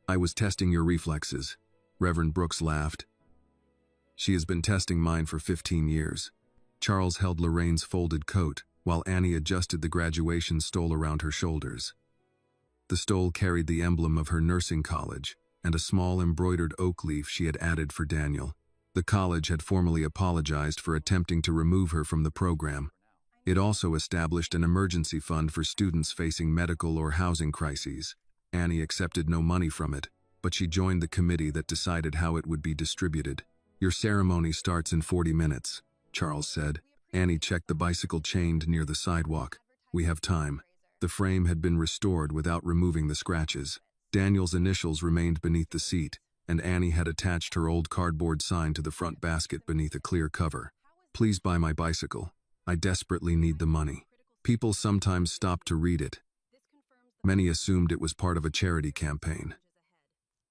I was testing your reflexes." Reverend Brooks laughed. "She has been testing mine for 15 years. Charles held Lorraine's folded coat, while Annie adjusted the graduation stole around her shoulders. The stole carried the emblem of her nursing college, and a small embroidered oak leaf she had added for Daniel. The college had formally apologized for attempting to remove her from the program. It also established an emergency fund for students facing medical or housing crises. Annie accepted no money from it, but she joined the committee that decided how it would be distributed. "Your ceremony starts in 40 minutes, Charles said. Annie checked the bicycle chained near the sidewalk. "We have time." The frame had been restored without removing the scratches. Daniel's initials remained beneath the seat, and Annie had attached her old cardboard sign to the front basket beneath a clear cover. "Please buy my bicycle. I desperately need the money." People sometimes stopped to read it. Many assumed it was part of a charity campaign.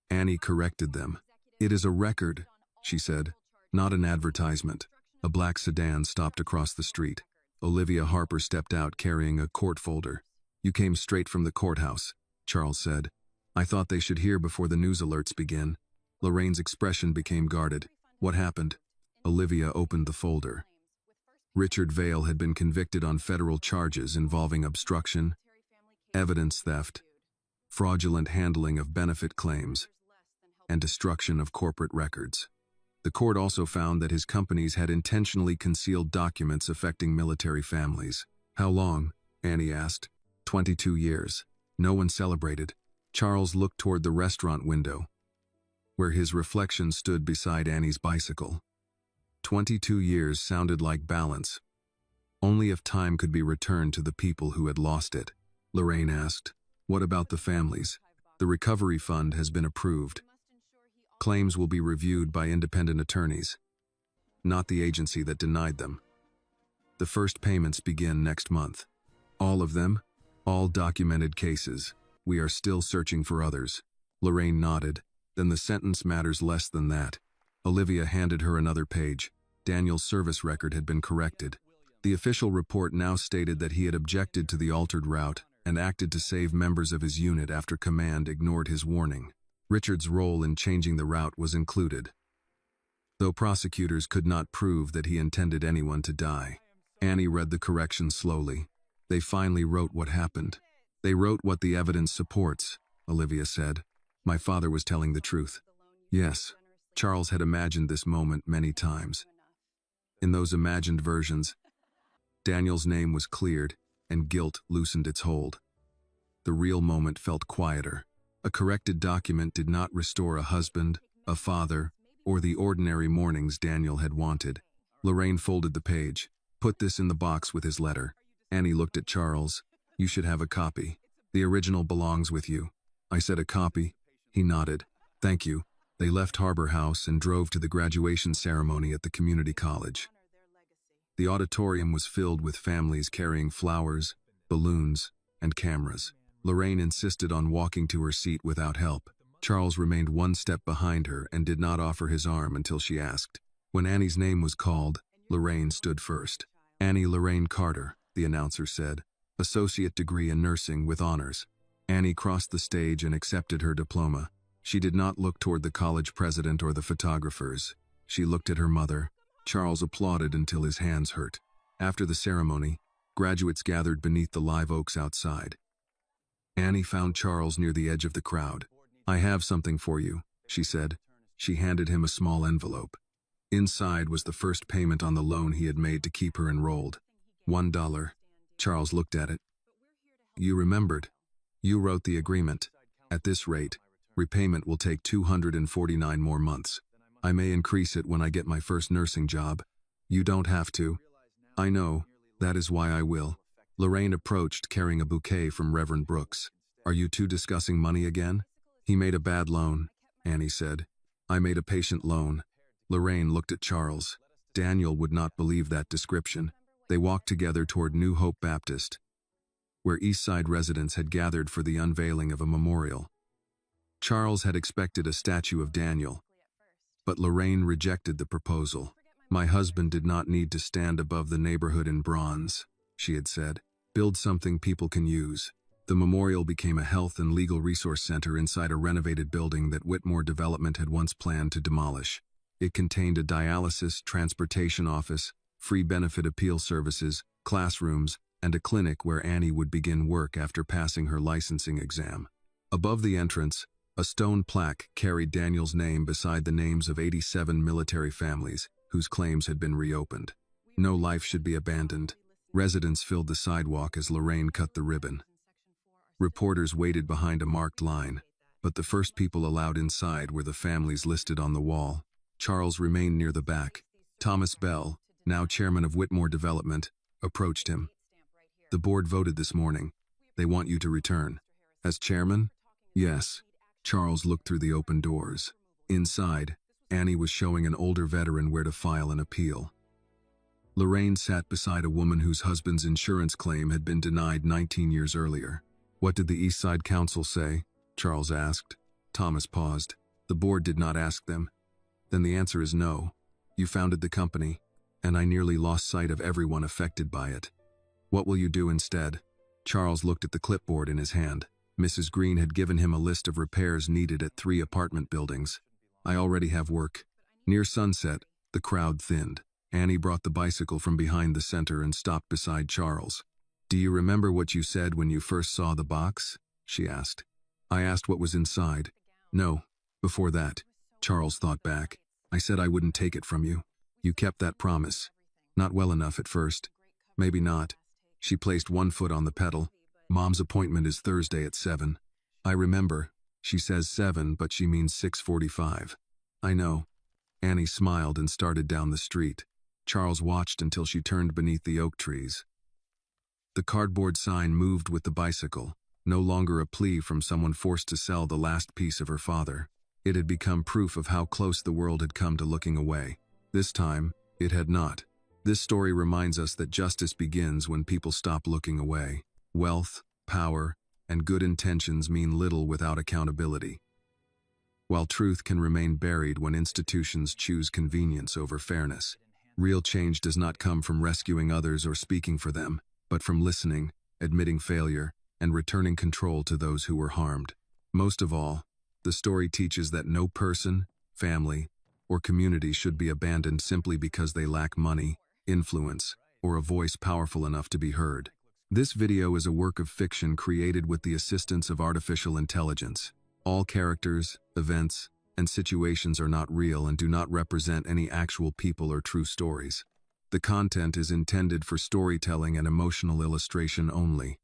Annie corrected them. "It is a record," she said, "not an advertisement." A black sedan stopped across the street. Olivia Harper stepped out carrying a court folder. "You came straight from the courthouse," Charles said. "I thought they should hear before the news alerts begin." Lorraine's expression became guarded. "What happened?" Olivia opened the folder. Richard Vale had been convicted on federal charges involving obstruction, evidence theft, fraudulent handling of benefit claims, and destruction of corporate records. The court also found that his companies had intentionally concealed documents affecting military families. "How long?" Annie asked. 22 years. No one celebrated. Charles looked toward the restaurant window, where his reflection stood beside Annie's bicycle. 22 years sounded like balance. Only if time could be returned to the people who had lost it. Lorraine asked, "What about the families?" "The recovery fund has been approved. Claims will be reviewed by independent attorneys, not the agency that denied them. The first payments begin next month." "All of them?" "All documented cases. We are still searching for others." Lorraine nodded. "Then the sentence matters less than that." Olivia handed her another page. Daniel's service record had been corrected. The official report now stated that he had objected to the altered route and acted to save members of his unit after command ignored his warning. Richard's role in changing the route was included, though prosecutors could not prove that he intended anyone to die. Annie read the correction slowly. "They finally wrote what happened." "They wrote what the evidence supports," Olivia said. My father was telling the truth. Yes, Charles had imagined this moment many times. In those imagined versions, Daniel's name was cleared and guilt loosened its hold. The real moment felt quieter. A corrected document did not restore a husband, a father, or the ordinary mornings Daniel had wanted. Lorraine folded the page. Put this in the box with his letter. Annie looked at Charles. You should have a copy. The original belongs with you. I said a copy. He nodded. Thank you. They left Harbor House and drove to the graduation ceremony at the community college. The auditorium was filled with families carrying flowers, balloons, and cameras. Lorraine insisted on walking to her seat without help. Charles remained one step behind her and did not offer his arm until she asked. When Annie's name was called, Lorraine stood first. Annie Lorraine Carter, the announcer said, associate degree in nursing with honors. Annie crossed the stage and accepted her diploma. She did not look toward the college president or the photographers. She looked at her mother. Charles applauded until his hands hurt. After the ceremony, graduates gathered beneath the live oaks outside. Annie found Charles near the edge of the crowd. I have something for you, she said. She handed him a small envelope. Inside was the first payment on the loan he had made to keep her enrolled. $1. Charles looked at it. You remembered. You wrote the agreement. At this rate, repayment will take 249 more months. I may increase it when I get my first nursing job. You don't have to. I know. That is why I will. Lorraine approached carrying a bouquet from Reverend Brooks. Are you two discussing money again? He made a bad loan, Annie said. I made a patient loan. Lorraine looked at Charles. Daniel would not believe that description. They walked together toward New Hope Baptist, where East Side residents had gathered for the unveiling of a memorial. Charles had expected a statue of Daniel, but Lorraine rejected the proposal. My husband did not need to stand above the neighborhood in bronze, she had said. Build something people can use. The memorial became a health and legal resource center inside a renovated building that Whitmore Development had once planned to demolish. It contained a dialysis, transportation office, free benefit appeal services, classrooms, and a clinic where Annie would begin work after passing her licensing exam. Above the entrance, a stone plaque carried Daniel's name beside the names of 87 military families whose claims had been reopened. No life should be abandoned. Residents filled the sidewalk as Lorraine cut the ribbon. Reporters waited behind a marked line, but the first people allowed inside were the families listed on the wall. Charles remained near the back. Thomas Bell, now chairman of Whitmore Development, approached him. The board voted this morning. They want you to return. As chairman? Yes. Charles looked through the open doors. Inside, Annie was showing an older veteran where to file an appeal. Lorraine sat beside a woman whose husband's insurance claim had been denied 19 years earlier. What did the East Side Council say? Charles asked. Thomas paused. The board did not ask them. Then the answer is no. You founded the company, and I nearly lost sight of everyone affected by it. What will you do instead? Charles looked at the clipboard in his hand. Mrs. Green had given him a list of repairs needed at 3 apartment buildings. I already have work. Near sunset, the crowd thinned. Annie brought the bicycle from behind the center and stopped beside Charles. Do you remember what you said when you first saw the box? She asked. I asked what was inside. No, before that. Charles thought back. I said I wouldn't take it from you. You kept that promise. Not well enough at first. Maybe not. She placed one foot on the pedal. Mom's appointment is Thursday at 7. I remember. She says 7, but she means 6:45. I know. Annie smiled and started down the street. Charles watched until she turned beneath the oak trees. The cardboard sign moved with the bicycle, no longer a plea from someone forced to sell the last piece of her father. It had become proof of how close the world had come to looking away. This time, it had not. This story reminds us that justice begins when people stop looking away. Wealth, power, and good intentions mean little without accountability. While truth can remain buried when institutions choose convenience over fairness, real change does not come from rescuing others or speaking for them, but from listening, admitting failure, and returning control to those who were harmed. Most of all, the story teaches that no person, family, or community should be abandoned simply because they lack money, influence, or a voice powerful enough to be heard. This video is a work of fiction created with the assistance of artificial intelligence. All characters, events, and situations are not real and do not represent any actual people or true stories. The content is intended for storytelling and emotional illustration only.